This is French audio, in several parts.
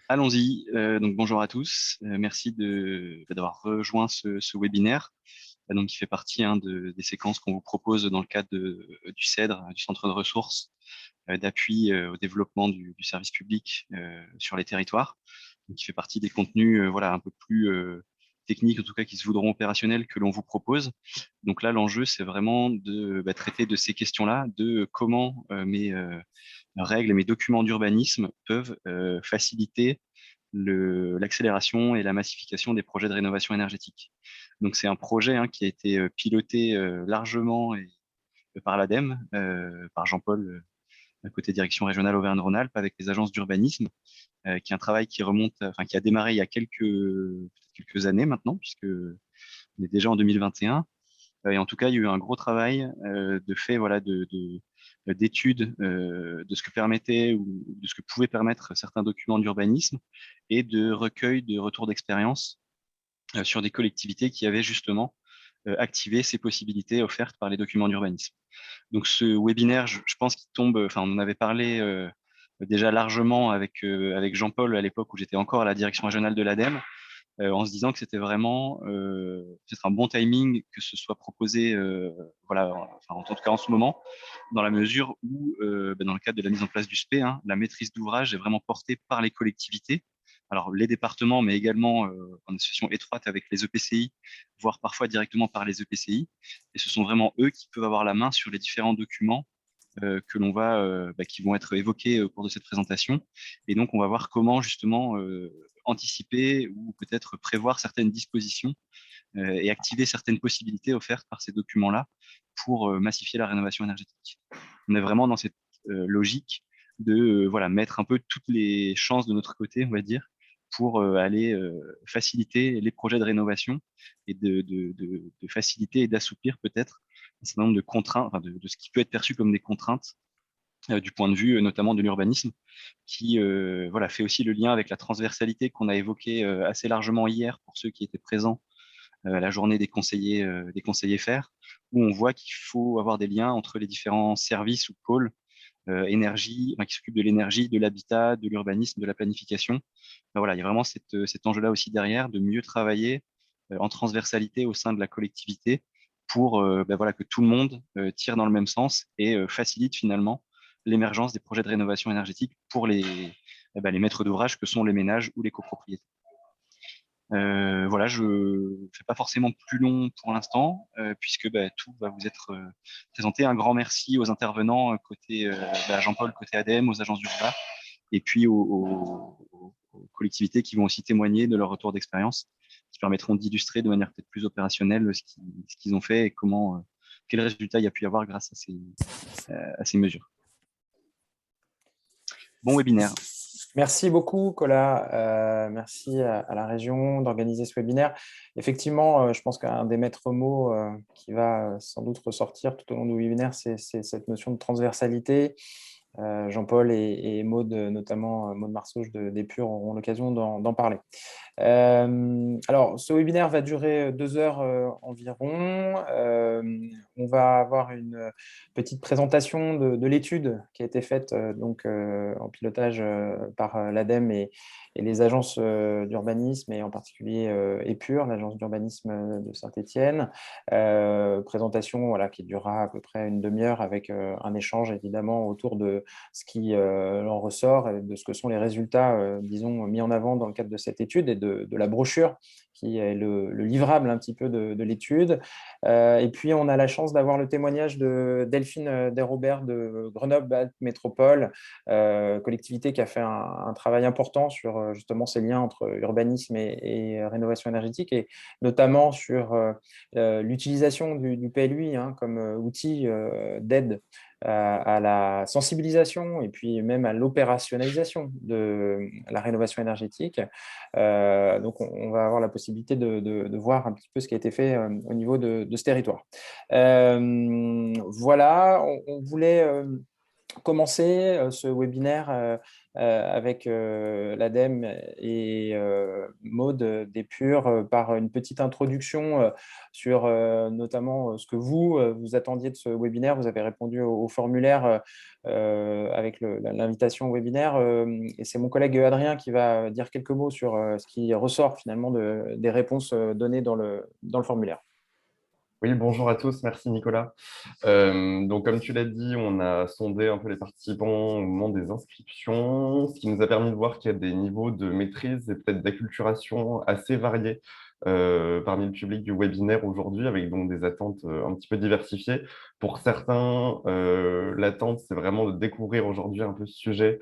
Allons-y. Donc bonjour à tous. Merci d'avoir rejoint ce webinaire, donc qui fait partie des séquences qu'on vous propose dans le cadre du CEDRE, du Centre de ressources d'appui au développement du service public sur les territoires, donc qui fait partie des contenus voilà un peu plus techniques, en tout cas qui se voudront opérationnels, que l'on vous propose. Donc là, l'enjeu, c'est vraiment de traiter de ces questions-là, de comment mes règles et mes documents d'urbanisme peuvent faciliter l'accélération et la massification des projets de rénovation énergétique. Donc c'est un projet qui a été piloté largement par l'ADEME, par Jean-Paul, côté direction régionale Auvergne-Rhône-Alpes, avec les agences d'urbanisme, qui est un travail qui remonte, enfin qui a démarré il y a quelques années maintenant, puisque on est déjà en 2021. Et en tout cas, il y a eu un gros travail de fait, voilà, d'études de ce que permettait ou de ce que pouvaient permettre certains documents d'urbanisme et de recueil de retours d'expérience sur des collectivités qui avaient justement activé ces possibilités offertes par les documents d'urbanisme. Donc ce webinaire, je pense qu'il tombe, enfin on en avait parlé déjà largement avec Jean-Paul à l'époque où j'étais encore à la direction régionale de l'ADEME, en se disant que c'était vraiment peut-être un bon timing que ce soit proposé, voilà, enfin, en tout cas en ce moment, dans la mesure où, dans le cadre de la mise en place du SPE, la maîtrise d'ouvrage est vraiment portée par les collectivités. Alors les départements, mais également en association étroite avec les EPCI, voire parfois directement par les EPCI. Et ce sont vraiment eux qui peuvent avoir la main sur les différents documents qui vont être évoqués au cours de cette présentation. Et donc, on va voir comment justement anticiper ou peut-être prévoir certaines dispositions et activer certaines possibilités offertes par ces documents-là pour massifier la rénovation énergétique. On est vraiment dans cette logique de voilà, mettre un peu toutes les chances de notre côté, on va dire, pour aller faciliter les projets de rénovation et de faciliter et d'assouplir peut-être un certain nombre de contraintes, enfin de ce qui peut être perçu comme des contraintes du point de vue notamment de l'urbanisme, qui voilà, fait aussi le lien avec la transversalité qu'on a évoquée assez largement hier pour ceux qui étaient présents à la journée des conseillers faire, où on voit qu'il faut avoir des liens entre les différents services ou pôles énergie, enfin, qui s'occupent de l'énergie, de l'habitat, de l'urbanisme, de la planification. Voilà, il y a vraiment cet enjeu-là aussi derrière de mieux travailler en transversalité au sein de la collectivité pour voilà, que tout le monde tire dans le même sens et facilite finalement l'émergence des projets de rénovation énergétique pour les maîtres d'ouvrage que sont les ménages ou les copropriétés. Voilà, je ne fais pas forcément plus long pour l'instant, puisque tout va vous être présenté. Un grand merci aux intervenants côté Jean-Paul, côté ADEME, aux agences d'Urba, et puis aux collectivités qui vont aussi témoigner de leur retour d'expérience, qui permettront d'illustrer de manière peut-être plus opérationnelle ce qu'ils ont fait et quels résultats il y a pu y avoir grâce à ces mesures. Bon webinaire. Merci beaucoup, Colas. Merci à la région d'organiser ce webinaire. Effectivement, je pense qu'un des maîtres mots qui va sans doute ressortir tout au long du webinaire, c'est cette notion de transversalité. Jean-Paul et Maud, notamment Maud Marceau d'Épure, auront l'occasion d'en parler. Alors, ce webinaire va durer 2 heures environ. On va avoir une petite présentation de l'étude qui a été faite en pilotage par l'ADEME et les agences d'urbanisme, et en particulier Épure, l'agence d'urbanisme de Saint-Étienne. Présentation voilà, qui durera à peu près une demi-heure avec un échange évidemment autour de ce qui en ressort et de ce que sont les résultats, disons, mis en avant dans le cadre de cette étude et de la brochure qui est le livrable un petit peu de l'étude. Et puis, on a la chance d'avoir le témoignage de Delphine Desrobert de Grenoble-Alpes Métropole, collectivité qui a fait un travail important sur justement ces liens entre urbanisme et rénovation énergétique, et notamment sur l'utilisation du PLUI comme outil d'aide à la sensibilisation et puis même à l'opérationnalisation de la rénovation énergétique. Donc, on va avoir la possibilité de voir un petit peu ce qui a été fait au niveau de ce territoire. Voilà, on voulait commencer ce webinaire avec l'ADEME et Maud d'Epure par une petite introduction sur notamment ce que vous attendiez de ce webinaire. Vous avez répondu au formulaire avec l'invitation au webinaire. Et c'est mon collègue Adrien qui va dire quelques mots sur ce qui ressort finalement des réponses données dans le formulaire. Oui, bonjour à tous, merci Nicolas. Donc comme tu l'as dit, on a sondé un peu les participants au moment des inscriptions, ce qui nous a permis de voir qu'il y a des niveaux de maîtrise et peut-être d'acculturation assez variés parmi le public du webinaire aujourd'hui, avec donc des attentes un petit peu diversifiées. Pour certains, l'attente, c'est vraiment de découvrir aujourd'hui un peu ce sujet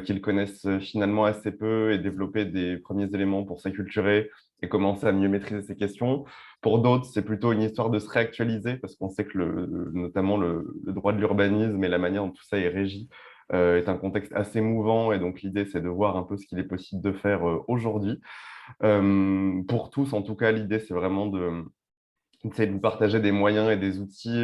qu'ils connaissent finalement assez peu et développer des premiers éléments pour s'acculturer et commencer à mieux maîtriser ces questions. Pour d'autres, c'est plutôt une histoire de se réactualiser parce qu'on sait que notamment le droit de l'urbanisme et la manière dont tout ça est régi est un contexte assez mouvant et donc l'idée, c'est de voir un peu ce qu'il est possible de faire aujourd'hui. Pour tous, en tout cas, l'idée, c'est vraiment d'essayer de vous partager des moyens et des outils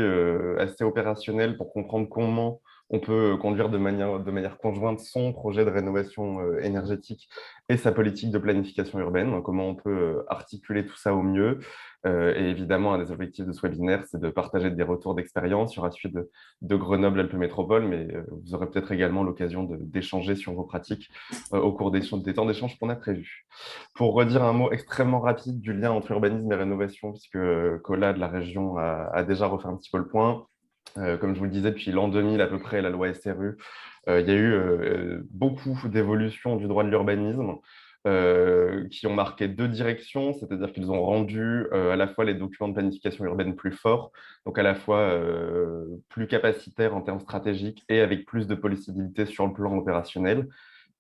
assez opérationnels pour comprendre comment on peut conduire de manière conjointe son projet de rénovation énergétique et sa politique de planification urbaine, donc comment on peut articuler tout ça au mieux. Et évidemment, un des objectifs de ce webinaire, c'est de partager des retours d'expérience. Il y aura celui de Grenoble-Alpes Métropole, mais vous aurez peut-être également l'occasion d'échanger sur vos pratiques au cours des temps d'échange qu'on a prévus. Pour redire un mot extrêmement rapide du lien entre urbanisme et rénovation, puisque Cola de la région a déjà refait un petit peu le point. Comme je vous le disais, depuis l'an 2000 à peu près, la loi SRU, il y a eu beaucoup d'évolutions du droit de l'urbanisme qui ont marqué deux directions, c'est-à-dire qu'ils ont rendu à la fois les documents de planification urbaine plus forts, donc à la fois plus capacitaires en termes stratégiques et avec plus de possibilités sur le plan opérationnel.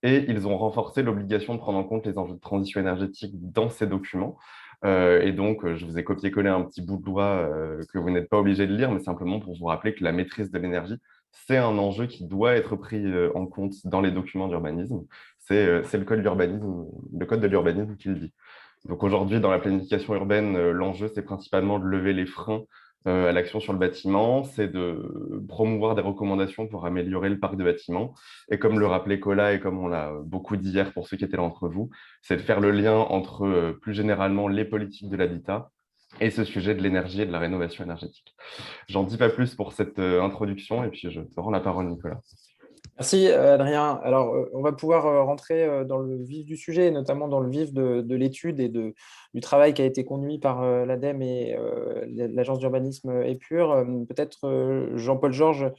Et ils ont renforcé l'obligation de prendre en compte les enjeux de transition énergétique dans ces documents. Et donc, je vous ai copié-collé un petit bout de loi que vous n'êtes pas obligé de lire, mais simplement pour vous rappeler que la maîtrise de l'énergie, c'est un enjeu qui doit être pris en compte dans les documents d'urbanisme. C'est le code de l'urbanisme qui le dit. Donc aujourd'hui, dans la planification urbaine, l'enjeu, c'est principalement de lever les freins à l'action sur le bâtiment, c'est de promouvoir des recommandations pour améliorer le parc de bâtiments. Et comme le rappelait Cola et comme on l'a beaucoup dit hier pour ceux qui étaient là entre vous, c'est de faire le lien entre plus généralement les politiques de l'habitat et ce sujet de l'énergie et de la rénovation énergétique. J'en dis pas plus pour cette introduction et puis je te rends la parole, Nicolas. Merci Adrien. Alors, on va pouvoir rentrer dans le vif du sujet, notamment dans le vif de l'étude et du travail qui a été conduit par l'ADEME et l'Agence d'urbanisme Épure. Peut-être, Jean-Paul Georges,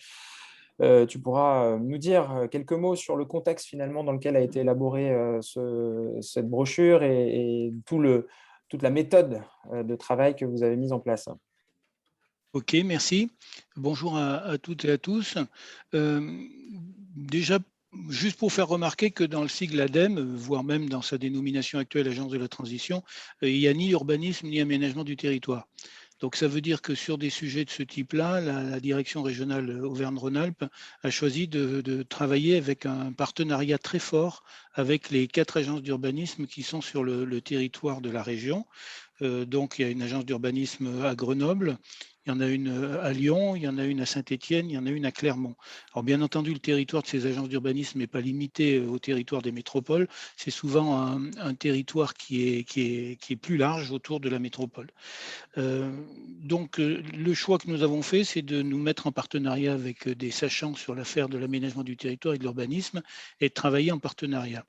tu pourras nous dire quelques mots sur le contexte finalement dans lequel a été élaborée cette brochure et toute la méthode de travail que vous avez mise en place. Ok, merci. Bonjour à toutes et à tous. Déjà, juste pour faire remarquer que dans le sigle ADEME, voire même dans sa dénomination actuelle, Agence de la transition, il n'y a ni urbanisme ni aménagement du territoire. Donc ça veut dire que sur des sujets de ce type-là, la direction régionale Auvergne-Rhône-Alpes a choisi de travailler avec un partenariat très fort avec les 4 agences d'urbanisme qui sont sur le territoire de la région. Donc il y a une agence d'urbanisme à Grenoble, il y en a une à Lyon, il y en a une à Saint-Étienne, il y en a une à Clermont. Alors bien entendu, le territoire de ces agences d'urbanisme n'est pas limité au territoire des métropoles, c'est souvent un territoire qui est plus large autour de la métropole. Donc le choix que nous avons fait, c'est de nous mettre en partenariat avec des sachants sur l'affaire de l'aménagement du territoire et de l'urbanisme et de travailler en partenariat.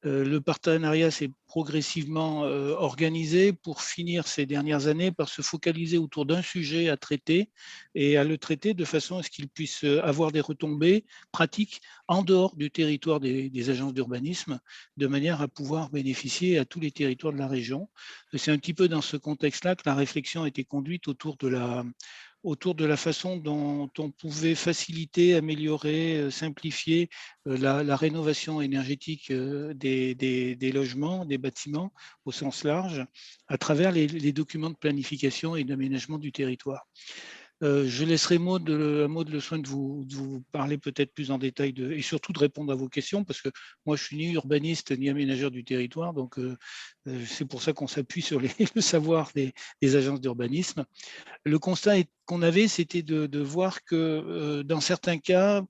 Le partenariat s'est progressivement organisé pour finir ces dernières années par se focaliser autour d'un sujet à traiter et à le traiter de façon à ce qu'il puisse avoir des retombées pratiques en dehors du territoire des agences d'urbanisme, de manière à pouvoir bénéficier à tous les territoires de la région. C'est un petit peu dans ce contexte-là que la réflexion a été conduite autour de la façon dont on pouvait faciliter, améliorer, simplifier la rénovation énergétique des logements, des bâtiments au sens large, à travers les documents de planification et d'aménagement du territoire. Je laisserai Maud le soin de vous parler peut-être plus en détail et surtout de répondre à vos questions, parce que moi, je suis ni urbaniste ni aménageur du territoire, donc c'est pour ça qu'on s'appuie sur le savoir des agences d'urbanisme. Le constat qu'on avait, c'était de voir que dans certains cas,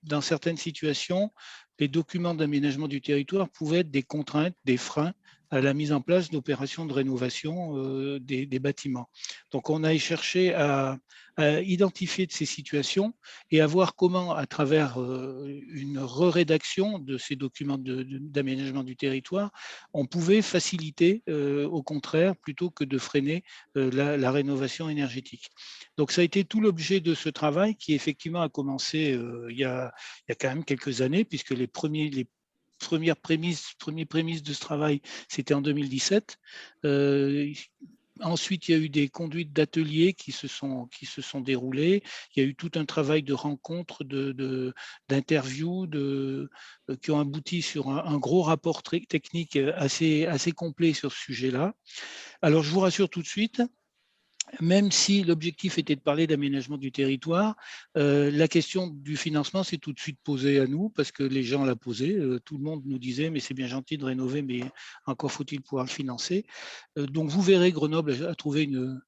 dans certaines situations, les documents d'aménagement du territoire pouvaient être des contraintes, des freins à la mise en place d'opérations de rénovation des bâtiments. Donc, on a cherché à identifier de ces situations et à voir comment, à travers une rédaction de ces documents d'aménagement du territoire, on pouvait faciliter, au contraire, plutôt que de freiner la rénovation énergétique. Donc, ça a été tout l'objet de ce travail qui, effectivement, a commencé il y a quand même quelques années, puisque les premières prémices de ce travail, c'était en 2017. Ensuite, il y a eu des conduites d'ateliers qui se sont déroulées. Il y a eu tout un travail de rencontres, d'interviews, qui ont abouti sur un gros rapport technique assez complet sur ce sujet-là. Alors, je vous rassure tout de suite, même si l'objectif était de parler d'aménagement du territoire, la question du financement s'est tout de suite posée à nous parce que les gens la posaient. Tout le monde nous disait « mais c'est bien gentil de rénover, mais encore faut-il pouvoir le financer ». Donc vous verrez, Grenoble a trouvé une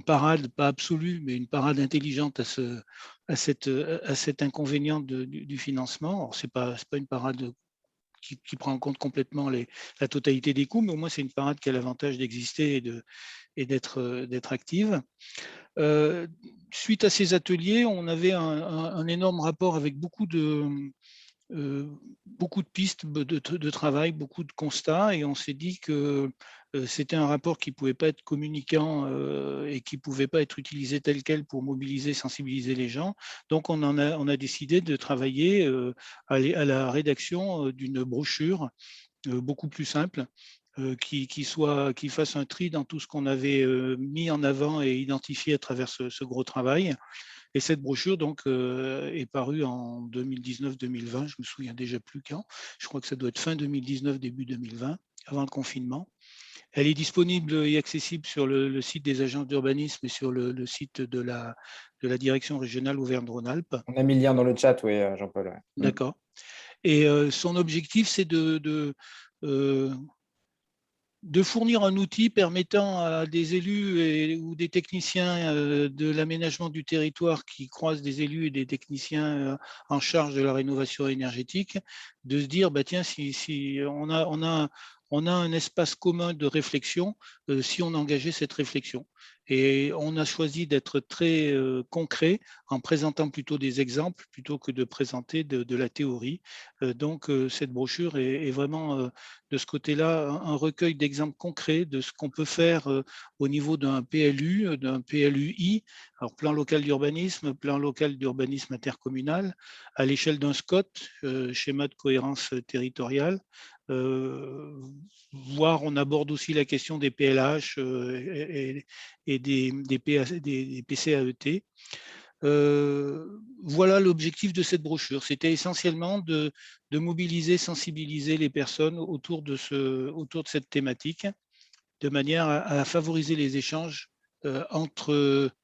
parade, pas absolue, mais une parade intelligente à cet inconvénient du financement. Ce n'est pas une parade qui prend en compte complètement la totalité des coûts, mais au moins c'est une parade qui a l'avantage d'exister et d'être active. Suite à ces ateliers, on avait un énorme rapport avec beaucoup de pistes de travail, beaucoup de constats, et on s'est dit que c'était un rapport qui ne pouvait pas être communicant et qui ne pouvait pas être utilisé tel quel pour mobiliser, sensibiliser les gens. Donc on a décidé de travailler à la rédaction d'une brochure beaucoup plus simple, qui fasse un tri dans tout ce qu'on avait mis en avant et identifié à travers ce gros travail. Et cette brochure donc est parue en 2019-2020, je me souviens déjà plus quand. Je crois que ça doit être fin 2019, début 2020, avant le confinement. Elle est disponible et accessible sur le site des agences d'urbanisme et sur le site de la direction régionale Auvergne-Rhône-Alpes. On a mis le lien dans le chat, oui, Jean-Paul. Ouais. D'accord. Et son objectif, c'est de fournir un outil permettant à des élus ou des techniciens de l'aménagement du territoire qui croisent des élus et des techniciens en charge de la rénovation énergétique, de se dire, bah, tiens, si on a un espace commun de réflexion, si on engageait cette réflexion. Et on a choisi d'être très concret en présentant plutôt des exemples plutôt que de présenter de la théorie. Donc, cette brochure est vraiment, de ce côté-là, un recueil d'exemples concrets de ce qu'on peut faire au niveau d'un PLU, d'un PLUI, alors plan local d'urbanisme intercommunal, à l'échelle d'un SCOT, schéma de cohérence territoriale. Voire on aborde aussi la question des PLH et des PCAET. Voilà l'objectif de cette brochure. C'était essentiellement de mobiliser, sensibiliser les personnes autour de cette thématique, de manière à favoriser les échanges entre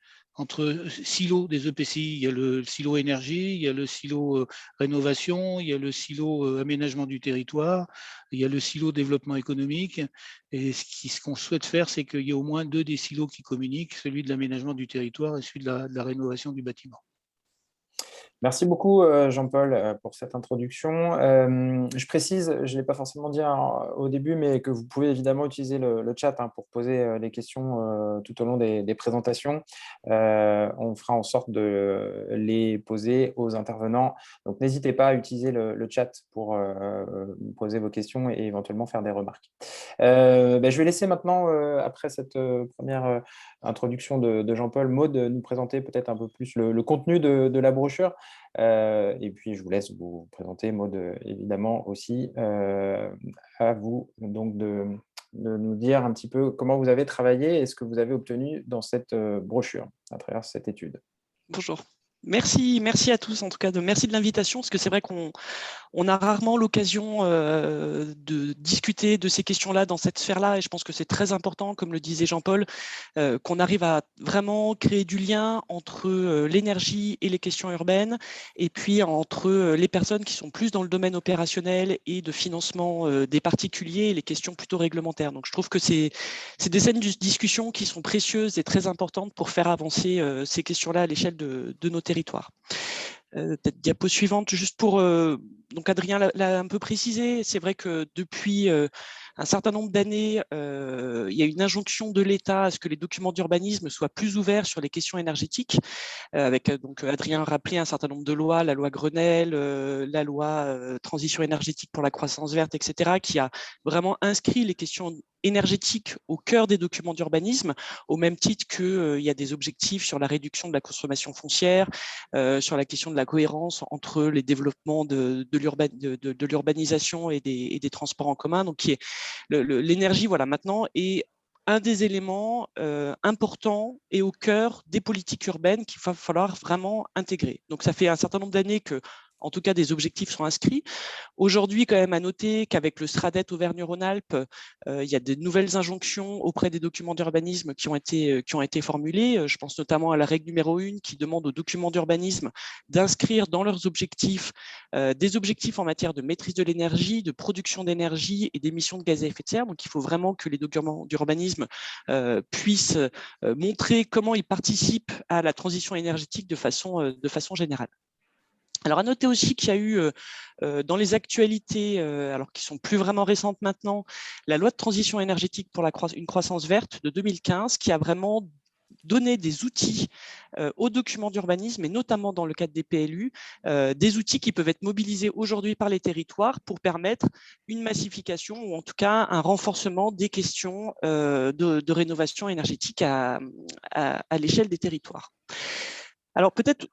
silos des EPCI. Il y a le silo énergie, il y a le silo rénovation, il y a le silo aménagement du territoire, il y a le silo développement économique. Et ce qu'on souhaite faire, c'est qu'il y ait au moins 2 des silos qui communiquent, celui de l'aménagement du territoire et celui de la rénovation du bâtiment. Merci beaucoup, Jean-Paul, pour cette introduction. Je précise, je ne l'ai pas forcément dit au début, mais que vous pouvez évidemment utiliser le chat pour poser les questions tout au long des présentations. On fera en sorte de les poser aux intervenants. Donc, n'hésitez pas à utiliser le chat pour poser vos questions et éventuellement faire des remarques. Je vais laisser maintenant, après cette première introduction de Jean-Paul, Maud nous présenter peut-être un peu plus le contenu de la brochure. Et puis, je vous laisse vous présenter, Maud, évidemment aussi. À vous donc de nous dire un petit peu comment vous avez travaillé et ce que vous avez obtenu dans cette brochure à travers cette étude. Bonjour. Merci à tous, en tout cas, merci de l'invitation, parce que c'est vrai qu'on a rarement l'occasion de discuter de ces questions-là dans cette sphère-là, et je pense que c'est très important, comme le disait Jean-Paul, qu'on arrive à vraiment créer du lien entre l'énergie et les questions urbaines, et puis entre les personnes qui sont plus dans le domaine opérationnel et de financement des particuliers et les questions plutôt réglementaires. Donc je trouve que c'est des scènes de discussion qui sont précieuses et très importantes pour faire avancer ces questions-là à l'échelle de nos territoires. Peut-être diapo suivante, juste pour… donc Adrien l'a un peu précisé, c'est vrai que depuis un certain nombre d'années, il y a une injonction de l'État à ce que les documents d'urbanisme soient plus ouverts sur les questions énergétiques, avec donc Adrien rappelé un certain nombre de lois, la loi Grenelle, la loi transition énergétique pour la croissance verte, etc., qui a vraiment inscrit les questions énergétiques au cœur des documents d'urbanisme, au même titre qu'il y a des objectifs sur la réduction de la consommation foncière, sur la question de la cohérence entre les développements de l'urbanisation et des transports en commun. Donc, l'énergie, voilà, maintenant, est un des éléments importants et au cœur des politiques urbaines qu'il va falloir vraiment intégrer. Donc, ça fait un certain nombre d'années que, en tout cas, des objectifs sont inscrits. Aujourd'hui, quand même, à noter qu'avec le SRADET Auvergne-Rhône-Alpes, il y a de nouvelles injonctions auprès des documents d'urbanisme qui ont été formulées. Je pense notamment à la règle numéro 1 qui demande aux documents d'urbanisme d'inscrire dans leurs objectifs des objectifs en matière de maîtrise de l'énergie, de production d'énergie et d'émissions de gaz à effet de serre. Donc, il faut vraiment que les documents d'urbanisme puissent montrer comment ils participent à la transition énergétique de façon générale. Alors, à noter aussi qu'il y a eu dans les actualités, alors qui sont plus vraiment récentes maintenant, la loi de transition énergétique pour une croissance verte de 2015, qui a vraiment donné des outils aux documents d'urbanisme, et notamment dans le cadre des PLU, des outils qui peuvent être mobilisés aujourd'hui par les territoires pour permettre une massification ou en tout cas un renforcement des questions de rénovation énergétique à l'échelle des territoires. Alors peut-être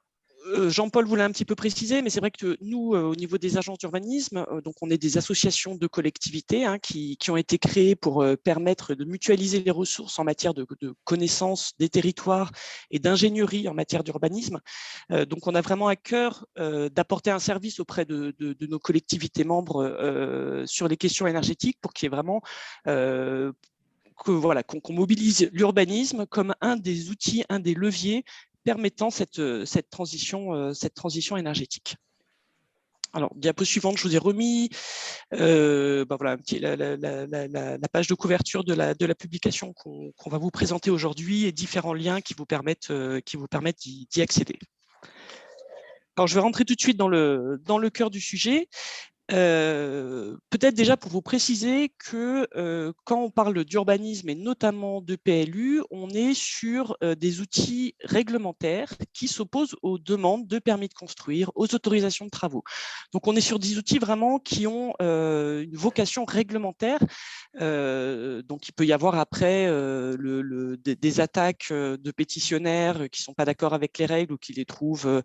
Jean-Paul voulait un petit peu préciser, mais c'est vrai que nous, au niveau des agences d'urbanisme, donc on est des associations de collectivités qui ont été créées pour permettre de mutualiser les ressources en matière de connaissance des territoires et d'ingénierie en matière d'urbanisme. Donc on a vraiment à cœur d'apporter un service auprès de nos collectivités membres sur les questions énergétiques pour qu'il y ait vraiment qu'on mobilise l'urbanisme comme un des outils, un des leviers permettant cette transition énergétique. Alors, diapo suivante, je vous ai remis voilà, la page de couverture de la publication qu'on va vous présenter aujourd'hui et différents liens qui vous permettent d'y accéder. Alors, je vais rentrer tout de suite dans le cœur du sujet. Peut-être déjà pour vous préciser que quand on parle d'urbanisme et notamment de PLU, on est sur des outils réglementaires qui s'opposent aux demandes de permis de construire, aux autorisations de travaux. Donc on est sur des outils vraiment qui ont une vocation réglementaire. Donc il peut y avoir après des attaques de pétitionnaires qui ne sont pas d'accord avec les règles ou qui les trouvent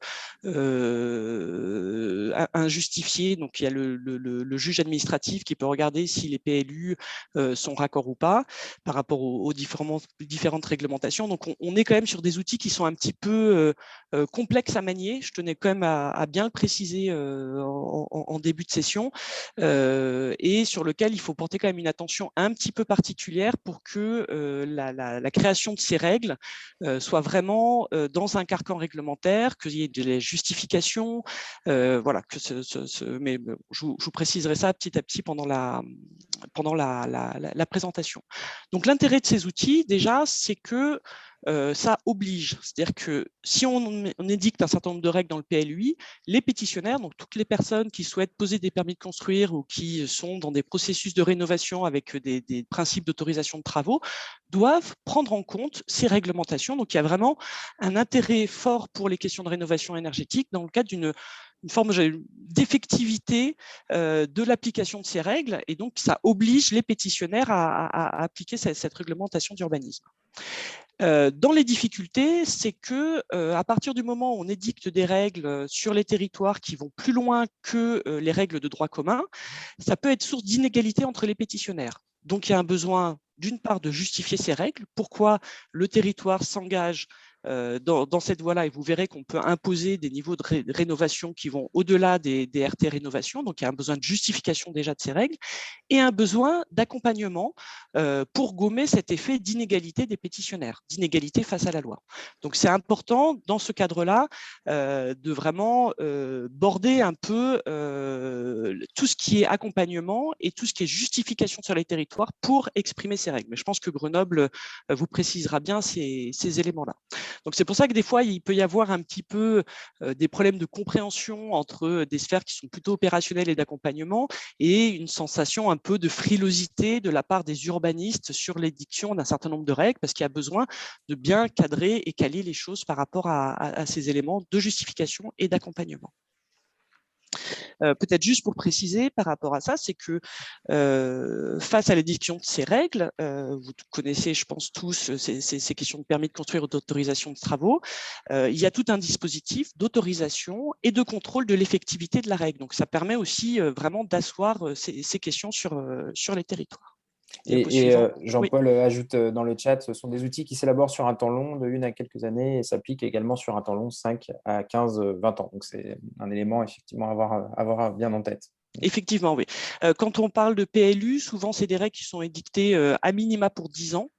injustifiées. Donc il y a le juge administratif qui peut regarder si les PLU sont raccords ou pas par rapport aux différentes réglementations. Donc, on est quand même sur des outils qui sont un petit peu complexes à manier. Je tenais quand même à bien le préciser en début de session et sur lequel il faut porter quand même une attention un petit peu particulière pour que la création de ces règles soit vraiment dans un carcan réglementaire, qu'il y ait des justifications, voilà, mais je vous préciserai ça petit à petit pendant la présentation. Donc, l'intérêt de ces outils, déjà, c'est que ça oblige. C'est-à-dire que si on édicte un certain nombre de règles dans le PLUI, les pétitionnaires, donc toutes les personnes qui souhaitent poser des permis de construire ou qui sont dans des processus de rénovation avec des principes d'autorisation de travaux, doivent prendre en compte ces réglementations. Donc, il y a vraiment un intérêt fort pour les questions de rénovation énergétique dans le cadre d'une forme d'effectivité de l'application de ces règles, et donc ça oblige les pétitionnaires à appliquer cette réglementation d'urbanisme. Dans les difficultés, c'est que à partir du moment où on édicte des règles sur les territoires qui vont plus loin que les règles de droit commun, ça peut être source d'inégalité entre les pétitionnaires. Donc il y a un besoin d'une part de justifier ces règles, pourquoi le territoire s'engage dans cette voie-là, et vous verrez qu'on peut imposer des niveaux de rénovation qui vont au-delà des RT rénovation. Donc, il y a un besoin de justification déjà de ces règles et un besoin d'accompagnement pour gommer cet effet d'inégalité des pétitionnaires, d'inégalité face à la loi. Donc, c'est important dans ce cadre-là de vraiment border un peu tout ce qui est accompagnement et tout ce qui est justification sur les territoires pour exprimer ces règles. Mais je pense que Grenoble vous précisera bien ces éléments-là. Donc c'est pour ça que des fois, il peut y avoir un petit peu des problèmes de compréhension entre des sphères qui sont plutôt opérationnelles et d'accompagnement et une sensation un peu de frilosité de la part des urbanistes sur l'édiction d'un certain nombre de règles, parce qu'il y a besoin de bien cadrer et caler les choses par rapport à ces éléments de justification et d'accompagnement. Peut-être juste pour préciser par rapport à ça, c'est que face à l'édiction de ces règles, vous connaissez, je pense tous, ces questions de permis de construire ou d'autorisation de travaux, il y a tout un dispositif d'autorisation et de contrôle de l'effectivité de la règle. Donc, ça permet aussi vraiment d'asseoir ces questions sur les territoires. Et Jean-Paul ajoute dans le chat, ce sont des outils qui s'élaborent sur un temps long de 1 à quelques années et s'appliquent également sur un temps long 5 à 15, 20 ans. Donc, c'est un élément effectivement à avoir bien en tête. Effectivement, oui. Quand on parle de PLU, souvent, c'est des règles qui sont édictées à minima pour 10 ans.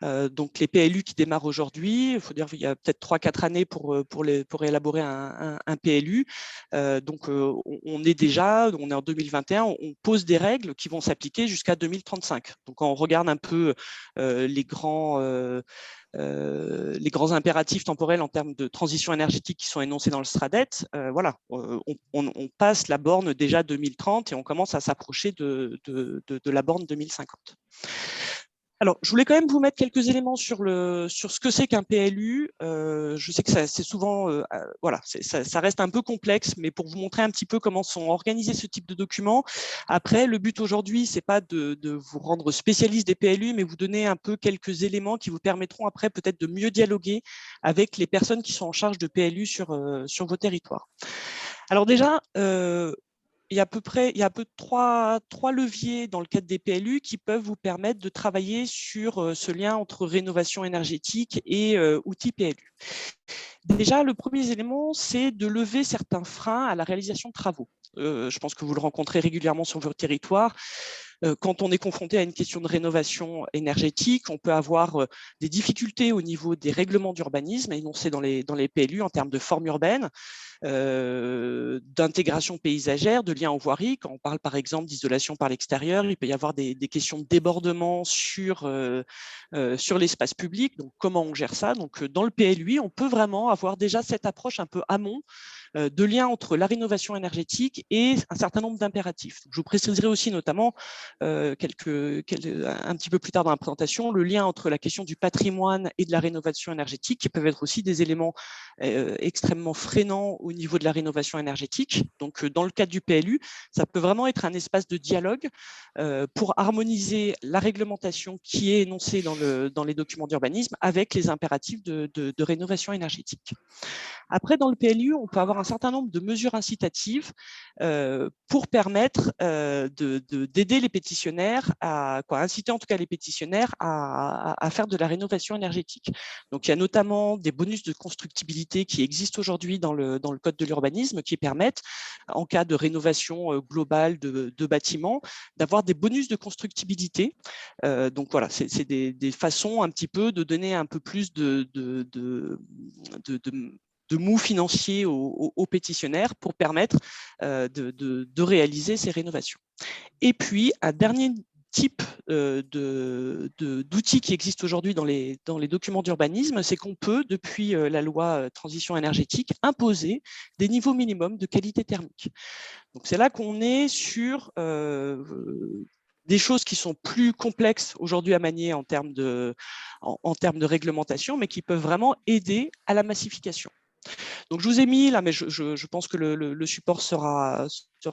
Donc, les PLU qui démarrent aujourd'hui, il faut dire qu'il y a peut-être 3-4 années pour élaborer un PLU. Donc, on est en 2021, on pose des règles qui vont s'appliquer jusqu'à 2035. Donc, quand on regarde un peu les grands impératifs temporels en termes de transition énergétique qui sont énoncés dans le SRADET, on passe la borne déjà 2030 et on commence à s'approcher de la borne 2050. Alors, je voulais quand même vous mettre quelques éléments sur ce que c'est qu'un PLU. Je sais que c'est souvent, ça reste un peu complexe, mais pour vous montrer un petit peu comment sont organisés ce type de documents. Après, le but aujourd'hui, c'est pas de vous rendre spécialiste des PLU, mais vous donner un peu quelques éléments qui vous permettront après peut-être de mieux dialoguer avec les personnes qui sont en charge de PLU sur vos territoires. Alors déjà, il y a à peu trois leviers dans le cadre des PLU qui peuvent vous permettre de travailler sur ce lien entre rénovation énergétique et outils PLU. Déjà, le premier élément, c'est de lever certains freins à la réalisation de travaux. Je pense que vous le rencontrez régulièrement sur votre territoire. Quand on est confronté à une question de rénovation énergétique, on peut avoir des difficultés au niveau des règlements d'urbanisme énoncés dans les PLU en termes de forme urbaine, d'intégration paysagère, de lien en voirie. Quand on parle par exemple d'isolation par l'extérieur, il peut y avoir des questions de débordement sur l'espace public. Donc, comment on gère ça? Donc, dans le PLUI, on peut vraiment avoir déjà cette approche un peu amont de lien entre la rénovation énergétique et un certain nombre d'impératifs. Je vous préciserai aussi notamment un petit peu plus tard dans la présentation, le lien entre la question du patrimoine et de la rénovation énergétique, qui peuvent être aussi des éléments extrêmement freinants au niveau de la rénovation énergétique. Donc, dans le cadre du PLU, ça peut vraiment être un espace de dialogue pour harmoniser la réglementation qui est énoncée dans les documents d'urbanisme avec les impératifs de rénovation énergétique. Après, dans le PLU, on peut avoir un certain nombre de mesures incitatives pour permettre d'aider les pétitionnaires inciter en tout cas les pétitionnaires à faire de la rénovation énergétique. Donc, il y a notamment des bonus de constructibilité qui existent aujourd'hui dans le code de l'urbanisme qui permettent, en cas de rénovation globale de bâtiments, d'avoir des bonus de constructibilité. Donc voilà, c'est des façons un petit peu de donner un peu plus de mou financier aux pétitionnaires pour permettre de réaliser ces rénovations. Et puis, un dernier type d'outils qui existe aujourd'hui dans les documents d'urbanisme, c'est qu'on peut, depuis la loi transition énergétique, imposer des niveaux minimums de qualité thermique. Donc, c'est là qu'on est sur des choses qui sont plus complexes aujourd'hui à manier en termes de réglementation, mais qui peuvent vraiment aider à la massification. Donc, je vous ai mis là, mais je pense que le support sera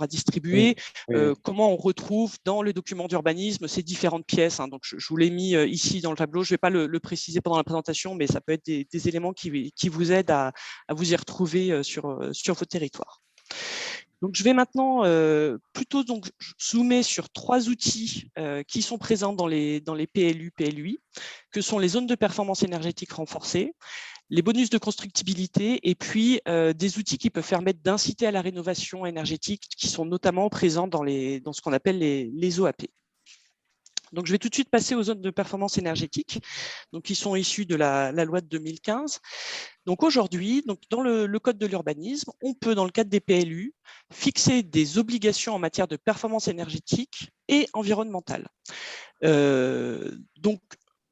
distribué. Oui. Comment on retrouve dans le document d'urbanisme ces différentes pièces. Donc, je vous l'ai mis ici dans le tableau. Je ne vais pas le préciser pendant la présentation, mais ça peut être des éléments qui vous aident à vous y retrouver sur votre territoire. Donc, je vais maintenant plutôt zoomer sur 3 outils qui sont présents dans les PLU, PLUI, que sont les zones de performance énergétique renforcées, les bonus de constructibilité et puis des outils qui peuvent permettre d'inciter à la rénovation énergétique qui sont notamment présents dans ce qu'on appelle les OAP. Donc, je vais tout de suite passer aux zones de performance énergétique, donc, qui sont issues de la loi de 2015. Donc, aujourd'hui, dans le code de l'urbanisme, on peut, dans le cadre des PLU, fixer des obligations en matière de performance énergétique et environnementale. Donc,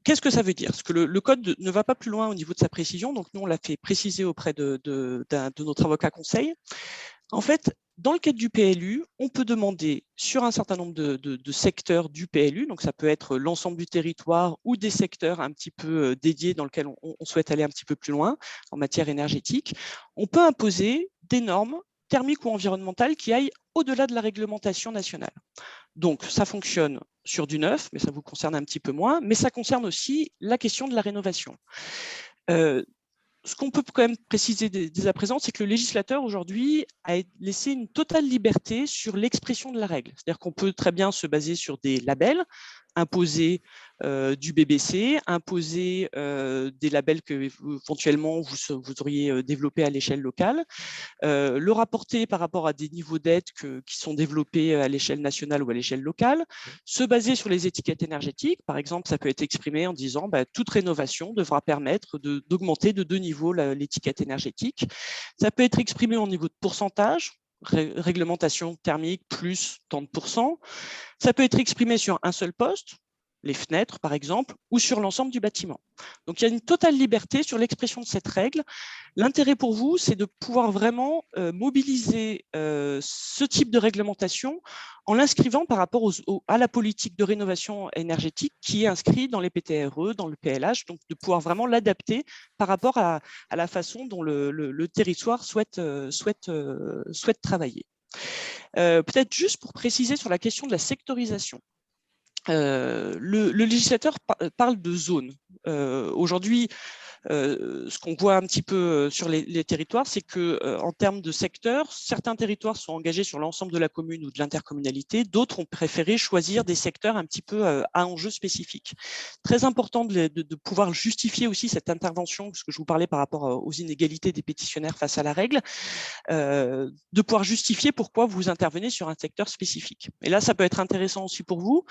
qu'est-ce que ça veut dire? Parce que le code ne va pas plus loin au niveau de sa précision, donc nous, on l'a fait préciser auprès de notre avocat conseil. En fait, dans le cadre du PLU, on peut demander sur un certain nombre de secteurs du PLU, donc ça peut être l'ensemble du territoire ou des secteurs un petit peu dédiés dans lesquels on souhaite aller un petit peu plus loin en matière énergétique, on peut imposer des normes thermiques ou environnementales qui aillent au-delà de la réglementation nationale. Donc, ça fonctionne sur du neuf, mais ça vous concerne un petit peu moins, mais ça concerne aussi la question de la rénovation. Ce qu'on peut quand même préciser dès à présent, c'est que le législateur aujourd'hui a laissé une totale liberté sur l'expression de la règle. C'est-à-dire qu'on peut très bien se baser sur des labels, imposer du BBC, imposer des labels que éventuellement vous auriez développés à l'échelle locale, le rapporter par rapport à des niveaux d'aide qui sont développés à l'échelle nationale ou à l'échelle locale, se baser sur les étiquettes énergétiques. Par exemple, ça peut être exprimé en disant toute rénovation devra permettre d'augmenter de 2 niveaux l'étiquette énergétique. Ça peut être exprimé en niveau de pourcentage, réglementation thermique plus tant de %. Ça peut être exprimé sur un seul poste, les fenêtres par exemple, ou sur l'ensemble du bâtiment. Donc il y a une totale liberté sur l'expression de cette règle. L'intérêt pour vous, c'est de pouvoir vraiment mobiliser ce type de réglementation en l'inscrivant par rapport à la politique de rénovation énergétique qui est inscrite dans les PTRE, dans le PLH, donc de pouvoir vraiment l'adapter par rapport à la façon dont le territoire souhaite travailler. Peut-être juste pour préciser sur la question de la sectorisation. Le législateur parle de zones. Aujourd'hui, ce qu'on voit un petit peu sur les territoires, c'est que en termes de secteurs, certains territoires sont engagés sur l'ensemble de la commune ou de l'intercommunalité, d'autres ont préféré choisir des secteurs un petit peu à enjeux spécifiques. Très important de pouvoir justifier aussi cette intervention, parce que je vous parlais par rapport aux inégalités des pétitionnaires face à la règle, de pouvoir justifier pourquoi vous intervenez sur un secteur spécifique. Et là, ça peut être intéressant aussi pour vous,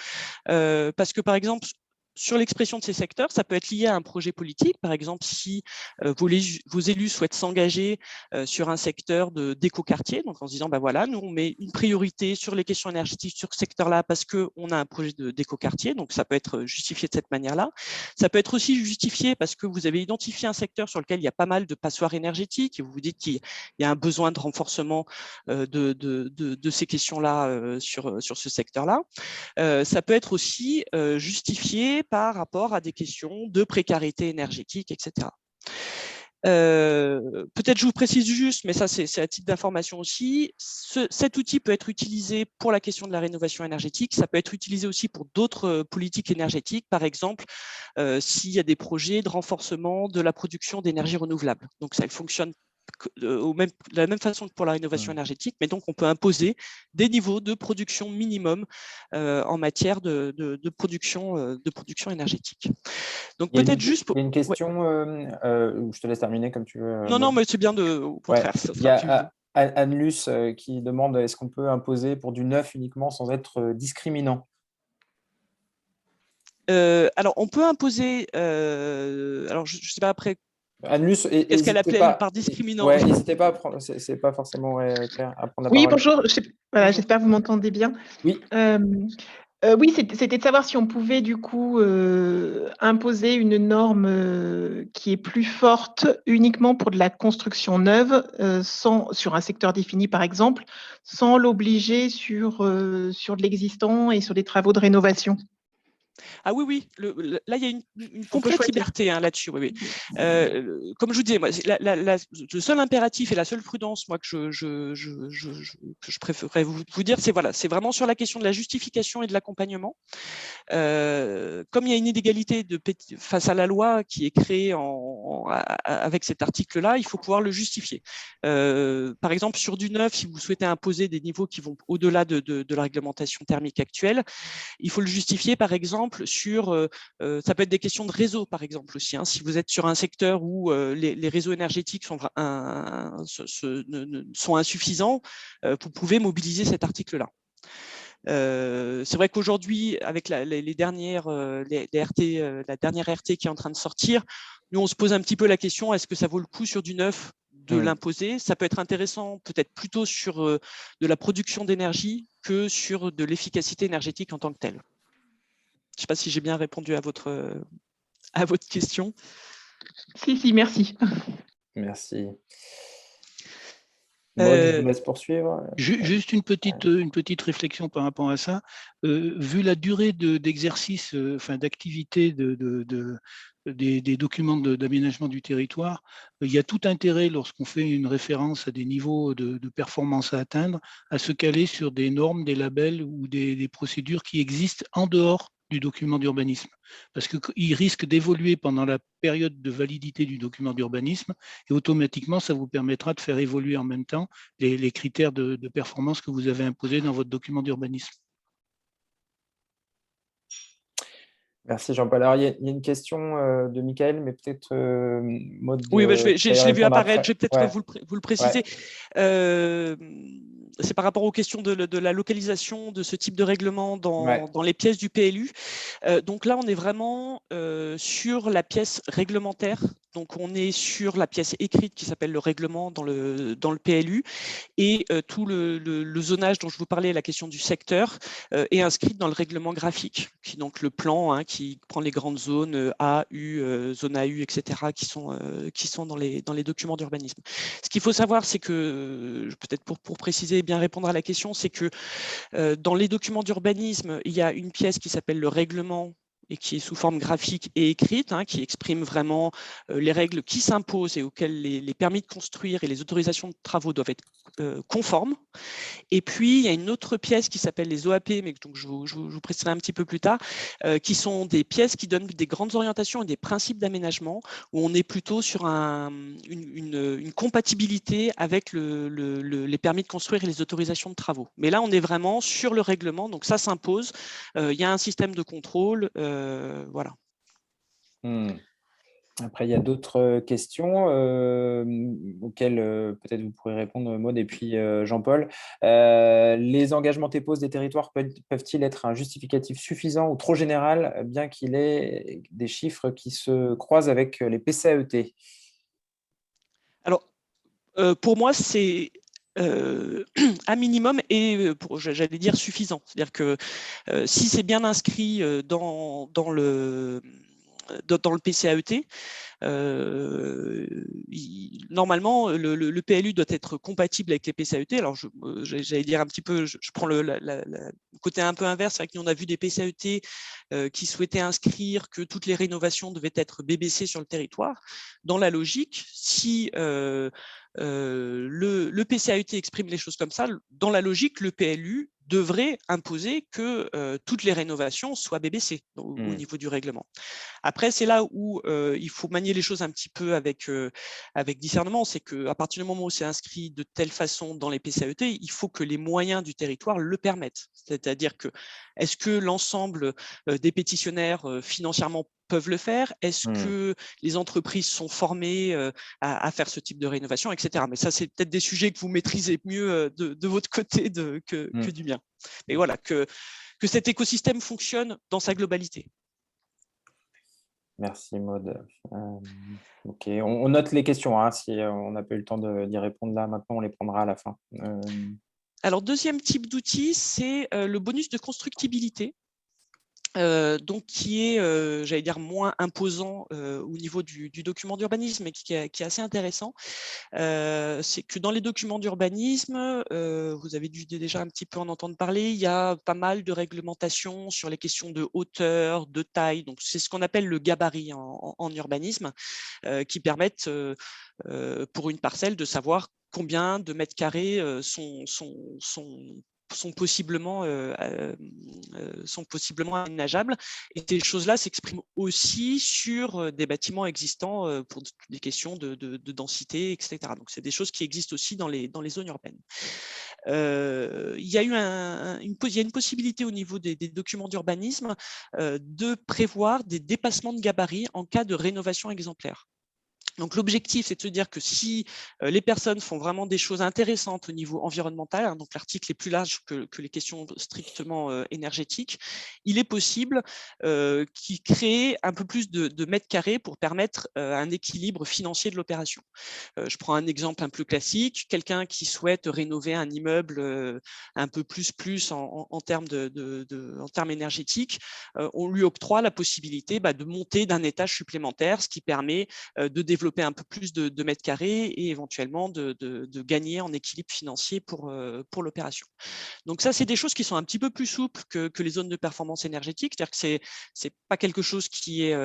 parce que par exemple, sur l'expression de ces secteurs, ça peut être lié à un projet politique. Par exemple, si vos élus souhaitent s'engager sur un secteur d'écoquartier, donc en se disant, voilà, nous, on met une priorité sur les questions énergétiques sur ce secteur-là parce qu'on a un projet d'écoquartier, donc ça peut être justifié de cette manière-là. Ça peut être aussi justifié parce que vous avez identifié un secteur sur lequel il y a pas mal de passoires énergétiques et vous vous dites qu'il y a un besoin de renforcement de ces questions-là sur ce secteur-là. Ça peut être aussi justifié par rapport à des questions de précarité énergétique, etc. Peut-être je vous précise juste, mais ça c'est à titre d'information aussi, cet outil peut être utilisé pour la question de la rénovation énergétique, ça peut être utilisé aussi pour d'autres politiques énergétiques, par exemple s'il y a des projets de renforcement de la production d'énergie renouvelable. Donc ça fonctionne de la même façon que pour la rénovation énergétique, mais donc on peut imposer des niveaux de production minimum en matière de production énergétique. Donc peut-être juste pour... Il y a une question, je te laisse terminer comme tu veux. Non, mais c'est bien au contraire. Ça il y a Anne-Luce qui demande est-ce qu'on peut imposer pour du neuf uniquement sans être discriminant? Alors on peut imposer, alors je ne sais pas après. Anne-Luce, qu'est-ce qu'elle appelait par discriminant? Ouais, n'hésitez pas à prendre, c'est pas forcément clair à prendre la parole. Oui, bonjour, j'espère que vous m'entendez bien. Oui. Oui, c'était de savoir si on pouvait du coup imposer une norme qui est plus forte uniquement pour de la construction neuve, sur un secteur défini par exemple, sans l'obliger sur de l'existant et sur des travaux de rénovation. Ah oui, là il y a une complète liberté là-dessus. Oui. Comme je vous disais, moi, le seul impératif et la seule prudence moi, que je préférerais vous dire, c'est vraiment sur la question de la justification et de l'accompagnement. Comme il y a une inégalité face à la loi qui est créée avec cet article-là, il faut pouvoir le justifier. Par exemple, sur du neuf, si vous souhaitez imposer des niveaux qui vont au-delà de la réglementation thermique actuelle, il faut le justifier, par exemple, sur, ça peut être des questions de réseau, par exemple, aussi. Si vous êtes sur un secteur où les réseaux énergétiques sont insuffisants, vous pouvez mobiliser cet article-là. C'est vrai qu'aujourd'hui, avec la dernière RT qui est en train de sortir, nous, on se pose un petit peu la question, est-ce que ça vaut le coup sur du neuf de l'imposer? Ça peut être intéressant, peut-être plutôt sur de la production d'énergie que sur de l'efficacité énergétique en tant que telle. Je ne sais pas si j'ai bien répondu à votre à votre question. Si, merci. Merci. Maud, je vous Euh, laisse poursuivre. Juste une petite réflexion par rapport à ça. Vu la durée d'exercice, enfin d'activité des documents d'aménagement du territoire, il y a tout intérêt, lorsqu'on fait une référence à des niveaux de performance à atteindre, à se caler sur des normes, des labels ou des procédures qui existent en dehors du document d'urbanisme. Parce qu'ils risquent d'évoluer pendant la période de validité du document d'urbanisme et automatiquement, ça vous permettra de faire évoluer en même temps les critères de performance que vous avez imposés dans votre document d'urbanisme. Merci Jean-Paul. Alors, il y a une question de Michael, mais peut-être Maud, Oui, tu je vas y l'ai vu répondre apparaître, après. je vais peut-être vous le préciser. C'est par rapport aux questions de la localisation de ce type de règlement dans les pièces du PLU. Donc là, on est vraiment sur la pièce réglementaire. Donc on est sur la pièce écrite qui s'appelle le règlement dans le PLU, et tout le zonage dont je vous parlais, la question du secteur, est inscrite dans le règlement graphique, qui est donc le plan qui prend les grandes zones A, U, zone AU, etc., qui sont dans les documents d'urbanisme. Ce qu'il faut savoir, c'est que, peut-être pour préciser et bien répondre à la question, c'est que dans les documents d'urbanisme, il y a une pièce qui s'appelle le règlement et qui est sous forme graphique et écrite, qui exprime vraiment les règles qui s'imposent et auxquelles les permis de construire et les autorisations de travaux doivent être conformes. Et puis, il y a une autre pièce qui s'appelle les OAP, mais donc je vous préciserai un petit peu plus tard, qui sont des pièces qui donnent des grandes orientations et des principes d'aménagement, où on est plutôt sur une compatibilité avec les permis de construire et les autorisations de travaux. Mais là, on est vraiment sur le règlement, donc ça s'impose. Il y a un système de contrôle, voilà. Après, il y a d'autres questions auxquelles peut-être vous pourrez répondre, Maud, et puis Jean-Paul. Les engagements TEPOS des territoires peuvent-ils être un justificatif suffisant ou trop général, bien qu'il ait des chiffres qui se croisent avec les PCAET? Alors, pour moi, c'est un minimum et j'allais dire suffisant. C'est-à-dire que si c'est bien inscrit dans le PCAET, normalement, le PLU doit être compatible avec les PCAET. Alors, j'allais dire un petit peu, je prends le côté un peu inverse, c'est vrai que nous, on a vu des PCAET qui souhaitaient inscrire que toutes les rénovations devaient être BBC sur le territoire. Dans la logique, si le PCAET exprime les choses comme ça, dans la logique, le PLU devrait imposer que toutes les rénovations soient BBC au niveau du règlement. Après, c'est là où il faut manier les choses un petit peu avec discernement. C'est qu'à partir du moment où c'est inscrit de telle façon dans les PCAET, il faut que les moyens du territoire le permettent. C'est-à-dire que, est-ce que l'ensemble des pétitionnaires financièrement peuvent le faire? Est-ce que les entreprises sont formées à faire ce type de rénovation, etc. Mais ça, c'est peut-être des sujets que vous maîtrisez mieux de votre côté que du mien. Mais voilà, que cet écosystème fonctionne dans sa globalité. Merci Maud. Ok, on note les questions. Si on n'a pas eu le temps d'y répondre là, maintenant on les prendra à la fin. Alors, deuxième type d'outil, c'est le bonus de constructibilité. Donc qui est, j'allais dire, moins imposant au niveau du document d'urbanisme, mais qui est assez intéressant. C'est que dans les documents d'urbanisme, vous avez dû déjà un petit peu en entendre parler, il y a pas mal de réglementations sur les questions de hauteur, de taille. Donc c'est ce qu'on appelle le gabarit en urbanisme, qui permettent pour une parcelle de savoir combien de mètres carrés sont possiblement aménageables. Et ces choses-là s'expriment aussi sur des bâtiments existants pour des questions de densité, etc. Donc, c'est des choses qui existent aussi dans les zones urbaines. Il y a une possibilité au niveau des documents d'urbanisme de prévoir des dépassements de gabarit en cas de rénovation exemplaire. Donc, l'objectif, c'est de se dire que si les personnes font vraiment des choses intéressantes au niveau environnemental, hein, donc l'article est plus large que les questions strictement énergétiques, il est possible qu'ils créent un peu plus de mètres carrés pour permettre un équilibre financier de l'opération. Je prends un exemple un peu classique, quelqu'un qui souhaite rénover un immeuble un peu plus en termes en termes énergétiques, on lui octroie la possibilité de monter d'un étage supplémentaire, ce qui permet de développer un peu plus de mètres carrés et éventuellement de gagner en équilibre financier pour l'opération. Donc ça, c'est des choses qui sont un petit peu plus souples que les zones de performance énergétique, c'est-à-dire que c'est pas quelque chose qui est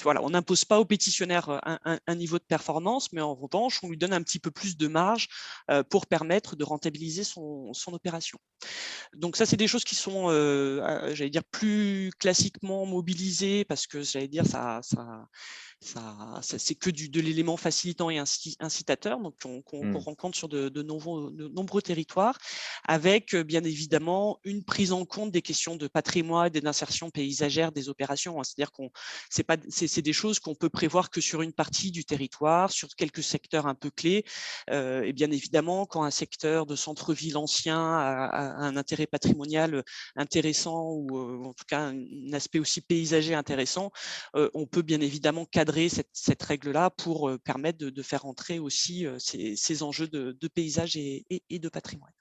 voilà, on n'impose pas au pétitionnaire un niveau de performance, mais en revanche, on lui donne un petit peu plus de marge pour permettre de rentabiliser son opération. Donc ça, c'est des choses qui sont, j'allais dire, plus classiquement mobilisées parce que, j'allais dire, c'est que de l'élément facilitant et incitateur, donc qu'on rencontre sur de nombreux territoires, avec bien évidemment une prise en compte des questions de patrimoine et d'insertion paysagère des opérations. C'est-à-dire c'est des choses qu'on peut prévoir que sur une partie du territoire, sur quelques secteurs un peu clés. Et bien évidemment, quand un secteur de centre-ville ancien a un intérêt patrimonial intéressant ou en tout cas un aspect aussi paysager intéressant, on peut bien évidemment cadrer cette règle-là pour permettre de faire entrer aussi ces enjeux de paysage et de patrimoine.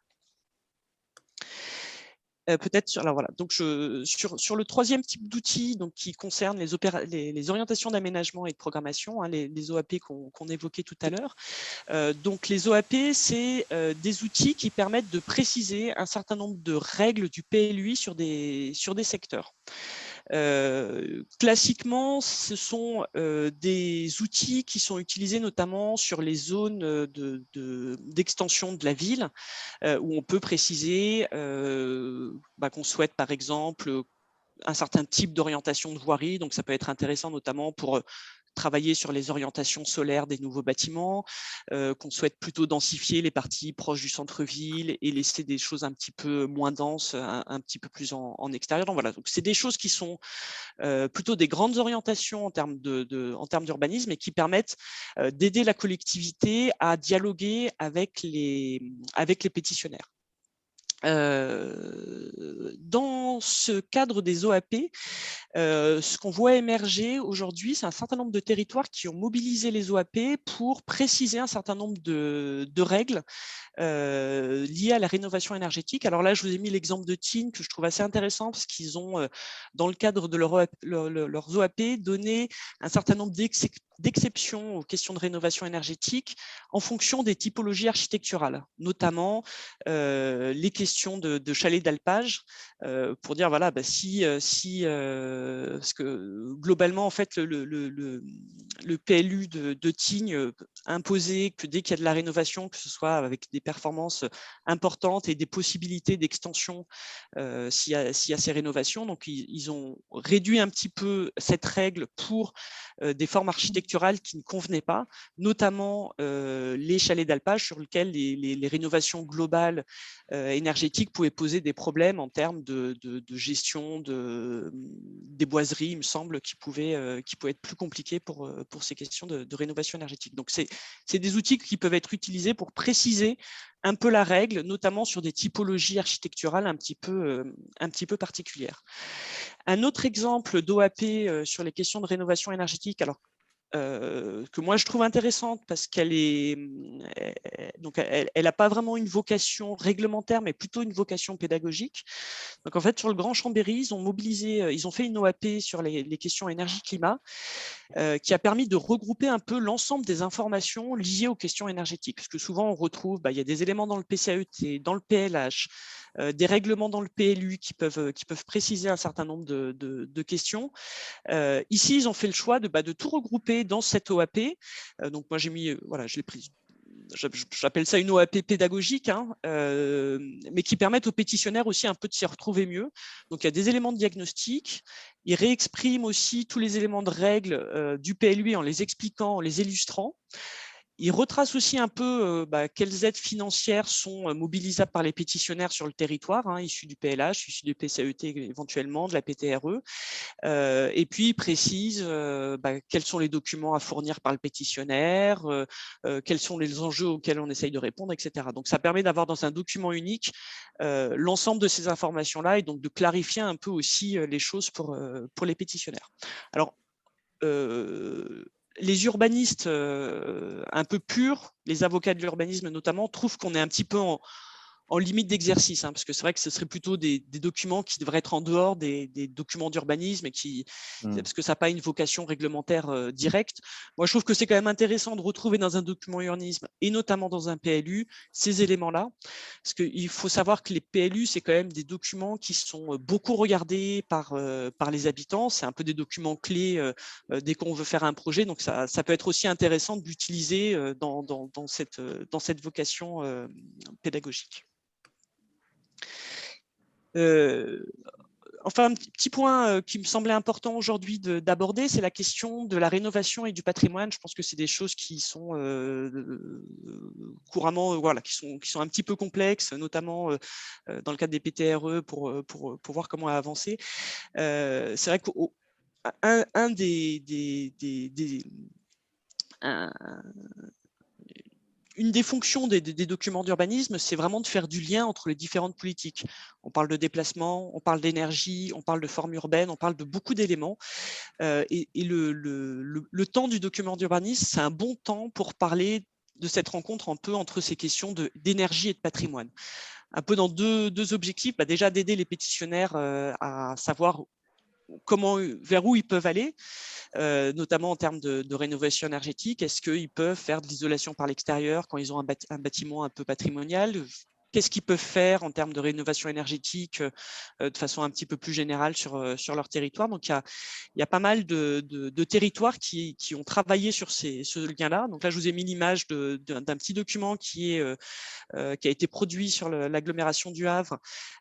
Peut-être alors voilà, donc sur le troisième type d'outils qui concerne les orientations d'aménagement et de programmation, hein, les OAP qu'on évoquait tout à l'heure. Donc les OAP, c'est des outils qui permettent de préciser un certain nombre de règles du PLUI sur des secteurs. Classiquement, ce sont des outils qui sont utilisés notamment sur les zones d'extension de la ville, où on peut préciser qu'on souhaite par exemple un certain type d'orientation de voirie, donc ça peut être intéressant notamment pour travailler sur les orientations solaires des nouveaux bâtiments, qu'on souhaite plutôt densifier les parties proches du centre-ville et laisser des choses un petit peu moins denses, un petit peu plus en extérieur. Donc voilà, donc c'est des choses qui sont plutôt des grandes orientations en termes d'urbanisme et qui permettent d'aider la collectivité à dialoguer avec les pétitionnaires. Dans ce cadre des OAP, ce qu'on voit émerger aujourd'hui, c'est un certain nombre de territoires qui ont mobilisé les OAP pour préciser un certain nombre de règles liées à la rénovation énergétique. Alors là, je vous ai mis l'exemple de Tignes que je trouve assez intéressant parce qu'ils ont, dans le cadre de leurs OAP, donné un certain nombre d'exceptions aux questions de rénovation énergétique en fonction des typologies architecturales, notamment les questions de chalets d'alpage, pour dire voilà, parce que globalement en fait le PLU de Tignes imposait que dès qu'il y a de la rénovation, que ce soit avec des performances importantes et des possibilités d'extension s'il y a ces rénovations, donc ils ont réduit un petit peu cette règle pour des formes architecturales qui ne convenaient pas, notamment les chalets d'alpage sur lesquels les rénovations globales énergétiques pouvaient poser des problèmes en termes de gestion des boiseries, il me semble, qui pouvaient être plus compliquées pour ces questions de rénovation énergétique. Donc, c'est des outils qui peuvent être utilisés pour préciser un peu la règle, notamment sur des typologies architecturales un petit peu particulières. Un autre exemple d'OAP sur les questions de rénovation énergétique, alors que moi je trouve intéressante parce qu'elle n'a pas vraiment une vocation réglementaire, mais plutôt une vocation pédagogique. Donc en fait, sur le Grand Chambéry, ils ont fait une OAP sur les questions énergie-climat qui a permis de regrouper un peu l'ensemble des informations liées aux questions énergétiques. Parce que souvent, on retrouve, il y a des éléments dans le PCAET, dans le PLH, des règlements dans le PLU qui peuvent préciser un certain nombre de questions. Ici, ils ont fait le choix de tout regrouper dans cette OAP. Donc moi, j'ai mis, voilà, je l'ai prise. J'appelle ça une OAP pédagogique, hein, mais qui permettent aux pétitionnaires aussi un peu de s'y retrouver mieux. Donc, il y a des éléments de diagnostic. Ils réexpriment aussi tous les éléments de règles du PLUI en les expliquant, en les illustrant. Il retrace aussi un peu quelles aides financières sont mobilisables par les pétitionnaires sur le territoire, issus du PLH, issus du PCAET éventuellement, de la PTRE. Et puis, il précise quels sont les documents à fournir par le pétitionnaire, quels sont les enjeux auxquels on essaye de répondre, etc. Donc, ça permet d'avoir dans un document unique l'ensemble de ces informations-là et donc de clarifier un peu aussi les choses pour les pétitionnaires. Alors, les urbanistes un peu purs, les avocats de l'urbanisme notamment, trouvent qu'on est un petit peu en limite d'exercice, parce que c'est vrai que ce serait plutôt des documents qui devraient être en dehors des documents d'urbanisme et parce que ça n'a pas une vocation réglementaire directe. Moi, je trouve que c'est quand même intéressant de retrouver dans un document urbanisme et notamment dans un PLU ces éléments-là, parce qu'il faut savoir que les PLU, c'est quand même des documents qui sont beaucoup regardés par les habitants. C'est un peu des documents clés dès qu'on veut faire un projet, donc ça peut être aussi intéressant de l'utiliser dans cette vocation pédagogique. Enfin, un petit point qui me semblait important aujourd'hui d'aborder, c'est la question de la rénovation et du patrimoine. Je pense que c'est des choses qui sont couramment, qui sont un petit peu complexes, notamment dans le cadre des PTRE pour voir comment avancer. C'est vrai qu'un une des fonctions des documents d'urbanisme, c'est vraiment de faire du lien entre les différentes politiques. On parle de déplacement, on parle d'énergie, on parle de forme urbaine, on parle de beaucoup d'éléments. Et le temps du document d'urbanisme, c'est un bon temps pour parler de cette rencontre un peu entre ces questions d'énergie et de patrimoine. Un peu dans deux objectifs, déjà d'aider les pétitionnaires à savoir vers où ils peuvent aller, notamment en termes de rénovation énergétique. Est-ce qu'ils peuvent faire de l'isolation par l'extérieur quand ils ont un bâtiment un peu patrimonial? Qu'est-ce qu'ils peuvent faire en termes de rénovation énergétique de façon un petit peu plus générale sur leur territoire? Donc, il y a pas mal de territoires qui ont travaillé sur ce lien-là. Donc là, je vous ai mis l'image d'un petit document qui a été produit sur l'agglomération du Havre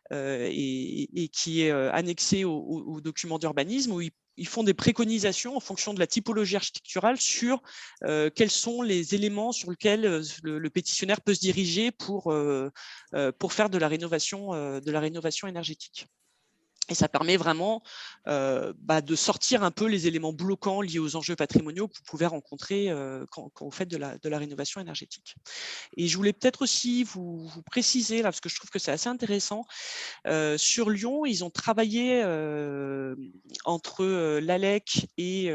et qui est annexé au document d'urbanisme où ils font des préconisations en fonction de la typologie architecturale sur quels sont les éléments sur lesquels le pétitionnaire peut se diriger pour faire de la rénovation énergétique. Et ça permet vraiment de sortir un peu les éléments bloquants liés aux enjeux patrimoniaux que vous pouvez rencontrer quand vous faites de la rénovation énergétique. Et je voulais peut-être aussi vous préciser, là, parce que je trouve que c'est assez intéressant, sur Lyon, ils ont travaillé entre l'ALEC et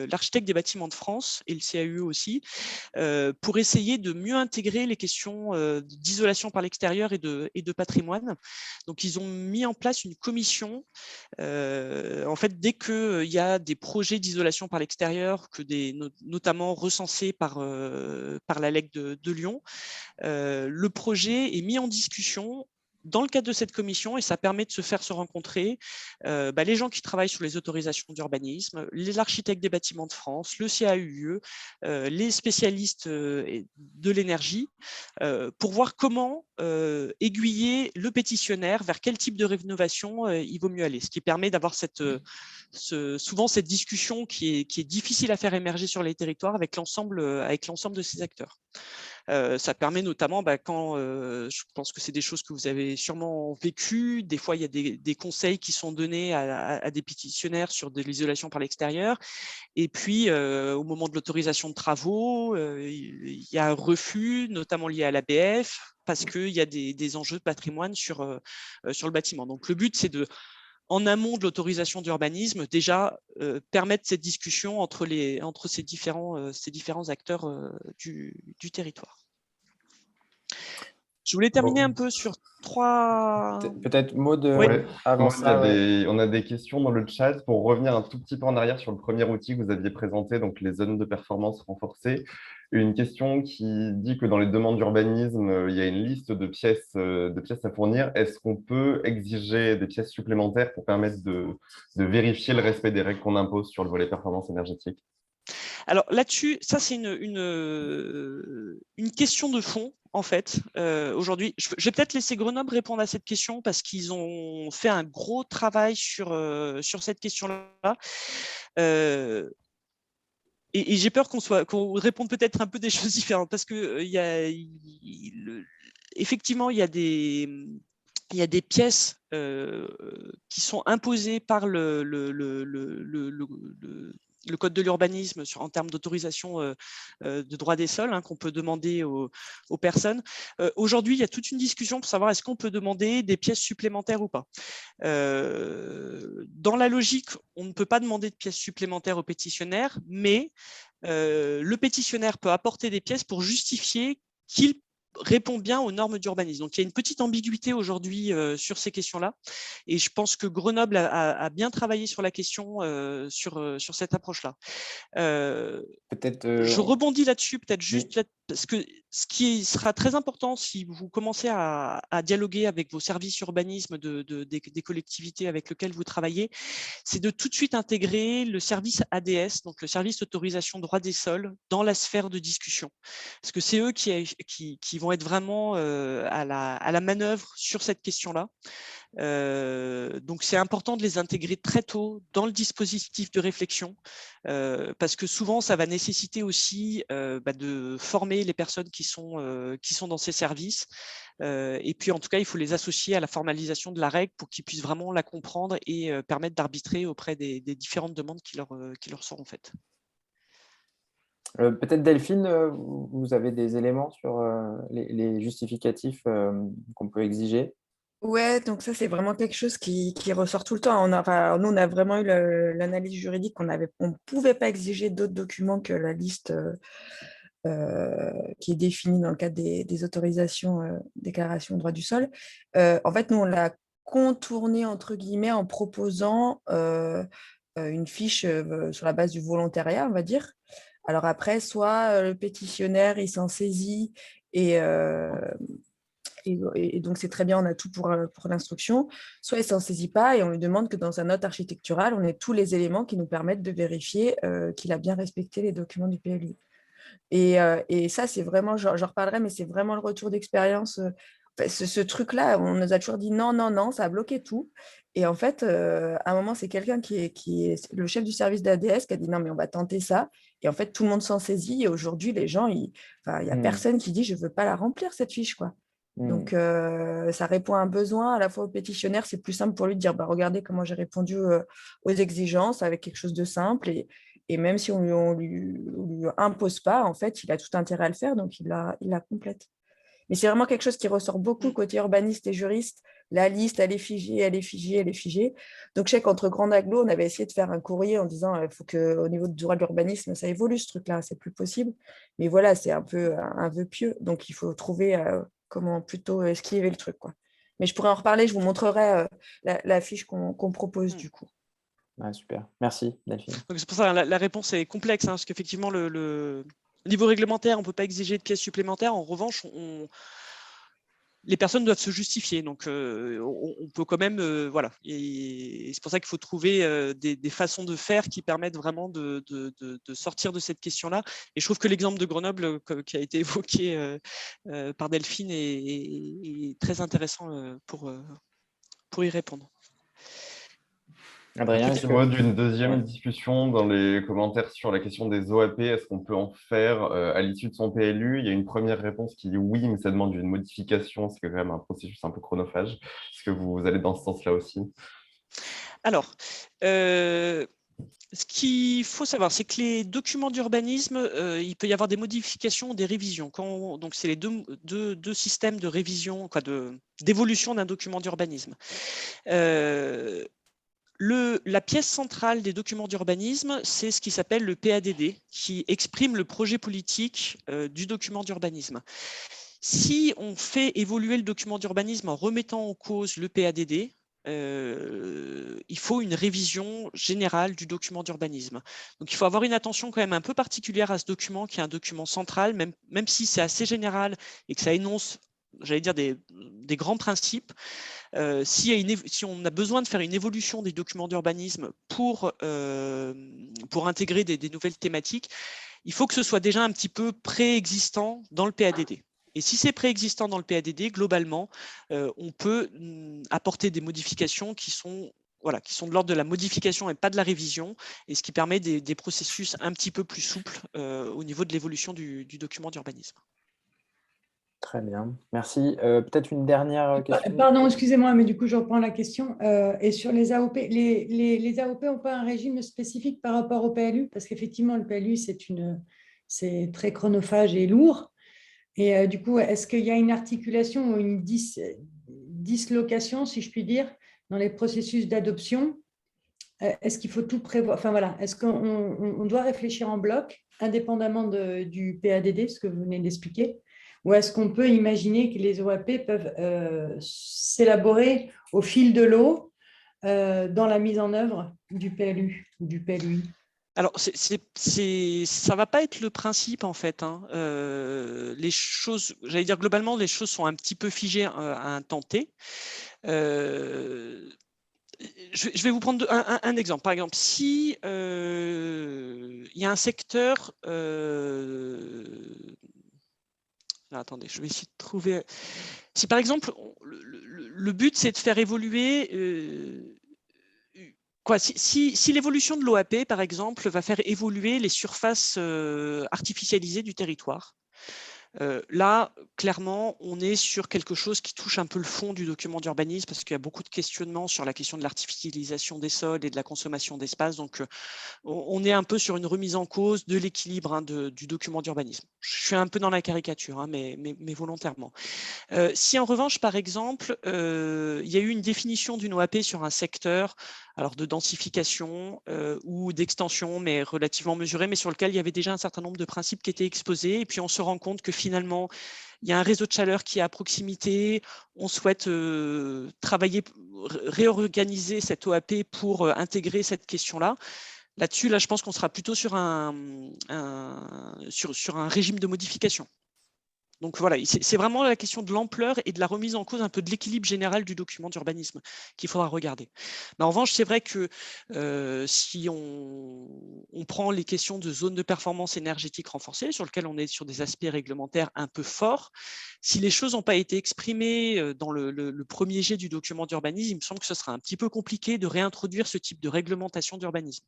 l'architecte des bâtiments de France et le CAUE aussi, pour essayer de mieux intégrer les questions d'isolation par l'extérieur et de patrimoine. Donc, ils ont mis en place une commission. En fait, dès qu'il y a des projets d'isolation par l'extérieur, notamment recensés par l'ALEC de Lyon, le projet est mis en discussion dans le cadre de cette commission et ça permet de se rencontrer les gens qui travaillent sur les autorisations d'urbanisme, l'architecte des bâtiments de France, le CAUE, les spécialistes de l'énergie pour voir comment aiguiller le pétitionnaire vers quel type de rénovation il vaut mieux aller. Ce qui permet d'avoir souvent cette discussion qui est difficile à faire émerger sur les territoires avec l'ensemble de ces acteurs. Ça permet notamment, quand je pense que c'est des choses que vous avez sûrement vécues, des fois il y a des conseils qui sont donnés à des pétitionnaires sur de l'isolation par l'extérieur, et puis au moment de l'autorisation de travaux, il y a un refus, notamment lié à l'ABF, parce qu'il y a des enjeux de patrimoine sur le bâtiment. Donc le but, c'est en amont de l'autorisation d'urbanisme, déjà permettre cette discussion entre ces différents acteurs du territoire. Je voulais terminer un peu sur trois... Peut-être Maud, avant ça. On a des questions dans le chat. Pour revenir un tout petit peu en arrière sur le premier outil que vous aviez présenté, donc les zones de performance renforcées. Une question qui dit que dans les demandes d'urbanisme, il y a une liste de pièces à fournir. Est-ce qu'on peut exiger des pièces supplémentaires pour permettre de vérifier le respect des règles qu'on impose sur le volet performance énergétique? Alors là-dessus, ça c'est une question de fond en fait. Aujourd'hui, je vais peut-être laisser Grenoble répondre à cette question parce qu'ils ont fait un gros travail sur cette question-là. et j'ai peur qu'on réponde peut-être un peu des choses différentes parce que effectivement, il y a des pièces qui sont imposées par le code de l'urbanisme en termes d'autorisation de droit des sols, qu'on peut demander aux personnes. Aujourd'hui, il y a toute une discussion pour savoir est-ce qu'on peut demander des pièces supplémentaires ou pas. Dans la logique, on ne peut pas demander de pièces supplémentaires au pétitionnaire, mais le pétitionnaire peut apporter des pièces pour justifier qu'il répond bien aux normes d'urbanisme. Donc, il y a une petite ambiguïté aujourd'hui sur ces questions-là. Et je pense que Grenoble a bien travaillé sur la question, sur cette approche-là. Je rebondis là-dessus, peut-être juste parce que ce qui sera très important si vous commencez à dialoguer avec vos services urbanisme des collectivités avec lesquelles vous travaillez, c'est de tout de suite intégrer le service ADS, donc le service d'autorisation droit des sols, dans la sphère de discussion. Parce que c'est eux qui vont être vraiment à la manœuvre sur cette question-là. Donc, c'est important de les intégrer très tôt dans le dispositif de réflexion parce que souvent, ça va nécessiter aussi de former les personnes qui sont dans ces services. Et puis, en tout cas, il faut les associer à la formalisation de la règle pour qu'ils puissent vraiment la comprendre et permettre d'arbitrer auprès des différentes demandes qui leur seront faites. Peut-être Delphine, vous avez des éléments sur les justificatifs qu'on peut exiger? Ouais, donc ça, c'est vraiment quelque chose qui ressort tout le temps. Nous, on a vraiment eu l'analyse juridique on ne pouvait pas exiger d'autres documents que la liste qui est définie dans le cadre des autorisations, déclaration droit du sol. En fait, nous, on l'a contourné, entre guillemets, en proposant une fiche sur la base du volontariat, on va dire. Alors après, soit le pétitionnaire, il s'en saisit et donc, c'est très bien, on a tout pour l'instruction. Soit il ne s'en saisit pas et on lui demande que dans sa note architecturale, on ait tous les éléments qui nous permettent de vérifier qu'il a bien respecté les documents du PLU. Et ça, c'est vraiment, j'en reparlerai, mais c'est vraiment le retour d'expérience. Ce truc-là, on nous a toujours dit non, non, non, ça a bloqué tout. Et en fait, à un moment, c'est quelqu'un qui est le chef du service d'ADS qui a dit non, mais on va tenter ça. Et en fait, tout le monde s'en saisit. Et aujourd'hui, les gens, il n'y a personne qui dit je ne veux pas la remplir, cette fiche, quoi. Donc, ça répond à un besoin à la fois au pétitionnaire. C'est plus simple pour lui de dire regardez comment j'ai répondu aux exigences avec quelque chose de simple. Et même si on lui impose pas, en fait, il a tout intérêt à le faire. Donc, il la complète. Mais c'est vraiment quelque chose qui ressort beaucoup côté urbaniste et juriste. La liste, elle est figée, elle est figée, elle est figée. Donc, je sais qu'entre grands agglos, on avait essayé de faire un courrier en disant il faut qu'au niveau du droit de l'urbanisme, ça évolue ce truc-là, c'est plus possible. Mais voilà, c'est un peu un vœu pieux. Donc, il faut trouver comment plutôt esquiver le truc, quoi. Mais je pourrais en reparler, je vous montrerai la fiche qu'on propose du coup. Ouais, super, merci Delphine. Donc c'est pour ça la réponse est complexe, parce qu'effectivement, le niveau réglementaire, on ne peut pas exiger de pièces supplémentaires. En revanche, les personnes doivent se justifier. Donc, on peut quand même, voilà. Et c'est pour ça qu'il faut trouver des façons de faire qui permettent vraiment de sortir de cette question-là. Et je trouve que l'exemple de Grenoble qui a été évoqué par Delphine est très intéressant pour y répondre. Adrien, un petit mot d'une deuxième discussion dans les commentaires sur la question des OAP. Est-ce qu'on peut en faire à l'issue de son PLU? Il y a une première réponse qui dit oui, mais ça demande une modification. C'est quand même un processus un peu chronophage. Est-ce que vous allez dans ce sens-là aussi? Alors, ce qu'il faut savoir, c'est que les documents d'urbanisme, il peut y avoir des modifications, des révisions. Donc, c'est les deux systèmes de révision, d'évolution d'un document d'urbanisme. La pièce centrale des documents d'urbanisme, c'est ce qui s'appelle le PADD, qui exprime le projet politique du document d'urbanisme. Si on fait évoluer le document d'urbanisme en remettant en cause le PADD, il faut une révision générale du document d'urbanisme. Donc, il faut avoir une attention quand même un peu particulière à ce document, qui est un document central, même si c'est assez général et que ça énonce, j'allais dire, des grands principes. Si on a besoin de faire une évolution des documents d'urbanisme pour intégrer des nouvelles thématiques, il faut que ce soit déjà un petit peu préexistant dans le PADD. Et si c'est préexistant dans le PADD, globalement, on peut apporter des modifications qui sont voilà, qui sont de l'ordre de la modification et pas de la révision, et ce qui permet des processus un petit peu plus souples au niveau de l'évolution du document d'urbanisme. Très bien, merci. Peut-être une dernière question. Pardon, excusez-moi, mais du coup, je reprends la question. Et sur les AOP, les AOP n'ont pas un régime spécifique par rapport au PLU? Parce qu'effectivement, le PLU, c'est très chronophage et lourd. Et du coup, est-ce qu'il y a une articulation ou une dislocation, si je puis dire, dans les processus d'adoption? Est-ce qu'il faut tout prévoir? Enfin voilà, est-ce qu'on doit réfléchir en bloc, indépendamment du PADD, ce que vous venez d'expliquer? Ou est-ce qu'on peut imaginer que les OAP peuvent s'élaborer au fil de l'eau dans la mise en œuvre du PLU ou du PLUI? Alors, ça ne va pas être le principe, en fait. Hein. Les choses, j'allais dire globalement, les choses sont un petit peu figées à un temps T. Je vais vous prendre un exemple. Par exemple, si il y a un secteur... attendez, je vais essayer de trouver... Si par exemple, le but, c'est de faire évoluer... Si l'évolution de l'OAP, par exemple, va faire évoluer les surfaces artificialisées du territoire, là, clairement, on est sur quelque chose qui touche un peu le fond du document d'urbanisme parce qu'il y a beaucoup de questionnements sur la question de l'artificialisation des sols et de la consommation d'espace. Donc, on est un peu sur une remise en cause de l'équilibre du document d'urbanisme. Je suis un peu dans la caricature, hein, mais volontairement. Si en revanche, par exemple, il y a eu une définition d'une OAP sur un secteur, alors de densification ou d'extension, mais relativement mesurée, mais sur lequel il y avait déjà un certain nombre de principes qui étaient exposés, et puis on se rend compte que finalement, il y a un réseau de chaleur qui est à proximité, on souhaite réorganiser cette OAP pour intégrer cette question-là. Là-dessus, je pense qu'on sera plutôt sur un régime de modification. Donc voilà, c'est vraiment la question de l'ampleur et de la remise en cause un peu de l'équilibre général du document d'urbanisme qu'il faudra regarder. Mais en revanche, c'est vrai que si on prend les questions de zones de performance énergétique renforcée, sur lesquelles on est sur des aspects réglementaires un peu forts, si les choses n'ont pas été exprimées dans le premier jet du document d'urbanisme, il me semble que ce sera un petit peu compliqué de réintroduire ce type de réglementation d'urbanisme.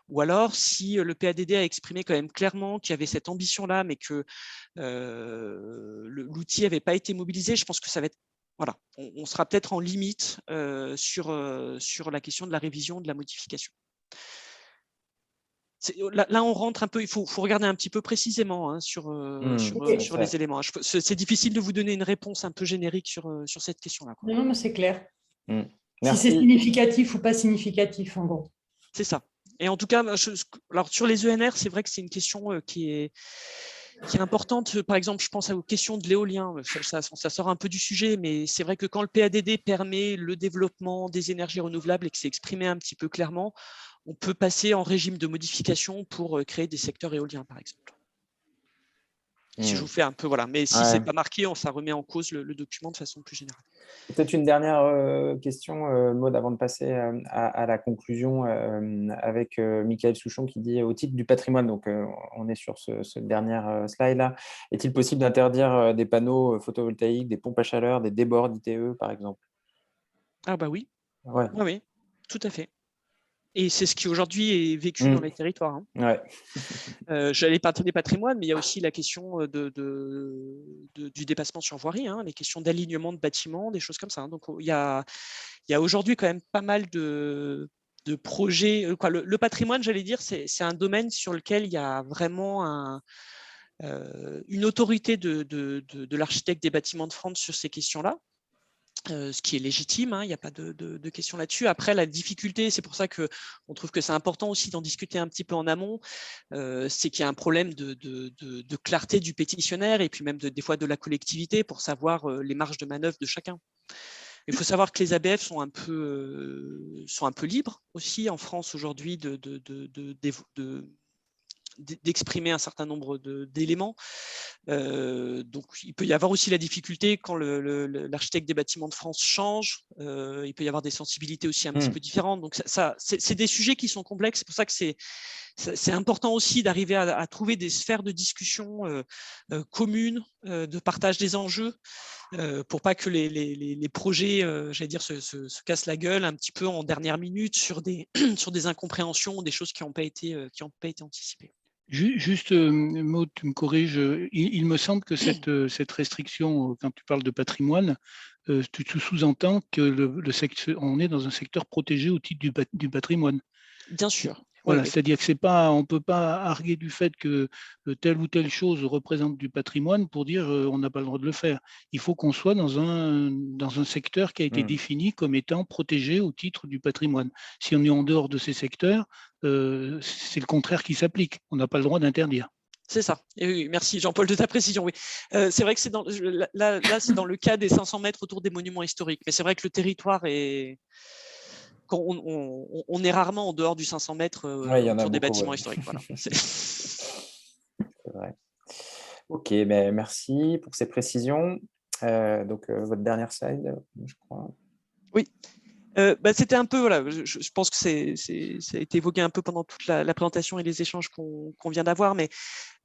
Ou alors, si le PADD a exprimé quand même clairement qu'il y avait cette ambition-là, mais que l'outil n'avait pas été mobilisé, je pense que ça va être, voilà, on sera peut-être en limite sur la question de la révision, de la modification. Là, on rentre un peu, il faut regarder un petit peu précisément hein, sur les éléments. C'est difficile de vous donner une réponse un peu générique sur cette question-là. Non, mais c'est clair. Merci. Si c'est significatif ou pas significatif, en gros. C'est ça. Et en tout cas, alors sur les ENR, c'est vrai que c'est une question qui est importante. Par exemple, je pense aux questions de l'éolien. Ça sort un peu du sujet, mais c'est vrai que quand le PADD permet le développement des énergies renouvelables et que c'est exprimé un petit peu clairement, on peut passer en régime de modification pour créer des secteurs éoliens, par exemple. Si je vous fais un peu, voilà. Mais si c'est pas marqué, ça remet en cause le document de façon plus générale. Peut-être une dernière question, Maud, avant de passer à la conclusion avec Michael Souchon qui dit au titre du patrimoine, donc on est sur ce dernier slide-là, est-il possible d'interdire des panneaux photovoltaïques, des pompes à chaleur, des débords d'ITE, par exemple? Ah bah oui. Ouais. Oui, tout à fait. Et c'est ce qui aujourd'hui est vécu dans les territoires. Hein. Ouais. J'allais parler des patrimoines, mais il y a aussi la question du dépassement sur voirie, hein, les questions d'alignement de bâtiments, des choses comme ça. Hein. Donc il y a aujourd'hui quand même pas mal de projets. Le patrimoine, j'allais dire, c'est un domaine sur lequel il y a vraiment une autorité de l'architecte des bâtiments de France sur ces questions-là. Ce qui est légitime, hein, il n'y a pas de question là-dessus. Après, la difficulté, c'est pour ça qu'on trouve que c'est important aussi d'en discuter un petit peu en amont, c'est qu'il y a un problème de clarté du pétitionnaire et puis même des fois de la collectivité pour savoir les marges de manœuvre de chacun. Il faut savoir que les ABF sont un peu libres aussi en France aujourd'hui d'exprimer un certain nombre d'éléments. Donc, il peut y avoir aussi la difficulté quand l'architecte des bâtiments de France change. Il peut y avoir des sensibilités aussi un petit peu différentes. Donc, c'est des sujets qui sont complexes. C'est pour ça que c'est important aussi d'arriver à trouver des sphères de discussion communes, de partage des enjeux. pour pas que les projets, j'allais dire, se cassent la gueule un petit peu en dernière minute sur des, sur des incompréhensions, des choses qui n'ont pas été anticipées. Juste, Maud, tu me corriges, il me semble que cette restriction, quand tu parles de patrimoine, tu sous-entends que on est dans un secteur protégé au titre du patrimoine. Bien sûr. Voilà, Oui. c'est-à-dire que on ne peut pas arguer du fait que telle ou telle chose représente du patrimoine pour dire on n'a pas le droit de le faire. Il faut qu'on soit dans un secteur qui a été défini comme étant protégé au titre du patrimoine. Si on est en dehors de ces secteurs, c'est le contraire qui s'applique. On n'a pas le droit d'interdire. C'est ça. Et oui, merci Jean-Paul de ta précision. Oui, c'est vrai que c'est là, c'est dans le cas des 500 mètres autour des monuments historiques. Mais c'est vrai que le territoire est... On est rarement en dehors du 500 mètres autour des bâtiments historiques. Voilà. C'est vrai. Ok, ben merci pour ces précisions. Donc, votre dernière slide, je crois. Oui. C'était un peu, voilà, je pense que ça a été évoqué un peu pendant toute la présentation et les échanges qu'on vient d'avoir, mais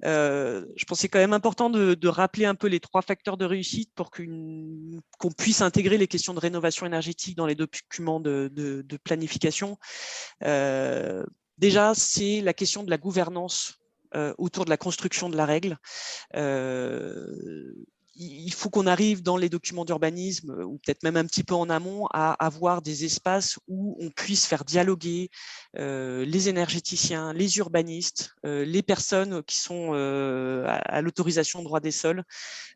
je pense que c'est quand même important de rappeler un peu les 3 facteurs de réussite pour qu'on puisse intégrer les questions de rénovation énergétique dans les documents de planification. Déjà, c'est la question de la gouvernance autour de la construction de la règle. Il faut qu'on arrive dans les documents d'urbanisme, ou peut-être même un petit peu en amont, à avoir des espaces où on puisse faire dialoguer les énergéticiens, les urbanistes, les personnes qui sont à l'autorisation de droit des sols,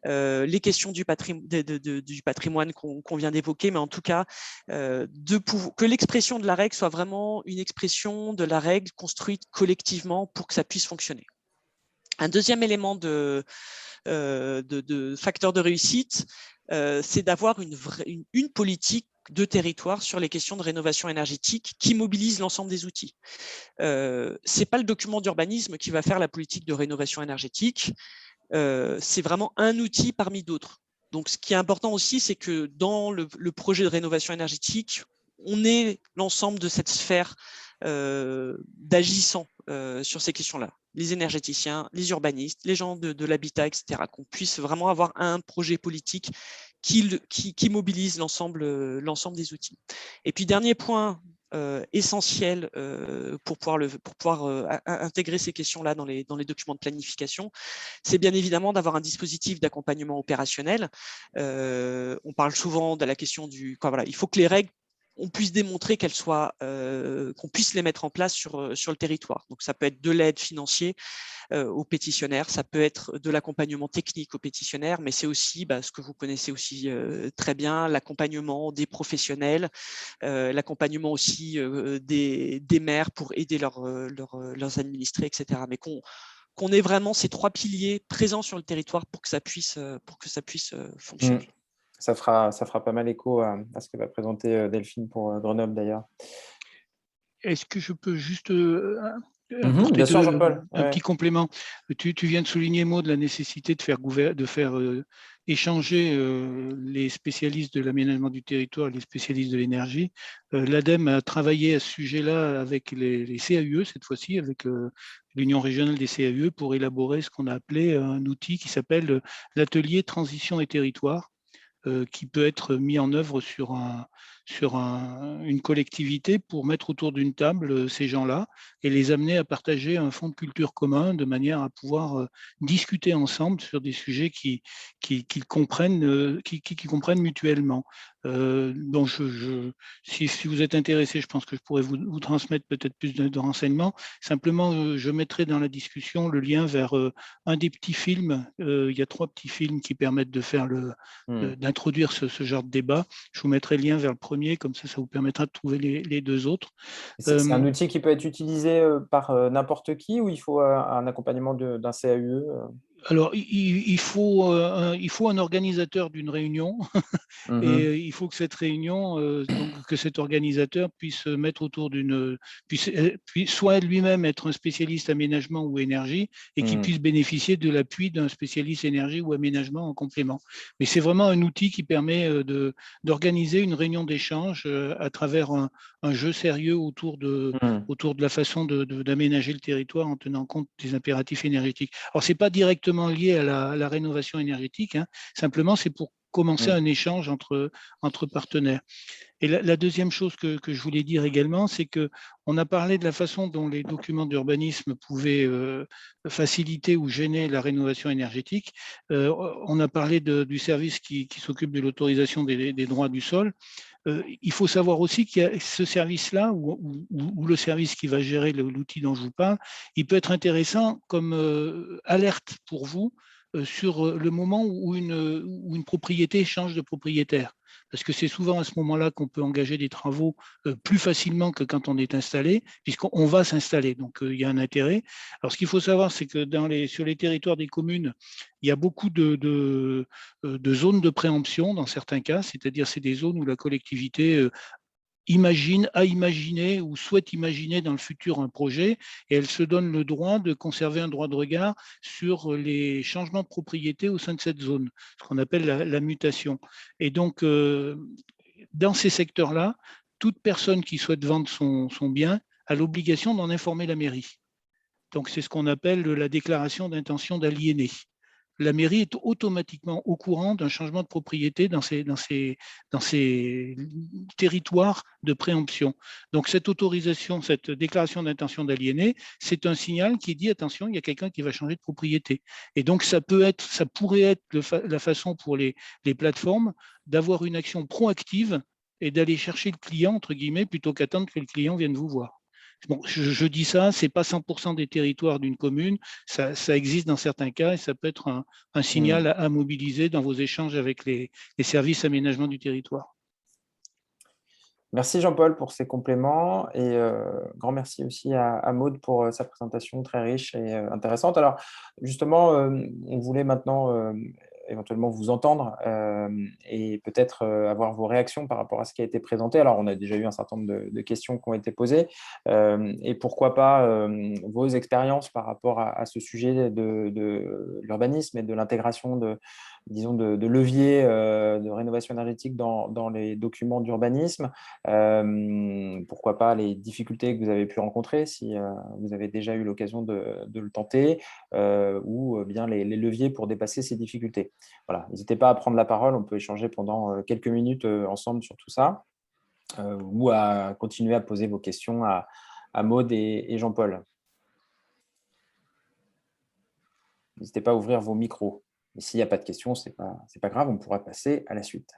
les questions du patrimoine qu'on vient d'évoquer, mais en tout cas, que l'expression de la règle soit vraiment une expression de la règle construite collectivement pour que ça puisse fonctionner. Un deuxième élément de facteurs de réussite, c'est d'avoir une politique de territoire sur les questions de rénovation énergétique qui mobilise l'ensemble des outils. C'est pas le document d'urbanisme qui va faire la politique de rénovation énergétique, c'est vraiment un outil parmi d'autres. Donc, ce qui est important aussi, c'est que dans le projet de rénovation énergétique, on ait l'ensemble de cette sphère d'agissant sur ces questions-là. Les énergéticiens, les urbanistes, les gens de l'habitat, etc., qu'on puisse vraiment avoir un projet politique qui mobilise l'ensemble des outils. Et puis, dernier point essentiel pour pouvoir intégrer ces questions-là dans les documents de planification, c'est bien évidemment d'avoir un dispositif d'accompagnement opérationnel. On parle souvent de la question il faut que les règles, on puisse démontrer qu'elles soient, qu'on puisse les mettre en place sur le territoire. Donc, ça peut être de l'aide financière aux pétitionnaires, ça peut être de l'accompagnement technique aux pétitionnaires, mais c'est aussi ce que vous connaissez aussi très bien, l'accompagnement des professionnels, l'accompagnement aussi des maires pour aider leurs administrés, etc. Mais qu'on ait vraiment ces 3 piliers présents sur le territoire pour que ça puisse fonctionner. Ça fera pas mal écho à ce que va présenter Delphine pour Grenoble d'ailleurs. Est-ce que je peux juste bien sûr, Jean-Paul. Un petit complément. Tu viens de souligner, Maud, la nécessité de faire échanger les spécialistes de l'aménagement du territoire et les spécialistes de l'énergie. L'ADEME a travaillé à ce sujet-là avec les CAUE, cette fois-ci, avec l'Union régionale des CAUE, pour élaborer ce qu'on a appelé un outil qui s'appelle l'atelier transition et territoire, qui peut être mis en œuvre sur une collectivité pour mettre autour d'une table ces gens-là et les amener à partager un fonds de culture commun de manière à pouvoir discuter ensemble sur des sujets qu'ils comprennent mutuellement. Donc, si vous êtes intéressé, je pense que je pourrais vous transmettre peut-être plus de renseignements. Simplement, je mettrai dans la discussion le lien vers un des petits films. Il y a 3 petits films qui permettent de faire d'introduire ce genre de débat. Je vous mettrai le lien vers le premier, comme ça vous permettra de trouver les 2 autres. C'est un outil qui peut être utilisé par n'importe qui, ou il faut un accompagnement d'un CAUE Alors, il faut un organisateur d'une réunion et il faut que cette réunion, donc que cet organisateur puisse mettre autour puisse soit lui-même être un spécialiste aménagement ou énergie et qu'il puisse bénéficier de l'appui d'un spécialiste énergie ou aménagement en complément. Mais c'est vraiment un outil qui permet d'organiser une réunion d'échange à travers un jeu sérieux autour de la façon d'aménager le territoire en tenant compte des impératifs énergétiques. Alors, c'est pas directement lié à la rénovation énergétique, hein. Simplement c'est pour commencer un échange entre partenaires. Et la deuxième chose que je voulais dire également, c'est qu'on a parlé de la façon dont les documents d'urbanisme pouvaient faciliter ou gêner la rénovation énergétique. On a parlé du service qui s'occupe de l'autorisation des droits du sol. Il faut savoir aussi qu'il y a ce service-là, ou le service qui va gérer l'outil dont je vous parle, il peut être intéressant comme alerte pour vous sur le moment où une propriété change de propriétaire. Parce que c'est souvent à ce moment-là qu'on peut engager des travaux plus facilement que quand on est installé, puisqu'on va s'installer. Donc, il y a un intérêt. Alors, ce qu'il faut savoir, c'est que sur les territoires des communes, il y a beaucoup de zones de préemption dans certains cas, c'est-à-dire c'est des zones où la collectivité a imaginé ou souhaite imaginer dans le futur un projet, et elle se donne le droit de conserver un droit de regard sur les changements de propriété au sein de cette zone, ce qu'on appelle la mutation. Et donc, dans ces secteurs-là, toute personne qui souhaite vendre son bien a l'obligation d'en informer la mairie. Donc, c'est ce qu'on appelle la déclaration d'intention d'aliéner. La mairie est automatiquement au courant d'un changement de propriété dans ces territoires de préemption. Donc, cette autorisation, cette déclaration d'intention d'aliéner, c'est un signal qui dit, attention, il y a quelqu'un qui va changer de propriété. Et donc, ça pourrait être la façon pour les plateformes d'avoir une action proactive et d'aller chercher le client, entre guillemets, plutôt qu'attendre que le client vienne vous voir. Bon, je dis ça, ce n'est pas 100% des territoires d'une commune, ça existe dans certains cas et ça peut être un signal à mobiliser dans vos échanges avec les services aménagement du territoire. Merci Jean-Paul pour ces compléments et grand merci aussi à Maud pour sa présentation très riche et intéressante. Alors justement, on voulait maintenant éventuellement vous entendre et peut-être avoir vos réactions par rapport à ce qui a été présenté. Alors, on a déjà eu un certain nombre de questions qui ont été posées et pourquoi pas vos expériences par rapport à ce sujet de l'urbanisme et de l'intégration disons, de leviers de rénovation énergétique dans les documents d'urbanisme. Pourquoi pas les difficultés que vous avez pu rencontrer si vous avez déjà eu l'occasion de le tenter ou bien les leviers pour dépasser ces difficultés. Voilà, n'hésitez pas à prendre la parole, on peut échanger pendant quelques minutes ensemble sur tout ça ou à continuer à poser vos questions à Maud et Jean-Paul. N'hésitez pas à ouvrir vos micros. Et s'il n'y a pas de questions, ce n'est pas grave, on pourra passer à la suite.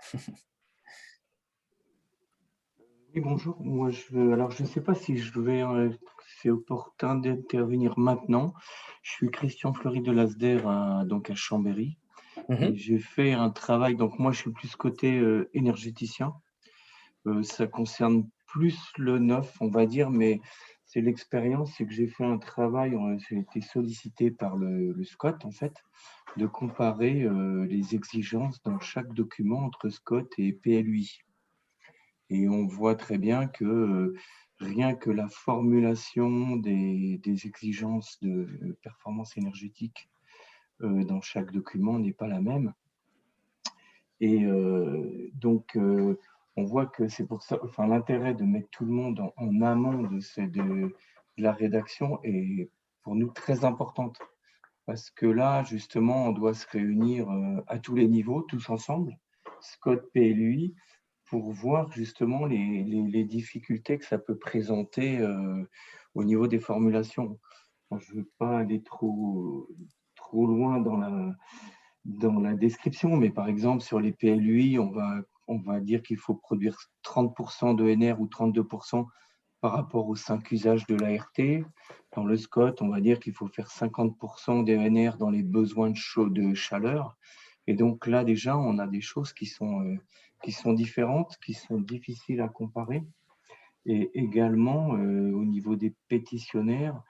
Oui, bonjour. Moi, je ne sais pas si c'est opportun d'intervenir maintenant. Je suis Christian Fleury de l'ASDER donc à Chambéry. J'ai fait un travail, donc moi je suis plus côté énergéticien. Ça concerne plus le neuf, on va dire, mais c'est l'expérience, c'est que j'ai fait un travail, j'ai été sollicité par le SCOT en fait, de comparer les exigences dans chaque document entre SCOT et PLUI. Et on voit très bien que rien que la formulation des exigences de performance énergétique dans chaque document n'est pas la même. Et donc, on voit que c'est pour ça, enfin, l'intérêt de mettre tout le monde en amont de la rédaction est pour nous très importante. Parce que là, justement, on doit se réunir à tous les niveaux, tous ensemble, SCOT, PLUI, pour voir justement les difficultés que ça peut présenter au niveau des formulations. Je ne veux pas aller trop loin dans la description, mais par exemple, sur les PLUI, on va dire qu'il faut produire 30% d'ENR ou 32% par rapport aux 5 usages de l'ART. Dans le SCOT, on va dire qu'il faut faire 50% d'ENR dans les besoins de chaleur. Et donc là, déjà, on a des choses qui sont différentes, qui sont difficiles à comparer. Et également, au niveau des pétitionnaires,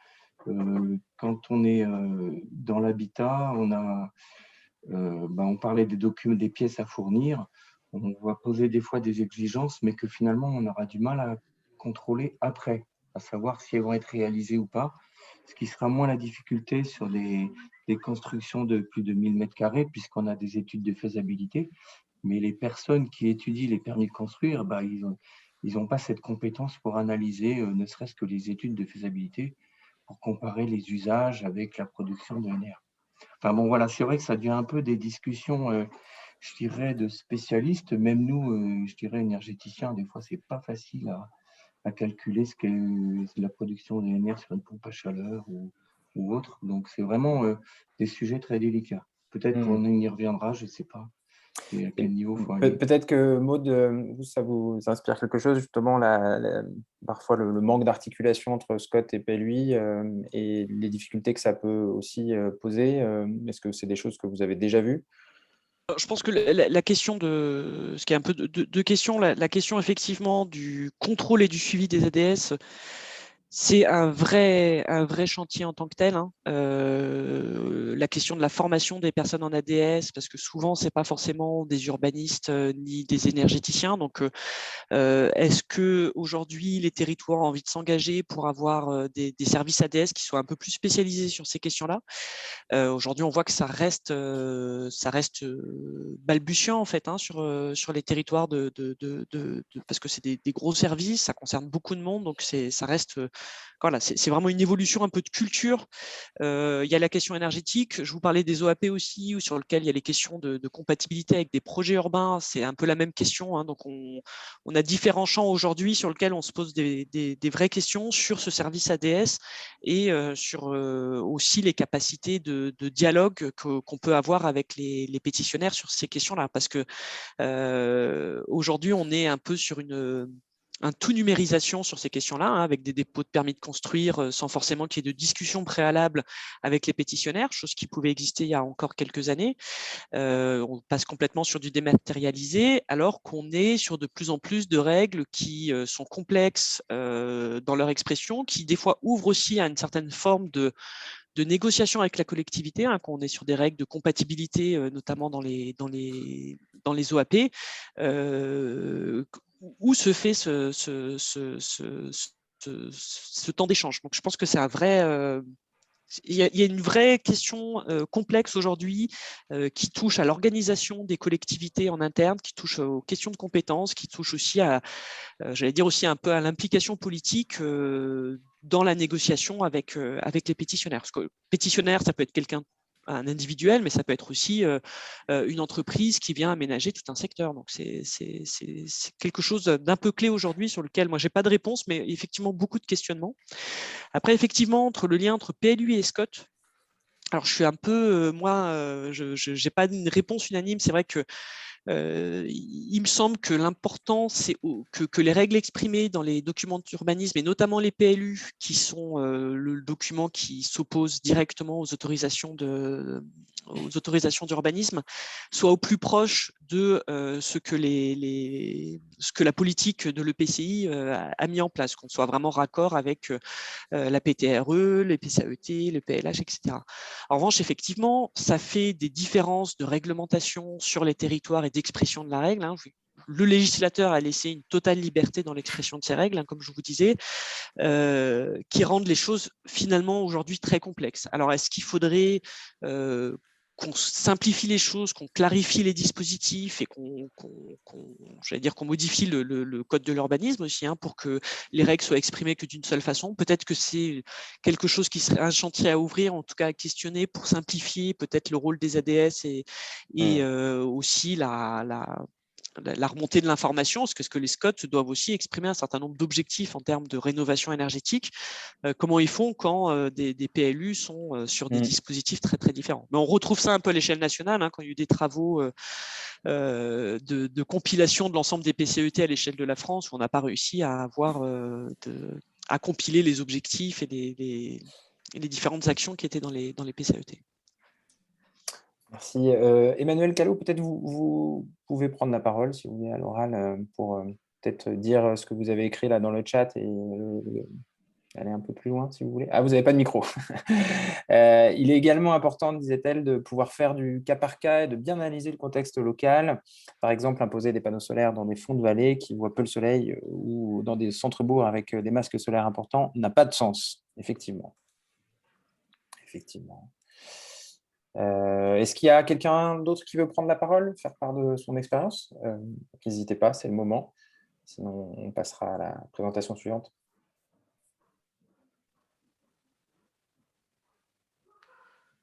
quand on est dans l'habitat, on parlait des documents, des pièces à fournir. On va poser des fois des exigences, mais que finalement, on aura du mal à contrôler après, à savoir si elles vont être réalisées ou pas, ce qui sera moins la difficulté sur des constructions de plus de 1000 m², puisqu'on a des études de faisabilité. Mais les personnes qui étudient les permis de construire, ils n'ont pas cette compétence pour analyser, ne serait-ce que les études de faisabilité, pour comparer les usages avec la production de NR. Enfin bon, voilà, c'est vrai que ça devient un peu des discussions je dirais, de spécialistes. Même nous, je dirais, énergéticiens, des fois, c'est pas facile à calculer ce qu'est la production d'énergie sur une pompe à chaleur ou autre. Donc, c'est vraiment des sujets très délicats. Peut-être qu'on y reviendra, je ne sais pas. Et à quel niveau il faut aller. Peut-être que Maud, ça vous inspire quelque chose, justement, parfois le manque d'articulation entre Scott et PLUI et les difficultés que ça peut aussi poser. Est-ce que c'est des choses que vous avez déjà vues? Je pense que la question ce qui est un peu deux questions, la question effectivement du contrôle et du suivi des ADS, c'est un vrai chantier en tant que tel, hein. La question de la formation des personnes en ADS, parce que souvent, ce n'est pas forcément des urbanistes ni des énergéticiens. Donc, est-ce qu'aujourd'hui, les territoires ont envie de s'engager pour avoir des services ADS qui soient un peu plus spécialisés sur ces questions-là? Aujourd'hui, on voit que ça reste balbutiant en fait, hein, sur les territoires parce que c'est des gros services, ça concerne beaucoup de monde, donc ça reste voilà, c'est vraiment une évolution un peu de culture. Il y a la question énergétique. Je vous parlais des OAP aussi, sur lequel il y a les questions de compatibilité avec des projets urbains. C'est un peu la même question, hein. Donc, on a différents champs aujourd'hui sur lesquels on se pose des vraies questions sur ce service ADS et sur aussi les capacités de dialogue qu'on peut avoir avec les pétitionnaires sur ces questions-là. Parce que aujourd'hui, on est un peu sur un tout numérisation sur ces questions-là, hein, avec des dépôts de permis de construire sans forcément qu'il y ait de discussion préalable avec les pétitionnaires, chose qui pouvait exister il y a encore quelques années. On passe complètement sur du dématérialisé, alors qu'on est sur de plus en plus de règles qui sont complexes dans leur expression, qui des fois ouvrent aussi à une certaine forme de négociation avec la collectivité, hein, quand on est sur des règles de compatibilité, notamment dans les OAP, où se fait ce temps d'échange. Donc, je pense que c'est un vrai... il y a une vraie question complexe aujourd'hui qui touche à l'organisation des collectivités en interne, qui touche aux questions de compétences, qui touche aussi j'allais dire aussi un peu à l'implication politique dans la négociation avec les pétitionnaires. Parce que pétitionnaire, ça peut être un individuel, mais ça peut être aussi une entreprise qui vient aménager tout un secteur. Donc, c'est quelque chose d'un peu clé aujourd'hui sur lequel moi, je n'ai pas de réponse, mais effectivement, beaucoup de questionnements. Après, effectivement, le lien entre PLU et Scott, alors je suis un peu, je n'ai pas une réponse unanime. C'est vrai que il me semble que l'important, c'est que les règles exprimées dans les documents d'urbanisme, et notamment les PLU, qui sont le document qui s'oppose directement aux autorisations d'urbanisme, soient au plus proche de ce que la politique de l'EPCI a mis en place, qu'on soit vraiment raccord avec la PTRE, les PCAET, le PLH, etc. En revanche, effectivement, ça fait des différences de réglementation sur les territoires et d'expression de la règle, hein. Le législateur a laissé une totale liberté dans l'expression de ces règles, hein, comme je vous disais, qui rendent les choses finalement aujourd'hui très complexes. Alors, est-ce qu'il faudrait qu'on simplifie les choses, qu'on clarifie les dispositifs et qu'on modifie le code de l'urbanisme aussi, hein, pour que les règles soient exprimées que d'une seule façon? Peut-être que c'est quelque chose qui serait un chantier à ouvrir, en tout cas à questionner pour simplifier peut-être le rôle des ADS et aussi la remontée de l'information, parce que ce que les SCOT doivent aussi exprimer un certain nombre d'objectifs en termes de rénovation énergétique. Comment ils font quand des PLU sont sur des dispositifs très, très différents. Mais on retrouve ça un peu à l'échelle nationale, hein, quand il y a eu des travaux de compilation de l'ensemble des PCET à l'échelle de la France, où on n'a pas réussi à à compiler les objectifs et les différentes actions qui étaient dans les PCET. Merci. Emmanuel Callot, peut-être vous pouvez prendre la parole, si vous voulez, à l'oral, pour peut-être dire ce que vous avez écrit là dans le chat et aller un peu plus loin, si vous voulez. Ah, vous n'avez pas de micro. Il est également important, disait-elle, de pouvoir faire du cas par cas et de bien analyser le contexte local. Par exemple, imposer des panneaux solaires dans des fonds de vallée qui voient peu le soleil ou dans des centres-bourgs avec des masques solaires importants n'a pas de sens, effectivement. Effectivement. Est-ce qu'il y a quelqu'un d'autre qui veut prendre la parole, faire part de son expérience? N'hésitez pas, c'est le moment. Sinon, on passera à la présentation suivante.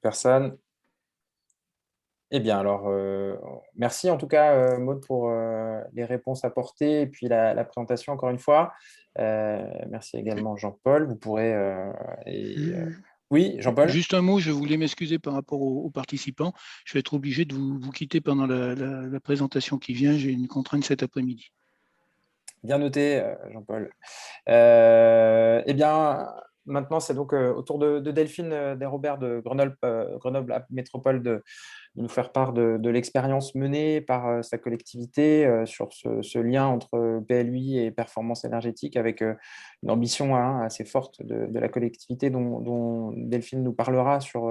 Personne? Eh bien, alors, merci en tout cas, Maud, pour les réponses apportées et puis la présentation encore une fois. Merci également, Jean-Paul. Vous pourrez... Oui, Jean-Paul? Juste un mot, je voulais m'excuser par rapport aux participants. Je vais être obligé de vous quitter pendant la présentation qui vient. J'ai une contrainte cet après-midi. Bien noté, Jean-Paul. Eh bien, maintenant, c'est donc au tour de Delphine Desrobert de Grenoble Métropole de nous faire part de l'expérience menée par sa collectivité sur ce lien entre PLUI et performance énergétique, avec une ambition assez forte de la collectivité dont Delphine nous parlera sur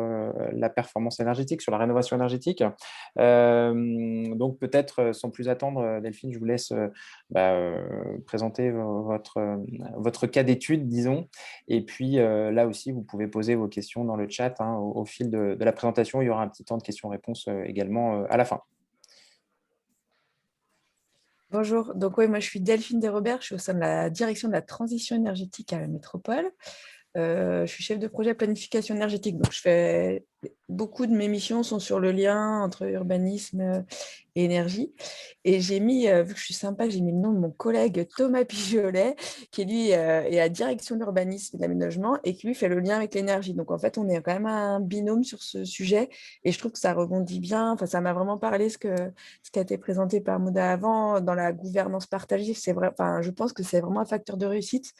la performance énergétique, sur la rénovation énergétique. Donc peut-être, sans plus attendre, Delphine, je vous laisse présenter votre cas d'étude, disons. Et puis là aussi, vous pouvez poser vos questions dans le chat. Au fil de la présentation, il y aura un petit temps de questions-réponses également à la fin. Bonjour, donc oui, moi je suis Delphine Desrobert, je suis au sein de la direction de la transition énergétique à la métropole. Je suis chef de projet planification énergétique, donc beaucoup de mes missions sont sur le lien entre urbanisme et énergie. Et j'ai mis, vu que je suis sympa, j'ai mis le nom de mon collègue Thomas Pigeolet, qui lui est à la direction de l'urbanisme et de l'aménagement et qui lui fait le lien avec l'énergie. Donc en fait, on est quand même un binôme sur ce sujet et je trouve que ça rebondit bien. Enfin, ça m'a vraiment parlé ce qui a été présenté par Mouda avant dans la gouvernance partagée. C'est vrai, enfin, je pense que c'est vraiment un facteur de réussite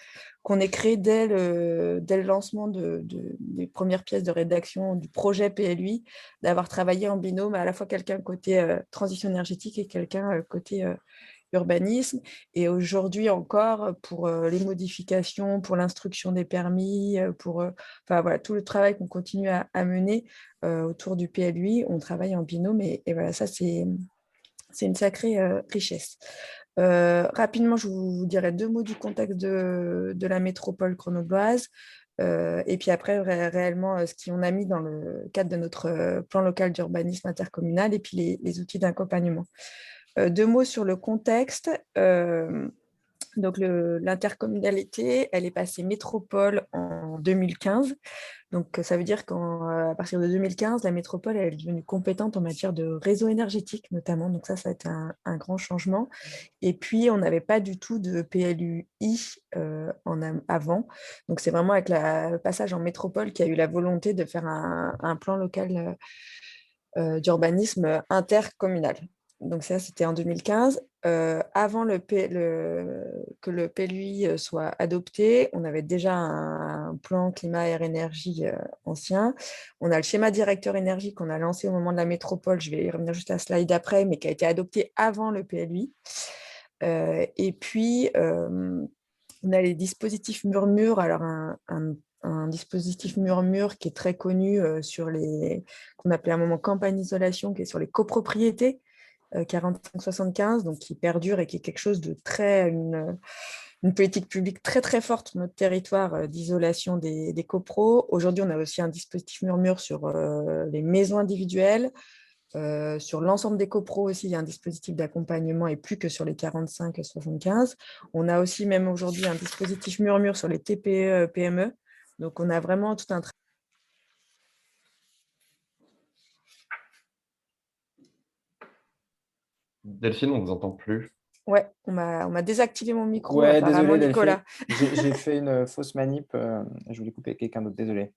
qu'on ait créé dès le lancement des premières pièces de rédaction du projet PLUI, d'avoir travaillé en binôme, à la fois quelqu'un côté transition énergétique et quelqu'un côté urbanisme. Et aujourd'hui encore, pour les modifications, pour l'instruction des permis, enfin, voilà, tout le travail qu'on continue à mener autour du PLUI, on travaille en binôme. Et voilà, ça, c'est une sacrée richesse. Rapidement, je vous dirai 2 mots du contexte de la métropole grenobloise. Et puis après, réellement, ce qu'on a mis dans le cadre de notre plan local d'urbanisme intercommunal et puis les outils d'accompagnement. 2 mots sur le contexte. Donc, l'intercommunalité, elle est passée métropole en 2015. Donc, ça veut dire qu'à partir de 2015, la métropole elle est devenue compétente en matière de réseau énergétique, notamment. Donc, ça a été un grand changement. Et puis, on n'avait pas du tout de PLUI avant. Donc, c'est vraiment avec le passage en métropole qu'il y a eu la volonté de faire un plan local d'urbanisme intercommunal. Donc ça, c'était en 2015. Avant que le PLUI soit adopté, on avait déjà un plan climat, air, énergie ancien. On a le schéma directeur énergie qu'on a lancé au moment de la métropole. Je vais y revenir juste à un slide après, mais qui a été adopté avant le PLUI. Et puis, on a les dispositifs murmures. Alors, un dispositif murmure qui est très connu qu'on appelait à un moment campagne isolation, qui est sur les copropriétés 45-75, donc qui perdure et qui est quelque chose de une politique publique très très forte sur notre territoire d'isolation des copros. Aujourd'hui, on a aussi un dispositif murmure sur les maisons individuelles. Sur l'ensemble des copros aussi, il y a un dispositif d'accompagnement et plus que sur les 45-75. On a aussi même aujourd'hui un dispositif murmure sur les TPE, PME. Donc, on a vraiment tout un travail. Delphine, on ne vous entend plus. Ouais, on m'a désactivé mon micro, Ouais, apparemment, désolé, Nicolas. J'ai fait une fausse manip. Je voulais couper quelqu'un d'autre, désolé.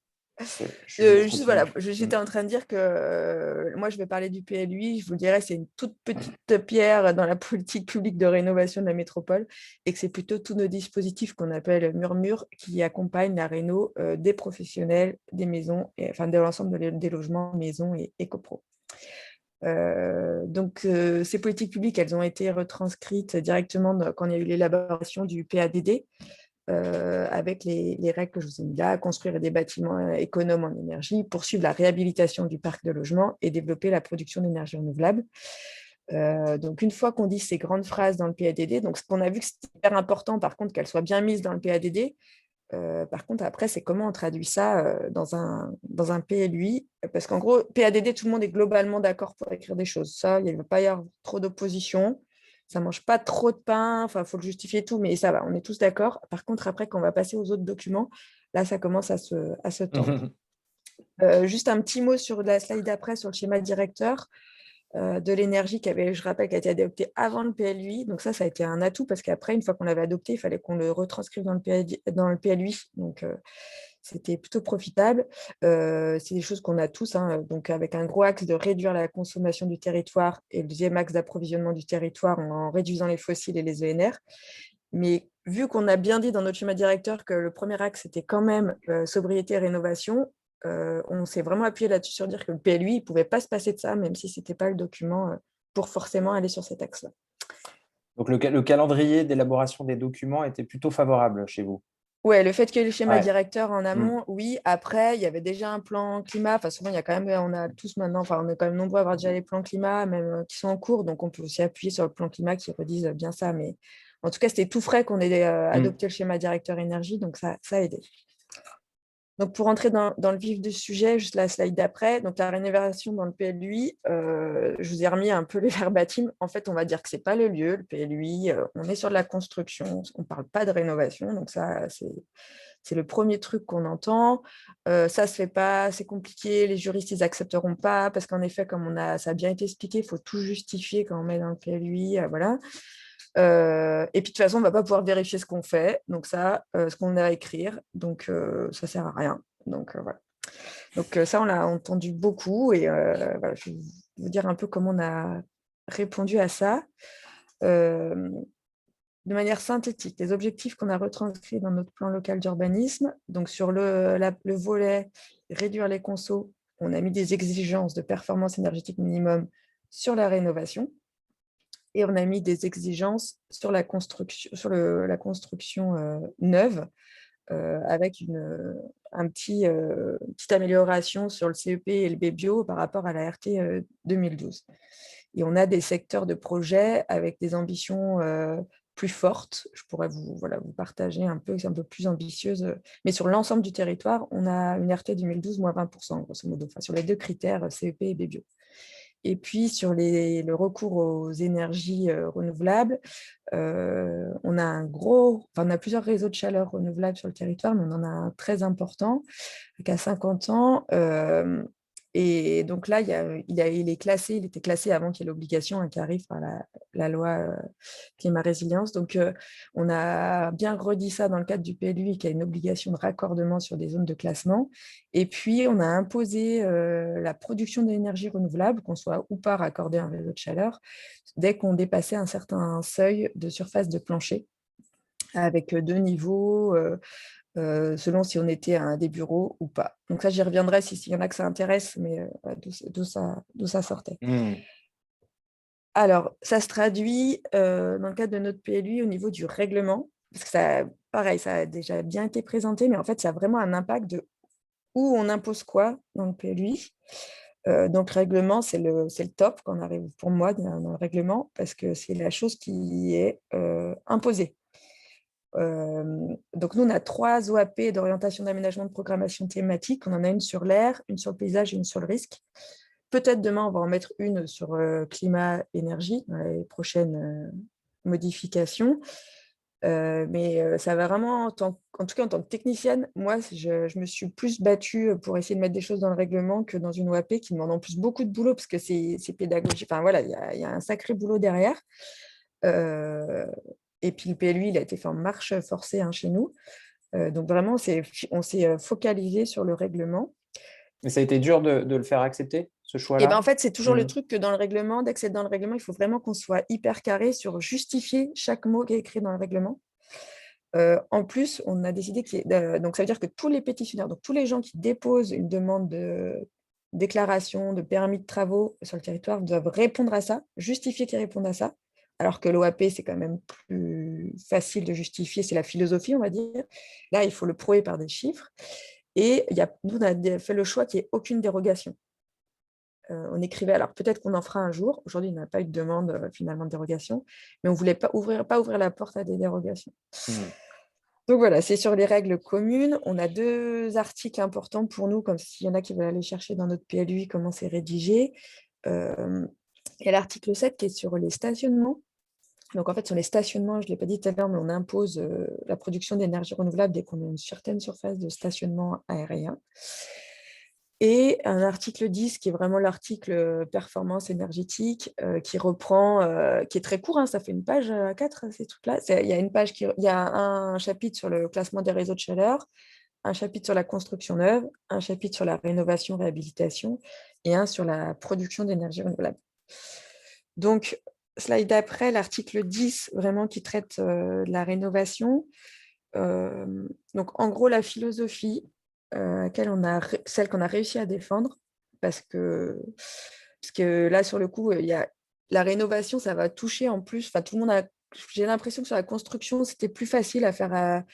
Juste voilà, j'étais en train de dire que moi je vais parler du PLUI, je vous dirais c'est une toute petite pierre dans la politique publique de rénovation de la métropole et que c'est plutôt tous nos dispositifs qu'on appelle murmures qui accompagnent la réno des professionnels, des maisons, enfin de l'ensemble des logements, maisons et copros. Donc ces politiques publiques, elles ont été retranscrites directement quand il y a eu l'élaboration du PADD. Avec les règles que je vous ai mis là, construire des bâtiments économes en énergie, poursuivre la réhabilitation du parc de logement et développer la production d'énergie renouvelable. Donc, une fois qu'on dit ces grandes phrases dans le PADD, donc ce qu'on a vu que c'était hyper important, par contre, qu'elles soient bien mises dans le PADD. Par contre, après, c'est comment on traduit ça dans un PLUI. Parce qu'en gros, PADD, tout le monde est globalement d'accord pour écrire des choses. Ça, il ne va pas y avoir trop d'opposition. Ça ne mange pas trop de pain, enfin, il faut le justifier tout, mais ça va, on est tous d'accord. Par contre, après, quand on va passer aux autres documents, là, ça commence à se tendre. Juste un petit mot sur la slide d'après, sur le schéma directeur. de l'énergie je rappelle, qui a été adopté avant le PLUI. Donc ça a été un atout parce qu'après, une fois qu'on l'avait adopté, il fallait qu'on le retranscrive dans le PLUI. Donc, c'était plutôt profitable. C'est des choses qu'on a tous, hein, donc avec un gros axe de réduire la consommation du territoire et le deuxième axe d'approvisionnement du territoire en réduisant les fossiles et les ENR. Mais vu qu'on a bien dit dans notre schéma directeur que le premier axe, c'était quand même sobriété et rénovation, on s'est vraiment appuyé là-dessus sur dire que le PLUI ne pouvait pas se passer de ça, même si ce n'était pas le document pour forcément aller sur cet axe-là. Donc, le calendrier d'élaboration des documents était plutôt favorable chez vous? Oui, le fait qu'il y ait le schéma directeur en amont, oui. Après, il y avait déjà un plan climat. Enfin, souvent, il y a quand même, on a tous maintenant, enfin, on est quand même nombreux à avoir déjà les plans climat, même qui sont en cours. Donc, on peut aussi appuyer sur le plan climat qui redisent bien ça. Mais en tout cas, c'était tout frais qu'on ait adopté le schéma directeur énergie. Donc, ça a aidé. Donc, pour entrer dans le vif du sujet, juste la slide d'après, donc la rénovation dans le PLUI, je vous ai remis un peu les verbatim. En fait, on va dire que ce n'est pas le lieu, le PLUI, on est sur de la construction, on ne parle pas de rénovation. Donc, ça, c'est le premier truc qu'on entend. Ça ne se fait pas, c'est compliqué, les juristes, ils n'accepteront pas, parce qu'en effet, comme ça a bien été expliqué, il faut tout justifier quand on met dans le PLUI, voilà. Et puis de toute façon, on ne va pas pouvoir vérifier ce qu'on fait, donc ça, ce qu'on a à écrire, donc ça ne sert à rien. Donc voilà. Donc ça, on l'a entendu beaucoup et voilà, je vais vous dire un peu comment on a répondu à ça. De manière synthétique, les objectifs qu'on a retranscrits dans notre plan local d'urbanisme, donc sur le volet réduire les consos, on a mis des exigences de performance énergétique minimum sur la rénovation. Et on a mis des exigences sur la construction, neuve, avec une petite amélioration sur le CEP et le BBio par rapport à la RT 2012. Et on a des secteurs de projet avec des ambitions plus fortes. Je pourrais vous partager un peu plus ambitieuse. Mais sur l'ensemble du territoire, on a une RT 2012 moins 20%, grosso modo, sur les deux critères CEP et BBio. Et puis, sur le recours aux énergies renouvelables, on a plusieurs réseaux de chaleur renouvelables sur le territoire, mais on en a un très important, qui a 50 ans. Et donc là, il était classé avant qu'il y ait l'obligation qui arrive par la loi climat résilience. Donc, on a bien redit ça dans le cadre du PLUI, qui a une obligation de raccordement sur des zones de classement. Et puis, on a imposé la production d'énergie renouvelable, qu'on soit ou pas raccordé à un réseau de chaleur, dès qu'on dépassait un certain seuil de surface de plancher, avec 2 niveaux, selon si on était à des bureaux ou pas. Donc ça, j'y reviendrai s'il y en a que ça intéresse, mais d'où ça sortait. Alors, ça se traduit dans le cadre de notre PLUI au niveau du règlement, parce que ça, pareil, ça a déjà bien été présenté, mais en fait, ça a vraiment un impact de où on impose quoi dans le PLUI. Donc, règlement, c'est le top qu'on arrive pour moi dans le règlement, parce que c'est la chose qui est imposée. Donc, nous, on a 3 OAP d'orientation d'aménagement de programmation thématique. On en a une sur l'air, une sur le paysage et une sur le risque. Peut-être demain, on va en mettre une sur climat, énergie, dans les prochaines modifications. Mais ça va vraiment, en tout cas en tant que technicienne, moi, je me suis plus battue pour essayer de mettre des choses dans le règlement que dans une OAP qui demande en plus beaucoup de boulot parce que c'est pédagogique. Enfin voilà, il y a un sacré boulot derrière. Et puis le PLUI, il a été fait en marche forcée chez nous. Donc vraiment, on s'est focalisé sur le règlement. Mais ça a été dur de le faire accepter, ce choix-là? Et ben en fait, c'est toujours le truc que dans le règlement, dès que c'est dans le règlement, il faut vraiment qu'on soit hyper carré sur justifier chaque mot qui est écrit dans le règlement. En plus, on a décidé donc ça veut dire que tous les pétitionnaires, donc tous les gens qui déposent une demande de déclaration, de permis de travaux sur le territoire doivent répondre à ça, justifier qu'ils répondent à ça. Alors que l'OAP, c'est quand même plus facile de justifier, c'est la philosophie, on va dire. Là, il faut le prouver par des chiffres. Et nous, on a fait le choix qu'il n'y ait aucune dérogation. On écrivait, alors peut-être qu'on en fera un jour. Aujourd'hui, il n'y a pas eu de demande finalement de dérogation, mais on ne voulait pas ouvrir la porte à des dérogations. Donc voilà, c'est sur les règles communes. On a 2 articles importants pour nous, comme s'il y en a qui veulent aller chercher dans notre PLUI comment c'est rédigé. Il y a l'article 7 qui est sur les stationnements. Donc en fait, sur les stationnements, je ne l'ai pas dit tout à l'heure, mais on impose la production d'énergie renouvelable dès qu'on a une certaine surface de stationnement aérien. Et un article 10 qui est vraiment l'article performance énergétique qui reprend, qui est très court, hein, ça fait une page à 4, ces trucs-là. Il y a une page il y a un chapitre sur le classement des réseaux de chaleur, un chapitre sur la construction neuve, un chapitre sur la rénovation, réhabilitation et un sur la production d'énergie renouvelable. Donc, slide d'après, l'article 10, vraiment qui traite de la rénovation. Donc, en gros, la philosophie, celle qu'on a réussi à défendre, parce que là, sur le coup, il y a la rénovation, ça va toucher en plus, tout le monde a, j'ai l'impression que sur la construction, c'était plus facile à faire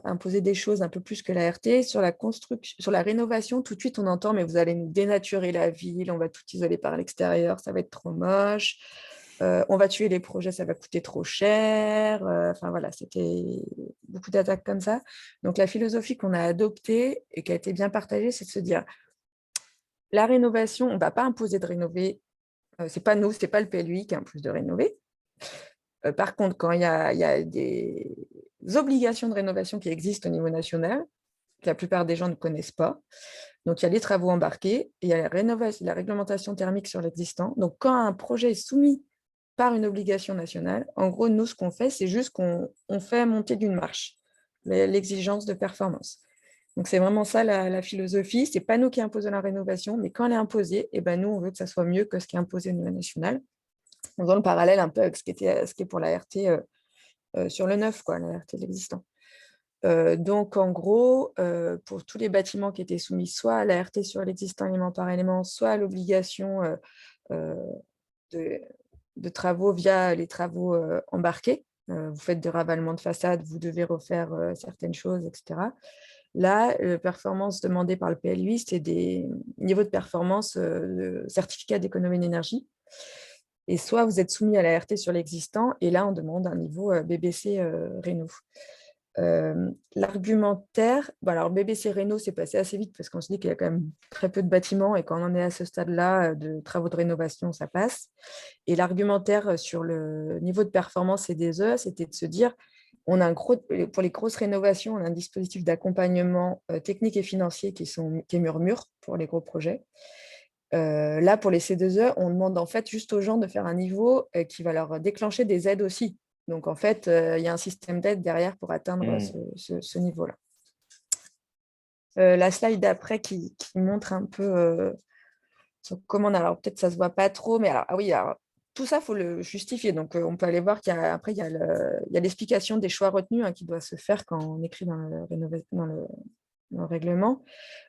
imposer des choses un peu plus que la RT. Sur la rénovation, tout de suite, on entend, mais vous allez nous dénaturer la ville, on va tout isoler par l'extérieur, ça va être trop moche. On va tuer les projets, ça va coûter trop cher. Enfin voilà, c'était beaucoup d'attaques comme ça. Donc la philosophie qu'on a adoptée et qui a été bien partagée, c'est de se dire, la rénovation, on ne va pas imposer de rénover. C'est pas nous, c'est pas le PLUI qui impose de rénover. Par contre, quand il y a des obligations de rénovation qui existent au niveau national, que la plupart des gens ne connaissent pas, donc il y a les travaux embarqués, et il y a la réglementation thermique sur l'existant. Donc quand un projet est soumis par une obligation nationale, en gros, nous, ce qu'on fait, c'est juste qu'on fait monter d'une marche l'exigence de performance. Donc, c'est vraiment ça la philosophie. Ce n'est pas nous qui imposons la rénovation, mais quand elle est imposée, nous, on veut que ça soit mieux que ce qui est imposé au niveau national. En faisant le parallèle un peu avec ce qui est pour la RT sur le neuf, la RT de l'existant. Donc, en gros, pour tous les bâtiments qui étaient soumis soit à la RT sur l'existant élément par élément, soit à l'obligation de travaux via les travaux embarqués. Vous faites des ravalements de façade, vous devez refaire certaines choses, etc. Là, la performance demandée par le PLUI, c'est des niveaux de performance de certificat d'économie d'énergie. Et soit vous êtes soumis à la RT sur l'existant, et là, on demande un niveau BBC Réno. L'argumentaire, alors BBC Réno, c'est passé assez vite parce qu'on se dit qu'il y a quand même très peu de bâtiments et quand on en est à ce stade-là de travaux de rénovation, ça passe. Et l'argumentaire sur le niveau de performance CDSE, c'était de se dire, pour les grosses rénovations, on a un dispositif d'accompagnement technique et financier qui est murmure pour les gros projets. Là, pour les C2E, on demande en fait juste aux gens de faire un niveau qui va leur déclencher des aides aussi. Donc, en fait, il y a un système d'aide derrière pour atteindre ce niveau-là. La slide d'après qui montre un peu comment on a. Alors, peut-être ça ne se voit pas trop, mais alors, tout ça, il faut le justifier. Donc, on peut aller voir qu'après, il y a l'explication des choix retenus qui doit se faire quand on écrit dans le règlement.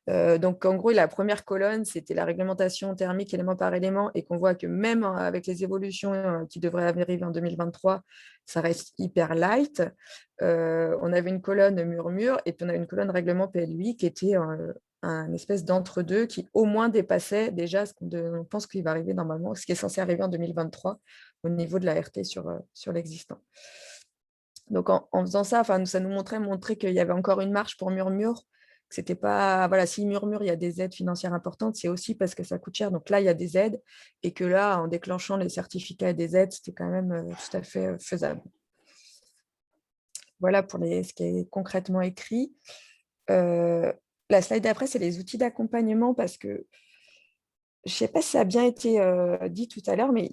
Donc, en gros, la première colonne, c'était la réglementation thermique élément par élément et qu'on voit que même avec les évolutions qui devraient arriver en 2023, ça reste hyper light. On avait une colonne murmure et puis on avait une colonne règlement PLUI qui était un espèce d'entre-deux qui au moins dépassait déjà ce qu'on pense qu'il va arriver normalement, ce qui est censé arriver en 2023 au niveau de la RT sur l'existant. Donc, en faisant ça, ça nous montrait qu'il y avait encore une marge pour murmure. C'était pas, s'il murmure, il y a des aides financières importantes, c'est aussi parce que ça coûte cher. Donc là, il y a des aides et que là, en déclenchant les certificats et des aides, c'était quand même tout à fait faisable. Voilà pour ce qui est concrètement écrit. La slide d'après, c'est les outils d'accompagnement parce que je ne sais pas si ça a bien été dit tout à l'heure, mais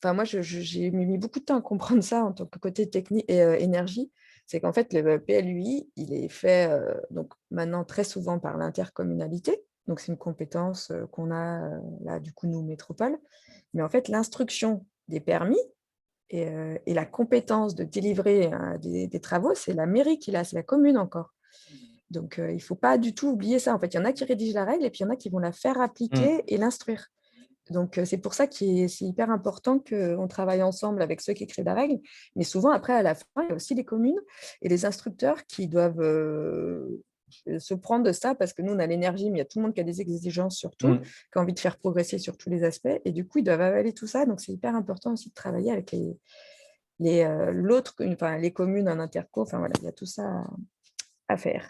moi, j'ai mis beaucoup de temps à comprendre ça en tant que côté technique et énergie. C'est qu'en fait, le PLUI, il est fait donc maintenant très souvent par l'intercommunalité. Donc, c'est une compétence qu'on a là, du coup, nous, métropole. Mais en fait, l'instruction des permis et la compétence de délivrer des travaux, c'est la mairie qui l'a, c'est la commune encore. Donc, il ne faut pas du tout oublier ça. En fait, il y en a qui rédigent la règle et puis il y en a qui vont la faire appliquer et l'instruire. Donc, c'est pour ça que c'est hyper important qu'on travaille ensemble avec ceux qui créent la règle. Mais souvent, après, à la fin, il y a aussi les communes et les instructeurs qui doivent se prendre de ça parce que nous, on a l'énergie, mais il y a tout le monde qui a des exigences sur tout, qui a envie de faire progresser sur tous les aspects. Et du coup, ils doivent avaler tout ça. Donc, c'est hyper important aussi de travailler avec les communes en interco. Enfin, voilà, il y a tout ça à faire.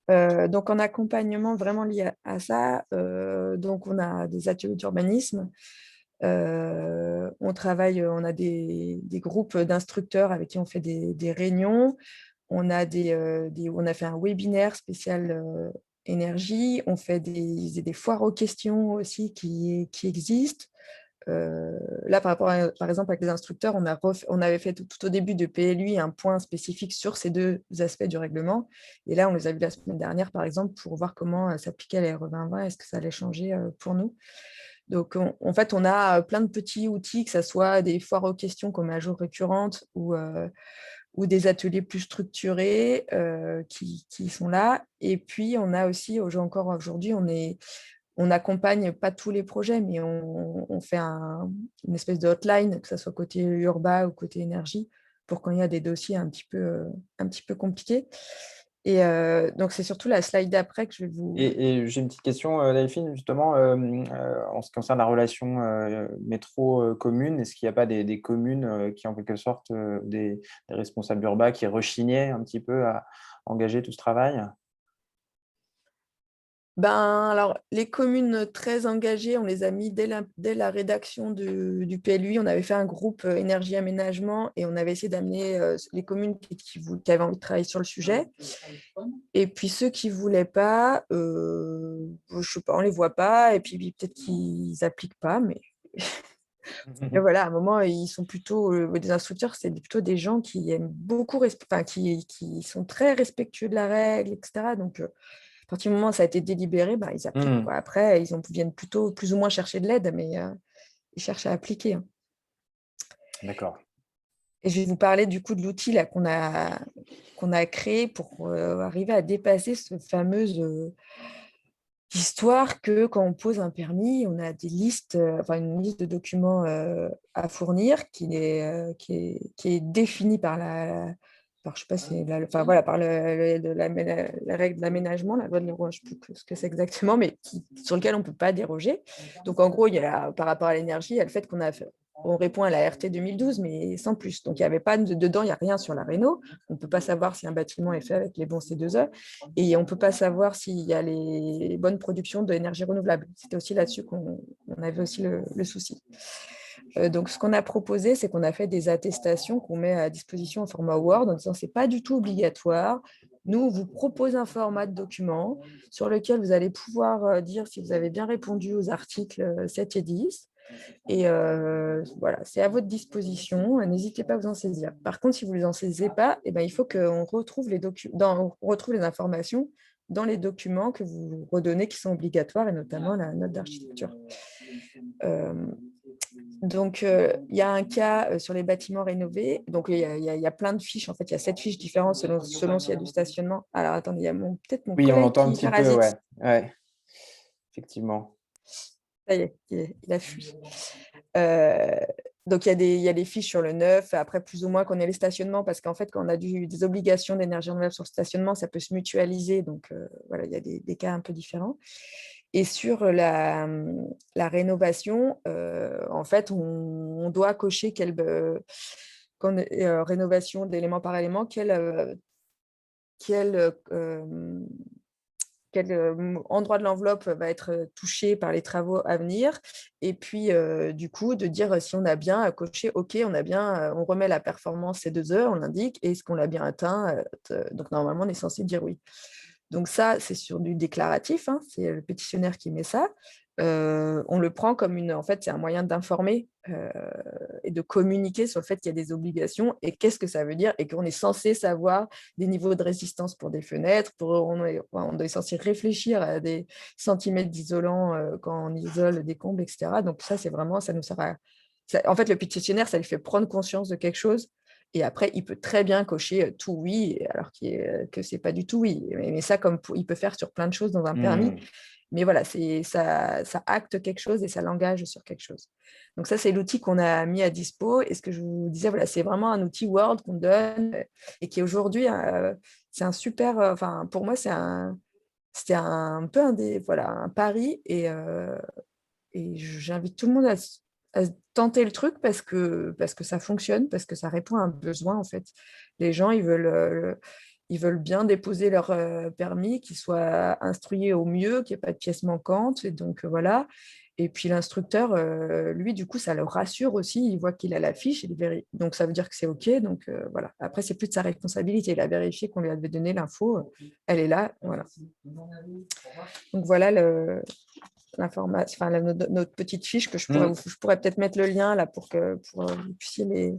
Donc, en accompagnement vraiment lié à ça, donc on a des ateliers d'urbanisme, on a des groupes d'instructeurs avec qui on fait des réunions, on a fait un webinaire spécial énergie. On fait des foires aux questions aussi qui existent. Là, par exemple, avec les instructeurs, on avait fait tout au début de PLUI un point spécifique sur ces deux aspects du règlement. Et là, on les a vus la semaine dernière, par exemple, pour voir comment s'appliquait la RE 2020, est-ce que ça allait changer pour nous. Donc, en fait, on a plein de petits outils, que ce soit des foires aux questions comme à jour récurrente ou des ateliers plus structurés qui sont là. Et puis, on a aussi, encore aujourd'hui, on n'accompagne pas tous les projets, mais on fait une espèce de hotline, que ce soit côté urbain ou côté énergie, pour quand il y a des dossiers un petit peu compliqués. Et donc, c'est surtout la slide d'après que je vais vous... Et j'ai une petite question, Delphine, justement, en ce qui concerne la relation métro-commune. Est-ce qu'il n'y a pas des communes qui, en quelque sorte, des responsables urbains qui rechignaient un petit peu à engager tout ce travail? Alors, les communes très engagées, on les a mis dès la rédaction du PLUI. On avait fait un groupe énergie-aménagement et on avait essayé d'amener les communes qui avaient envie de travailler sur le sujet. Et puis, ceux qui ne voulaient pas, je ne sais pas, on ne les voit pas. Et puis, peut-être qu'ils n'appliquent pas, mais... Et voilà, à un moment, ils sont plutôt des instructeurs, c'est plutôt des gens qui aiment beaucoup, qui sont très respectueux de la règle, etc. Donc, à partir du moment où ça a été délibéré, ils appliquent, quoi. Après, ils viennent plutôt plus ou moins chercher de l'aide, mais ils cherchent à appliquer. D'accord. Et je vais vous parler du coup de l'outil là qu'on a créé pour arriver à dépasser cette fameuse histoire que quand on pose un permis, on a une liste de documents à fournir qui est définie par je sais pas, par la règle de l'aménagement, la loi de l'Euro, je ne sais plus ce que c'est exactement, mais sur lequel on ne peut pas déroger. Donc, en gros, par rapport à l'énergie, il y a le fait on répond à la RT 2012, mais sans plus. Donc, il n'y avait pas dedans, il n'y a rien sur la réno. On ne peut pas savoir si un bâtiment est fait avec les bons C2E et on ne peut pas savoir s'il y a les bonnes productions d'énergie renouvelable. C'était aussi là-dessus qu'on avait aussi le souci. Donc, ce qu'on a proposé, c'est qu'on a fait des attestations qu'on met à disposition en format Word en disant que ce n'est pas du tout obligatoire. Nous, on vous propose un format de document sur lequel vous allez pouvoir dire si vous avez bien répondu aux articles 7 et 10. Et voilà, c'est à votre disposition. N'hésitez pas à vous en saisir. Par contre, si vous ne les en saisissez pas, il faut qu'on retrouve les informations dans les documents que vous redonnez qui sont obligatoires, et notamment la note d'architecture. Donc, il y a un cas sur les bâtiments rénovés. Donc, il y a plein de fiches. En fait, il y a 7 fiches différentes selon s'il y a du stationnement. Alors, attendez, il y a peut-être mon Oui, on collègue entend un qui petit parasite. peu, ouais. Effectivement. Ça y est, il a fui. Donc, il y a des fiches sur le neuf. Après, plus ou moins, qu'on ait les stationnements, parce qu'en fait, quand on a des obligations d'énergie renouvelable sur le stationnement, ça peut se mutualiser. Donc, voilà, il y a des cas un peu différents. Et sur la rénovation, en fait, on doit cocher rénovation d'élément par élément, quel endroit de l'enveloppe va être touché par les travaux à venir, et puis du coup de dire si on a bien coché, ok, on remet la performance C2E, on l'indique, et est-ce qu'on l'a bien atteint, donc normalement on est censé dire oui. Donc ça, c'est sur du déclaratif, hein, c'est le pétitionnaire qui met ça. On le prend comme en fait, c'est un moyen d'informer et de communiquer sur le fait qu'il y a des obligations et qu'est-ce que ça veut dire, et qu'on est censé savoir des niveaux de résistance pour des fenêtres, on est censé réfléchir à des centimètres d'isolant quand on isole des combles, etc. Donc ça, c'est vraiment, ça nous sert à... En fait, le pétitionnaire, ça lui fait prendre conscience de quelque chose. Et après, il peut très bien cocher tout oui, alors que ce n'est pas du tout oui. Mais ça, il peut faire sur plein de choses dans un permis. Mais voilà, ça acte quelque chose et ça l'engage sur quelque chose. Donc ça, c'est l'outil qu'on a mis à dispo. Et ce que je vous disais, voilà, c'est vraiment un outil Word qu'on donne et qui aujourd'hui, c'est un super... pour moi, c'était un peu un pari. Et j'invite tout le monde à tenter le truc parce que ça fonctionne, parce que ça répond à un besoin, en fait. Les gens, ils veulent bien déposer leur permis, qu'ils soient instruits au mieux, qu'il n'y ait pas de pièces manquantes. Et donc, voilà. Et puis l'instructeur, lui, du coup, ça le rassure aussi. Il voit qu'il a la fiche, donc ça veut dire que c'est OK. Donc voilà. Après, c'est plus de sa responsabilité. Il a vérifié qu'on lui avait donné l'info. Elle est là. Voilà. Donc voilà l'information, enfin, notre petite fiche que je pourrais peut-être mettre le lien là pour que vous puissiez les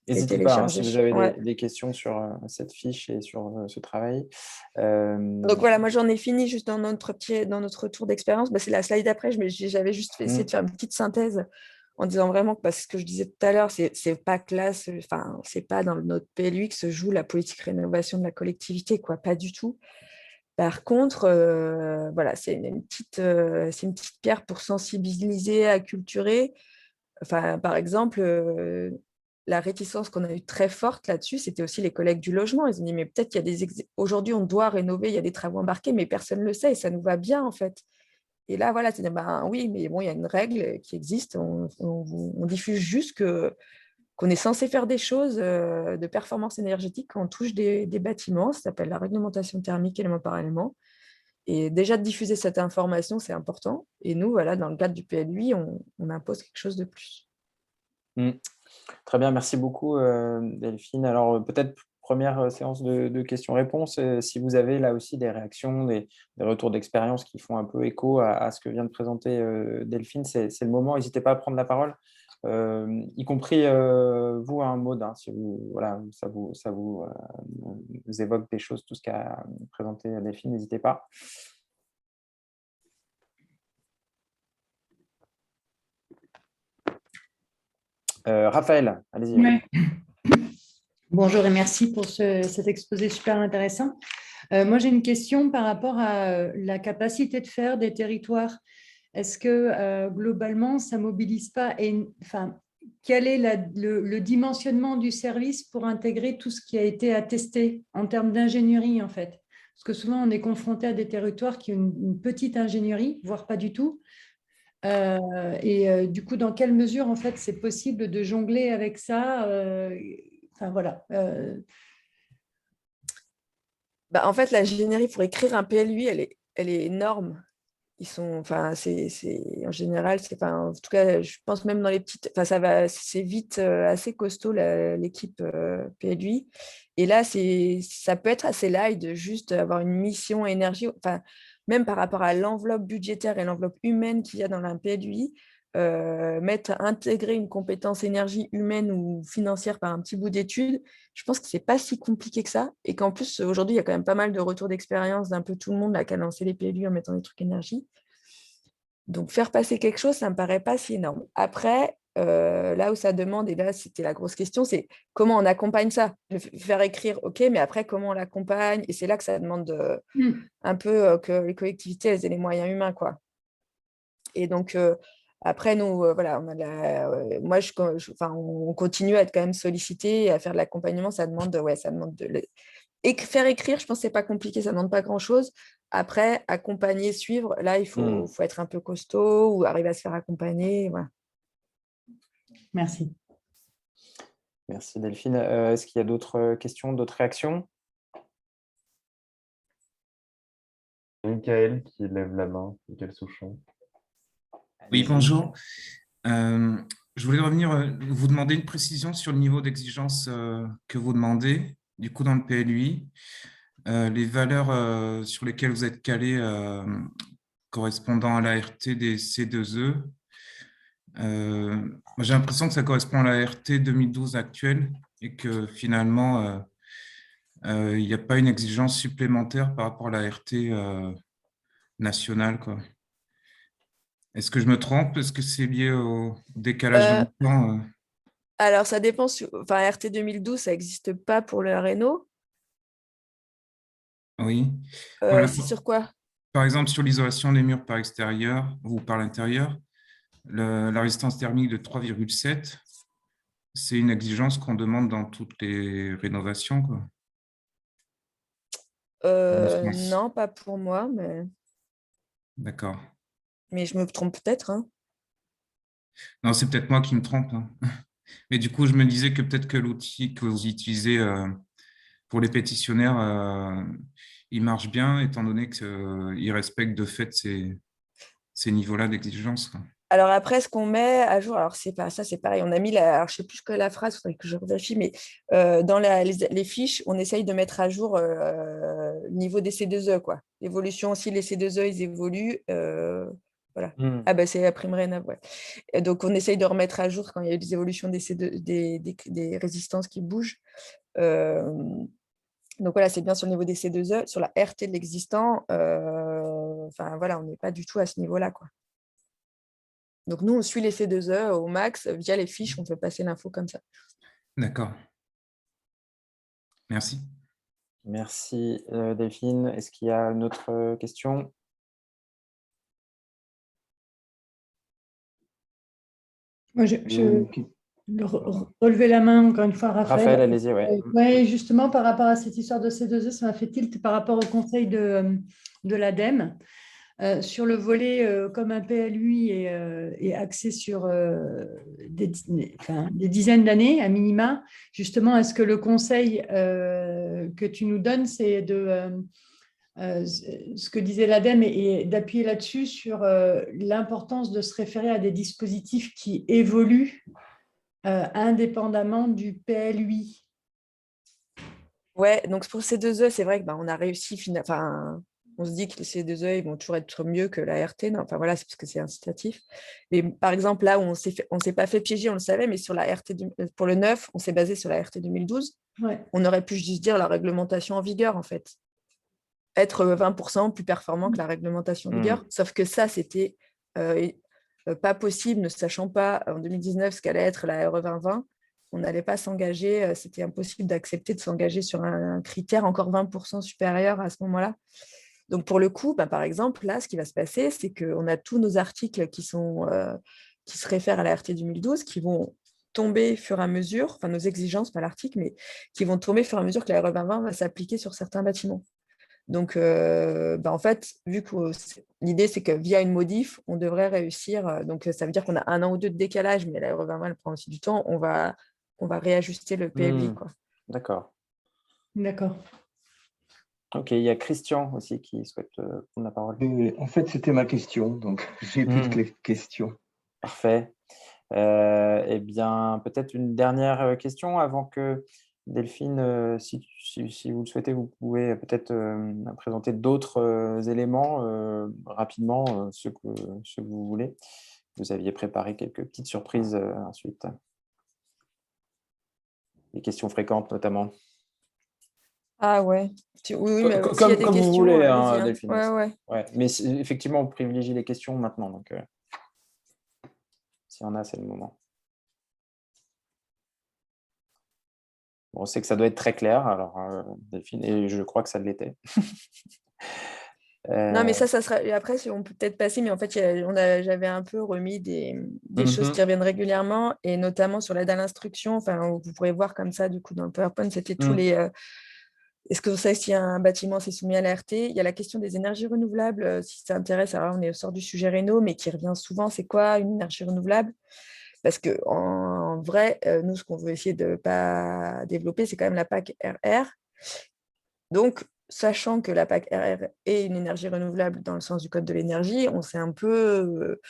N'hésitez pas télécharger. si vous avez des questions sur cette fiche et sur ce travail. Donc voilà, moi j'en ai fini juste dans notre tour d'expérience. C'est la slide d'après, j'avais juste essayé de faire une petite synthèse en disant vraiment que ce que je disais tout à l'heure, c'est pas classe, enfin, c'est pas dans notre PLUI que se joue la politique rénovation de la collectivité, quoi, pas du tout. Par contre, voilà, c'est une petite pierre pour sensibiliser, acculturer. Enfin, par exemple, la réticence qu'on a eue très forte là-dessus, c'était aussi les collègues du logement. Ils ont dit, mais peut-être qu'il y a aujourd'hui, on doit rénover, il y a des travaux embarqués, mais personne ne le sait et ça nous va bien, en fait. Et là, voilà, c'est oui, mais bon, il y a une règle qui existe. On diffuse juste qu'on est censé faire des choses de performance énergétique quand on touche des bâtiments. Ça s'appelle la réglementation thermique élément par élément. Et déjà, de diffuser cette information, c'est important. Et nous, voilà, dans le cadre du PLUI, on impose quelque chose de plus. Très bien, merci beaucoup Delphine. Alors peut-être première séance de questions-réponses. Si vous avez là aussi des réactions, des retours d'expérience qui font un peu écho à ce que vient de présenter Delphine, c'est le moment. N'hésitez pas à prendre la parole, y compris vous, Maud, si voilà, ça vous évoque des choses, tout ce qu'a présenté Delphine, n'hésitez pas. Raphaël, allez-y. Ouais. Bonjour et merci pour cet exposé super intéressant. Moi, j'ai une question par rapport à la capacité de faire des territoires. Est-ce que globalement, ça ne mobilise pas quel est le dimensionnement du service pour intégrer tout ce qui a été attesté en termes d'ingénierie, en fait? Parce que souvent, on est confronté à des territoires qui ont une petite ingénierie, voire pas du tout. Du coup, dans quelle mesure, en fait, c'est possible de jongler avec ça enfin, voilà. En fait, l'ingénierie pour écrire un PLUI, elle est énorme. Ils sont, enfin, en général, en tout cas, je pense même dans les petites, enfin, c'est vite assez costaud l'équipe PLUI. Et là, ça peut être assez light de juste avoir une mission énergie, enfin, même par rapport à l'enveloppe budgétaire et l'enveloppe humaine qu'il y a dans un PLUI, intégrer une compétence énergie humaine ou financière par un petit bout d'étude, je pense que c'est pas si compliqué que ça. Et qu'en plus, aujourd'hui, il y a quand même pas mal de retours d'expérience d'un peu tout le monde là, qui a lancé les PLUI en mettant des trucs énergie. Donc, faire passer quelque chose, ça ne me paraît pas si énorme. Après, là où ça demande, et là, c'était la grosse question, c'est comment on accompagne ça. Le faire écrire, OK, mais après, comment on l'accompagne? Et c'est là que ça demande un peu que les collectivités, elles aient les moyens humains, quoi. Et donc, après, nous, voilà, moi, on continue à être quand même sollicité et à faire de l'accompagnement. Ça demande faire écrire, je pense que ce n'est pas compliqué, ça ne demande pas grand-chose. Après, accompagner, suivre, là, il faut être un peu costaud ou arriver à se faire accompagner. Voilà. Merci. Merci Delphine. Est-ce qu'il y a d'autres questions, d'autres réactions? Michael qui lève la main, Michael Souchon. Oui, bonjour. Je voulais vous demander une précision sur le niveau d'exigence que vous demandez, du coup, dans le PLUI. Les valeurs sur lesquelles vous êtes calé correspondant à l'ART des C2E. J'ai l'impression que ça correspond à l'ART 2012 actuelle et que finalement, il n'y a pas une exigence supplémentaire par rapport à l'ART nationale, quoi. Est-ce que je me trompe? Est-ce que c'est lié au décalage de temps Alors, ça dépend. Enfin, RT 2012, ça n'existe pas pour la réno. Oui. C'est sur quoi? Par exemple, sur l'isolation des murs par extérieur ou par l'intérieur, la résistance thermique de 3,7, c'est une exigence qu'on demande dans toutes les rénovations, quoi. Non, pas pour moi, mais... D'accord. Mais je me trompe peut-être. Hein. Non, c'est peut-être moi qui me trompe. Hein. Mais du coup, je me disais que peut-être que l'outil que vous utilisez pour les pétitionnaires, il marche bien, étant donné qu'il respecte de fait ces niveaux-là d'exigence. Alors après, ce qu'on met à jour, alors c'est pas ça, c'est pareil. On a mis alors je sais plus que la phrase, il faudrait que je revérifie, mais dans les fiches, on essaye de mettre à jour le niveau des C2E, quoi. L'évolution aussi, les C2E, ils évoluent. Voilà. Ah ben c'est la prime Rénov', ouais. Et donc on essaye de remettre à jour quand il y a eu des évolutions des C2, des résistances qui bougent. Donc voilà, c'est bien sur le niveau des C2E, sur la RT de l'existant. Enfin voilà, on n'est pas du tout à ce niveau-là, quoi. Donc, nous, on suit les C2E au max via les fiches, on peut passer l'info comme ça. D'accord. Merci. Merci Delphine. Est-ce qu'il y a une autre question? Moi, je relever la main encore une fois, Raphaël. Raphaël, allez-y, ouais. Oui, justement, par rapport à cette histoire de C2E, ça m'a fait tilt par rapport au conseil de l'ADEME. Sur le volet, comme un PLUI est axé sur des dizaines d'années à minima, justement, est-ce que le conseil que tu nous donnes, c'est de ce que disait l'ADEME et d'appuyer là-dessus sur l'importance de se référer à des dispositifs qui évoluent indépendamment du PLUI? Ouais, donc pour ces deux E, c'est vrai qu'on a réussi, enfin, on se dit que ces deux E, ils vont toujours être mieux que la RT. Non, enfin voilà, c'est parce que c'est incitatif. Mais par exemple, là où on s'est pas fait piéger, on le savait, mais sur la RT pour le 9, on s'est basé sur la RT 2012. Ouais. On aurait pu juste dire la réglementation en vigueur, en fait. Être 20% plus performant que la réglementation en vigueur. Sauf que ça, c'était pas possible, ne sachant pas en 2019 ce qu'allait être la RE 2020. On n'allait pas s'engager, c'était impossible d'accepter de s'engager sur un critère encore 20% supérieur à ce moment-là. Donc, pour le coup, par exemple, là, ce qui va se passer, c'est qu'on a tous nos articles qui se réfèrent à la RT 2012 qui vont tomber au fur et à mesure, enfin nos exigences, pas l'article, mais qui vont tomber au fur et à mesure que la RE 2020 va s'appliquer sur certains bâtiments. Donc, en fait, vu que l'idée, c'est que via une modif, on devrait réussir. Donc, ça veut dire qu'on a 1 an ou 2 de décalage, mais la RE 2020, elle prend aussi du temps. On va réajuster le PLI, quoi. D'accord. D'accord. Ok, il y a Christian aussi qui souhaite prendre la parole. En fait, c'était ma question, donc j'ai plus de questions. Parfait. Eh bien, peut-être une dernière question avant que Delphine, si vous le souhaitez, vous pouvez peut-être présenter d'autres éléments rapidement, ce que vous voulez. Vous aviez préparé quelques petites surprises ensuite. Les questions fréquentes notamment. Ah ouais. Oui, mais comme, y a des comme questions, vous voulez, hein, Delphine. Ouais. Mais effectivement, on privilégie les questions maintenant. Donc, s'il y en a, c'est le moment. Bon, on sait que ça doit être très clair, alors Delphine, et je crois que ça l'était. Non, mais ça sera. Et après, on peut peut-être passer, mais en fait, j'avais un peu remis des choses qui reviennent régulièrement, et notamment sur l'aide à l'instruction. Enfin, vous pourrez voir comme ça, du coup, dans le PowerPoint, c'était tous les. Est-ce que vous savez si un bâtiment s'est soumis à la RT? Il y a la question des énergies renouvelables, si ça intéresse. Alors, on est au sort du sujet réno, mais qui revient souvent. C'est quoi une énergie renouvelable? Parce qu'en vrai, nous, ce qu'on veut essayer de ne pas développer, c'est quand même la PAC RR. Donc, sachant que la PAC RR est une énergie renouvelable dans le sens du code de l'énergie, on s'est un peu...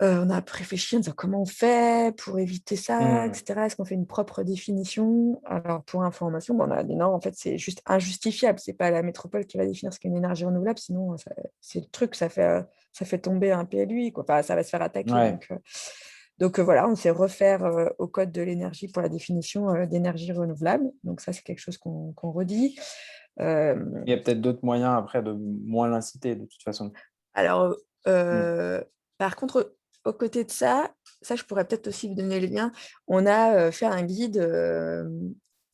on a réfléchi en disant comment on fait pour éviter ça, etc. Est-ce qu'on fait une propre définition? Alors, pour information, on a des normes, en fait, c'est juste injustifiable. Ce n'est pas la métropole qui va définir ce qu'est une énergie renouvelable, sinon, c'est le truc, ça fait tomber un PLUI, quoi. Enfin, ça va se faire attaquer. Ouais. Donc voilà, on s'est refaire au code de l'énergie pour la définition d'énergie renouvelable. Donc ça, c'est quelque chose qu'on redit. Il y a peut-être d'autres moyens après de moins l'inciter de toute façon. Alors, par contre, aux côtés de ça, je pourrais peut-être aussi vous donner le lien. On a fait un guide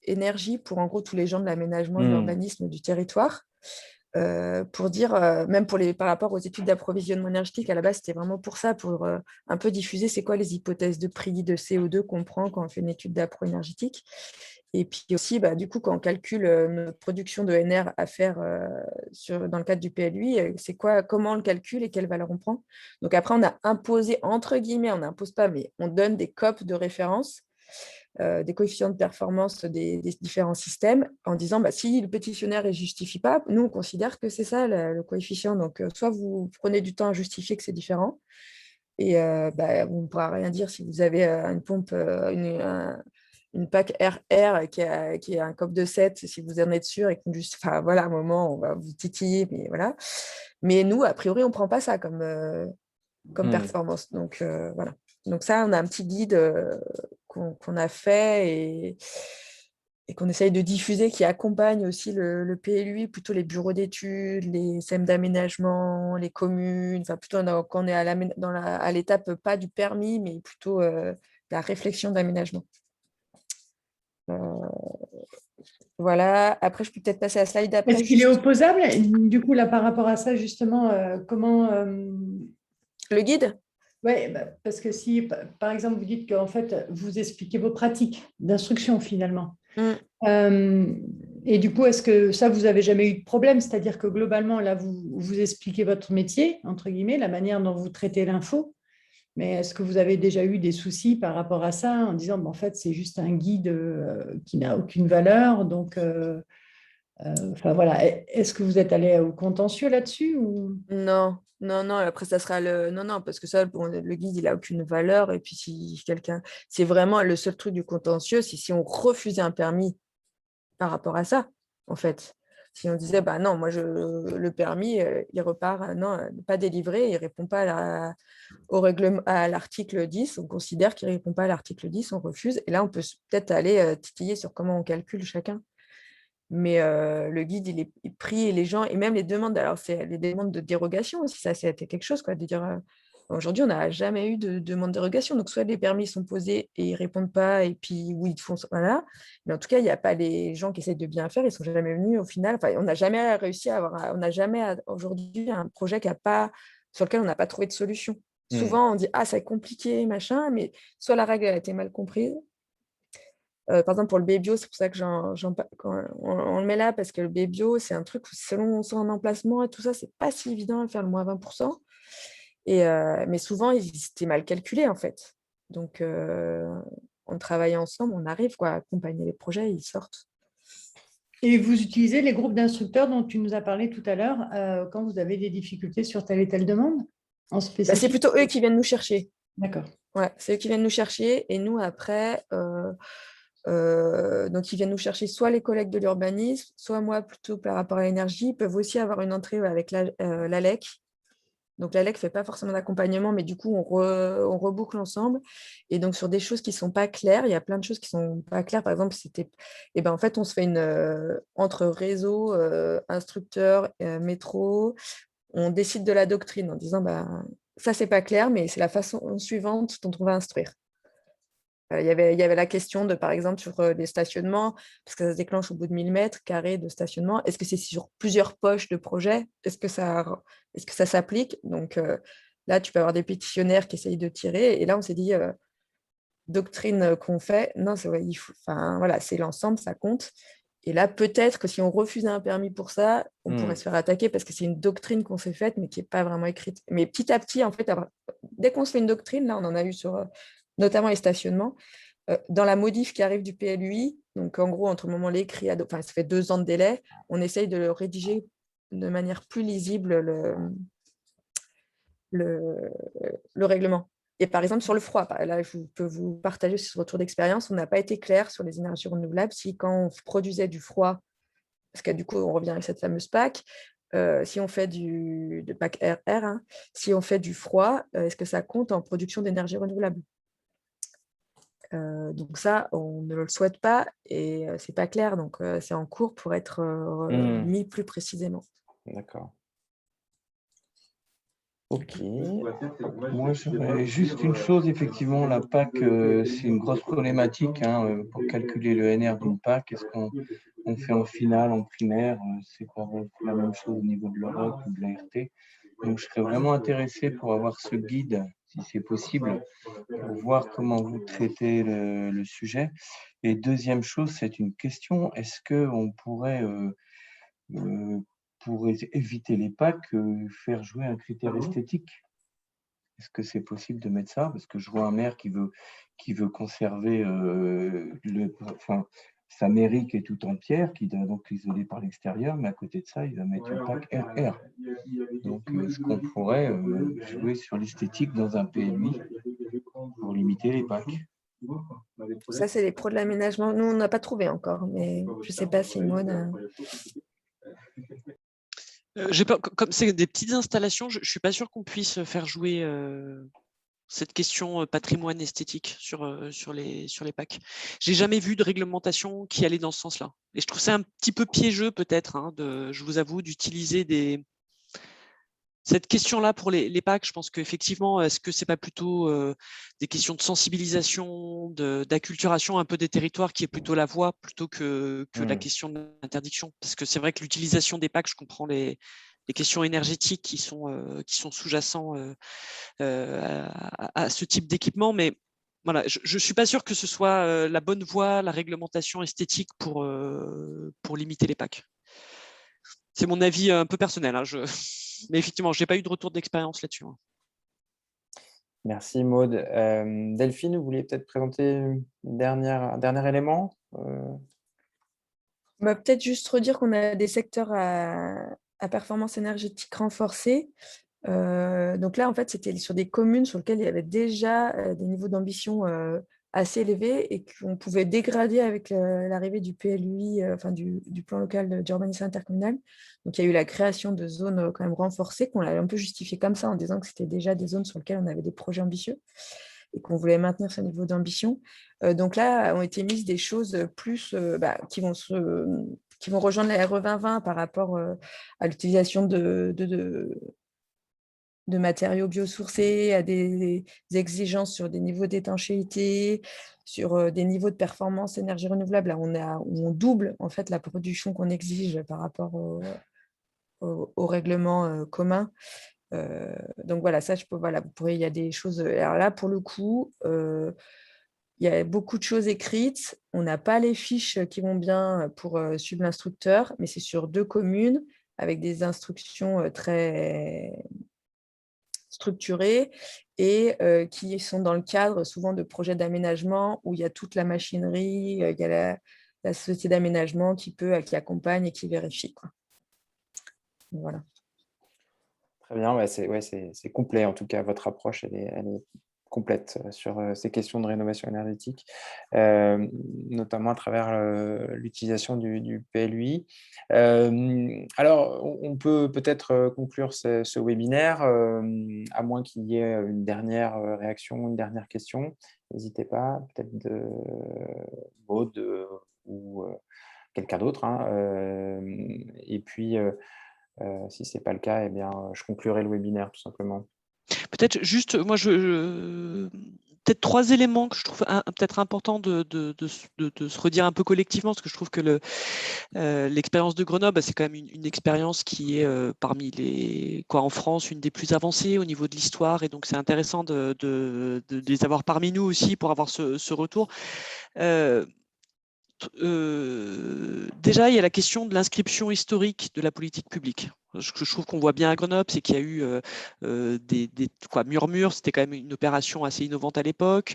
énergie pour en gros tous les gens de l'aménagement, de l'urbanisme du territoire. Pour dire, même par rapport aux études d'approvisionnement énergétique, à la base, c'était vraiment pour ça, pour un peu diffuser c'est quoi les hypothèses de prix de CO2 qu'on prend quand on fait une étude d'appro énergétique. Et puis aussi, du coup, quand on calcule notre production de NR à faire dans le cadre du PLUI, c'est quoi, comment on le calcule et quelle valeur on prend. Donc après, on a imposé, entre guillemets, on n'impose pas, mais on donne des COP de référence, des coefficients de performance des différents systèmes, en disant si le pétitionnaire ne justifie pas, nous on considère que c'est ça le coefficient. Donc soit vous prenez du temps à justifier que c'est différent, Et on ne pourra rien dire si vous avez une pompe, une PAC RR qui a un COP de 7, si vous en êtes sûr, et qu'on juste, enfin voilà, à un moment, on va vous titiller, mais voilà. Mais nous, a priori, on ne prend pas ça comme performance. Donc voilà. Donc ça, on a un petit guide qu'on a fait et qu'on essaye de diffuser, qui accompagne aussi le PLUI, plutôt les bureaux d'études, les SEM d'aménagement, les communes, enfin plutôt quand on est à l'étape pas du permis, mais plutôt la réflexion d'aménagement. Voilà, après je peux peut-être passer à la slide d'après. Est-ce qu'il est opposable? Du coup, là, par rapport à ça, justement, comment… Le guide? Oui, parce que si, par exemple, vous dites qu'en fait, vous expliquez vos pratiques d'instruction, finalement. Et du coup, est-ce que ça, vous n'avez jamais eu de problème? C'est-à-dire que globalement, là, vous expliquez votre métier, entre guillemets, la manière dont vous traitez l'info. Mais est-ce que vous avez déjà eu des soucis par rapport à ça, en disant, en fait, c'est juste un guide qui n'a aucune valeur, donc… Enfin voilà, est-ce que vous êtes allé au contentieux là-dessus ou… Non, après ça sera non, parce que ça, le guide, il n'a aucune valeur. Et puis si quelqu'un, c'est vraiment le seul truc du contentieux, c'est si on refusait un permis par rapport à ça, en fait. Si on disait, bah non, moi, le permis, il repart, non, pas délivré, il ne répond pas au règlement, à l'article 10, on considère qu'il ne répond pas à l'article 10, on refuse. Et là, on peut peut-être aller titiller sur comment on calcule chacun. Mais le guide, il est pris, et les gens, et même les demandes, alors c'est les demandes de dérogation aussi, ça c'était quelque chose, quoi, de dire, aujourd'hui, on n'a jamais eu de demande de dérogation, donc soit les permis sont posés et ils ne répondent pas, et puis oui, ils font, voilà, mais en tout cas, il n'y a pas les gens qui essayent de bien faire, ils ne sont jamais venus au final, enfin, on n'a jamais réussi à avoir, on n'a jamais aujourd'hui un projet sur lequel on n'a pas trouvé de solution. Souvent, on dit, ah, c'est compliqué, machin, mais soit la règle a été mal comprise. Par exemple, pour le BBio, c'est pour ça que on le met là, parce que le BBio, c'est un truc où selon son emplacement et tout ça, c'est pas si évident de faire le moins 20%. Mais souvent, c'était mal calculé, en fait. Donc, on travaille ensemble, on arrive à accompagner les projets, ils sortent. Et vous utilisez les groupes d'instructeurs dont tu nous as parlé tout à l'heure quand vous avez des difficultés sur telle et telle demande en spécifique? C'est plutôt eux qui viennent nous chercher. D'accord. Ouais, c'est eux qui viennent nous chercher, et nous, après… donc, ils viennent nous chercher soit les collègues de l'urbanisme, soit moi plutôt par rapport à l'énergie. Ils peuvent aussi avoir une entrée avec l'ALEC. Donc, l'ALEC ne fait pas forcément d'accompagnement, mais du coup, on reboucle ensemble. Et donc, sur des choses qui ne sont pas claires, il y a plein de choses qui ne sont pas claires. Par exemple, en fait, on se fait entre réseau, instructeur, métro, on décide de la doctrine en disant, ça, ce n'est pas clair, mais c'est la façon suivante dont on va instruire. Il y avait la question de, par exemple, sur les stationnements, parce que ça se déclenche au bout de 1000 mètres carrés de stationnement. Est-ce que c'est sur plusieurs poches de projet? Est-ce que ça s'applique? Donc là, tu peux avoir des pétitionnaires qui essayent de tirer. Et là, on s'est dit, doctrine qu'on fait, non, c'est l'ensemble, ça compte. Et là, peut-être que si on refusait un permis pour ça, on pourrait se faire attaquer, parce que c'est une doctrine qu'on s'est faite, mais qui n'est pas vraiment écrite. Mais petit à petit, en fait, dès qu'on se fait une doctrine, là, on en a eu sur… notamment les stationnements, dans la modif qui arrive du PLUI, donc en gros, entre le moment l'écrit, ça fait 2 ans de délai, on essaye de le rédiger de manière plus lisible, le règlement. Et par exemple, sur le froid, là, je peux vous partager ce retour d'expérience, on n'a pas été clair sur les énergies renouvelables, si quand on produisait du froid, parce que du coup, on revient avec cette fameuse PAC, si on fait de PAC RR, si on fait du froid, est-ce que ça compte en production d'énergie renouvelable? Donc ça, on ne le souhaite pas, et c'est pas clair, donc c'est en cours pour être mis plus précisément. D'accord. Ok. Moi, j'aurais juste une chose, effectivement, la PAC, c'est une grosse problématique pour calculer le NR d'une PAC. Est-ce qu'on fait en finale, en primaire? C'est pas la même chose au niveau de l'Europe ou de l'ART. Donc, je serais vraiment intéressé pour avoir ce guide, si c'est possible, pour voir comment vous traitez le sujet. Et deuxième chose, c'est une question, est-ce qu'on pourrait, pour éviter les PAC, faire jouer un critère esthétique? Est-ce que c'est possible de mettre ça? Parce que je vois un maire qui veut conserver sa mairie qui est toute en pierre, qui doit donc isoler par l'extérieur, mais à côté de ça, il va mettre une PAC RR. Donc, est-ce qu'on pourrait jouer sur l'esthétique dans un PLUI pour limiter les PAC? Ça, c'est les pros de l'aménagement. Nous, on n'a pas trouvé encore, mais je ne sais pas si Maud Comme c'est des petites installations, je ne suis pas sûr qu'on puisse faire jouer cette question patrimoine esthétique sur les PAC. J'ai jamais vu de réglementation qui allait dans ce sens-là. Et je trouve ça un petit peu piégeux peut-être, hein, je vous avoue, d'utiliser cette question-là pour les PAC. Je pense qu'effectivement, est-ce que ce n'est pas plutôt des questions de sensibilisation, d'acculturation un peu des territoires qui est plutôt la voie plutôt que la question de l'interdiction? Parce que c'est vrai que l'utilisation des PAC, je comprends les questions énergétiques qui sont sous-jacents à ce type d'équipement, mais voilà, je ne suis pas sûr que ce soit la bonne voie, la réglementation esthétique pour limiter les PAC. C'est mon avis un peu personnel, hein, mais effectivement, je n'ai pas eu de retour d'expérience là-dessus. Hein. Merci Maud. Delphine, vous vouliez peut-être présenter un dernier élément peut-être juste redire qu'on a des secteurs à performance énergétique renforcée. Donc là, en fait, c'était sur des communes sur lesquelles il y avait déjà des niveaux d'ambition assez élevés et qu'on pouvait dégrader avec l'arrivée du PLUI, enfin du plan local d'urbanisme intercommunal. Donc, il y a eu la création de zones quand même renforcées, qu'on a un peu justifié comme ça en disant que c'était déjà des zones sur lesquelles on avait des projets ambitieux et qu'on voulait maintenir ce niveau d'ambition. Donc là, ont été mises des choses plus qui vont rejoindre la RE 2020 par rapport à l'utilisation de matériaux biosourcés, à des exigences sur des niveaux d'étanchéité, sur des niveaux de performance énergie renouvelable, là, où on double en fait la production qu'on exige par rapport au règlement commun. Donc voilà, ça, il y a des choses. Alors là, pour le coup, il y a beaucoup de choses écrites. On n'a pas les fiches qui vont bien pour suivre l'instructeur, mais c'est sur 2 communes avec des instructions très structurées et qui sont dans le cadre souvent de projets d'aménagement où il y a toute la machinerie, il y a la société d'aménagement qui accompagne et qui vérifie, quoi. Voilà. Très bien, c'est complet en tout cas, votre approche elle est complète sur ces questions de rénovation énergétique, notamment à travers l'utilisation du PLUI. Alors, on peut peut-être conclure ce webinaire, à moins qu'il y ait une dernière réaction, une dernière question. N'hésitez pas, peut-être de Maud ou quelqu'un d'autre. Hein, et puis, si ce n'est pas le cas, eh bien, je conclurai le webinaire tout simplement. Peut-être juste, moi, peut-être 3 éléments que je trouve peut-être important de se redire un peu collectivement, parce que je trouve que l'expérience de Grenoble, c'est quand même une expérience qui est parmi en France, une des plus avancées au niveau de l'histoire, et donc c'est intéressant de les avoir parmi nous aussi pour avoir ce retour. Déjà, il y a la question de l'inscription historique de la politique publique. Ce que je trouve qu'on voit bien à Grenoble, c'est qu'il y a eu Murmure, c'était quand même une opération assez innovante à l'époque,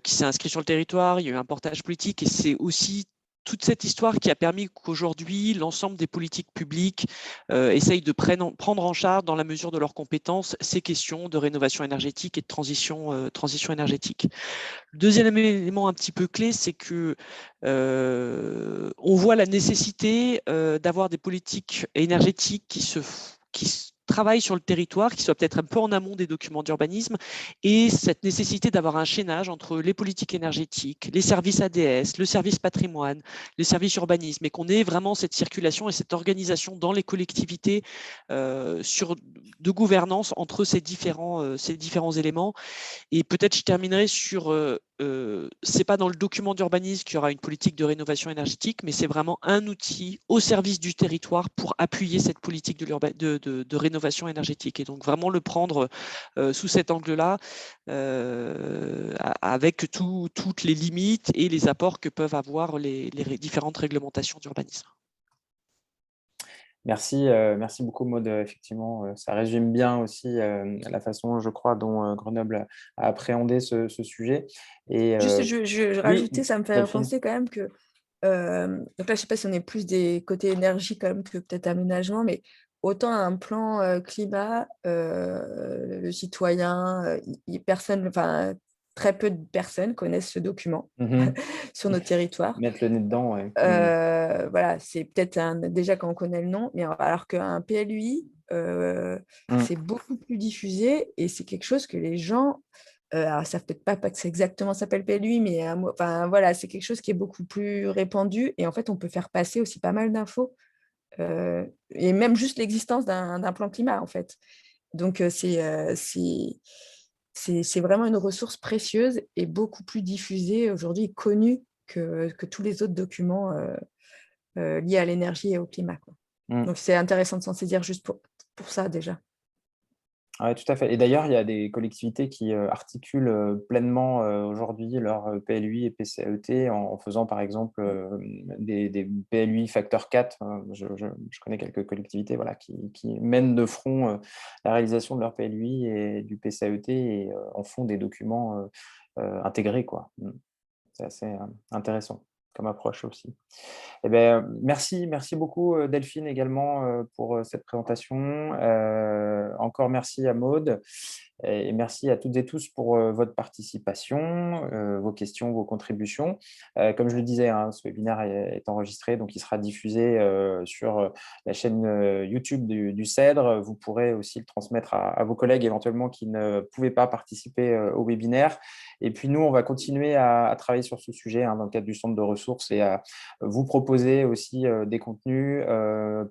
qui s'est inscrite sur le territoire, il y a eu un portage politique, et c'est aussi toute cette histoire qui a permis qu'aujourd'hui, l'ensemble des politiques publiques essayent de prendre en charge, dans la mesure de leurs compétences, ces questions de rénovation énergétique et de transition énergétique. Le deuxième élément un petit peu clé, c'est que on voit la nécessité d'avoir des politiques énergétiques qui travaillent sur le territoire, qui soient peut-être un peu en amont des documents d'urbanisme, et cette nécessité d'avoir un chaînage entre les politiques énergétiques, les services ADS, le service patrimoine, les services urbanisme, et qu'on ait vraiment cette circulation et cette organisation dans les collectivités de gouvernance entre ces différents éléments. Et peut-être je terminerai sur, c'est pas dans le document d'urbanisme qu'il y aura une politique de rénovation énergétique, mais c'est vraiment un outil au service du territoire pour appuyer cette politique de rénovation énergétique. Et donc vraiment le prendre sous cet angle-là, avec toutes les limites et les apports que peuvent avoir les différentes réglementations d'urbanisme. Merci beaucoup Maud. Effectivement, ça résume bien aussi la façon, je crois, dont Grenoble a appréhendé ce sujet. Et, Juste, je rajoutais, ça me fait Delphine. penser quand même que Donc là, je ne sais pas si on est plus des côtés énergie quand même que peut-être aménagement, mais autant un plan climat, le citoyen, personne, enfin, très peu de personnes connaissent ce document sur nos territoires. Mettre le nez dedans, ouais. Voilà, c'est peut-être déjà quand on connaît le nom, mais alors qu'un PLUI, c'est beaucoup plus diffusé et c'est quelque chose que les gens, alors ça peut-être pas que c'est exactement s'appelle PLUI, mais enfin, voilà, c'est quelque chose qui est beaucoup plus répandu et en fait, on peut faire passer aussi pas mal d'infos et même juste l'existence d'un plan climat, en fait. Donc, c'est vraiment une ressource précieuse et beaucoup plus diffusée aujourd'hui, connue que tous les autres documents liés à l'énergie et au climat, quoi. Donc, c'est intéressant de s'en saisir juste pour ça déjà. Oui, tout à fait. Et d'ailleurs, il y a des collectivités qui articulent pleinement aujourd'hui leur PLUI et PCAET en faisant par exemple des PLUI facteur 4. Je connais quelques collectivités voilà, qui mènent de front la réalisation de leur PLUI et du PCAET et en font des documents intégrés, quoi. C'est assez intéressant comme approche aussi. Eh bien, merci beaucoup Delphine également pour cette présentation. Encore merci à Maude et merci à toutes et tous pour votre participation, vos questions, vos contributions. Comme je le disais, hein, ce webinaire est enregistré, donc il sera diffusé sur la chaîne YouTube du CEDRE. Vous pourrez aussi le transmettre à vos collègues éventuellement qui ne pouvaient pas participer au webinaire. Et puis nous, on va continuer à travailler sur ce sujet dans le cadre du centre de ressources et à vous proposer aussi des contenus,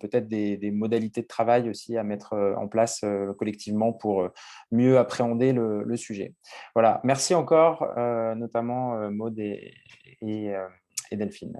peut-être des modalités de travail aussi à mettre en place collectivement pour mieux appréhender le sujet. Voilà, merci encore, notamment Maude et Delphine.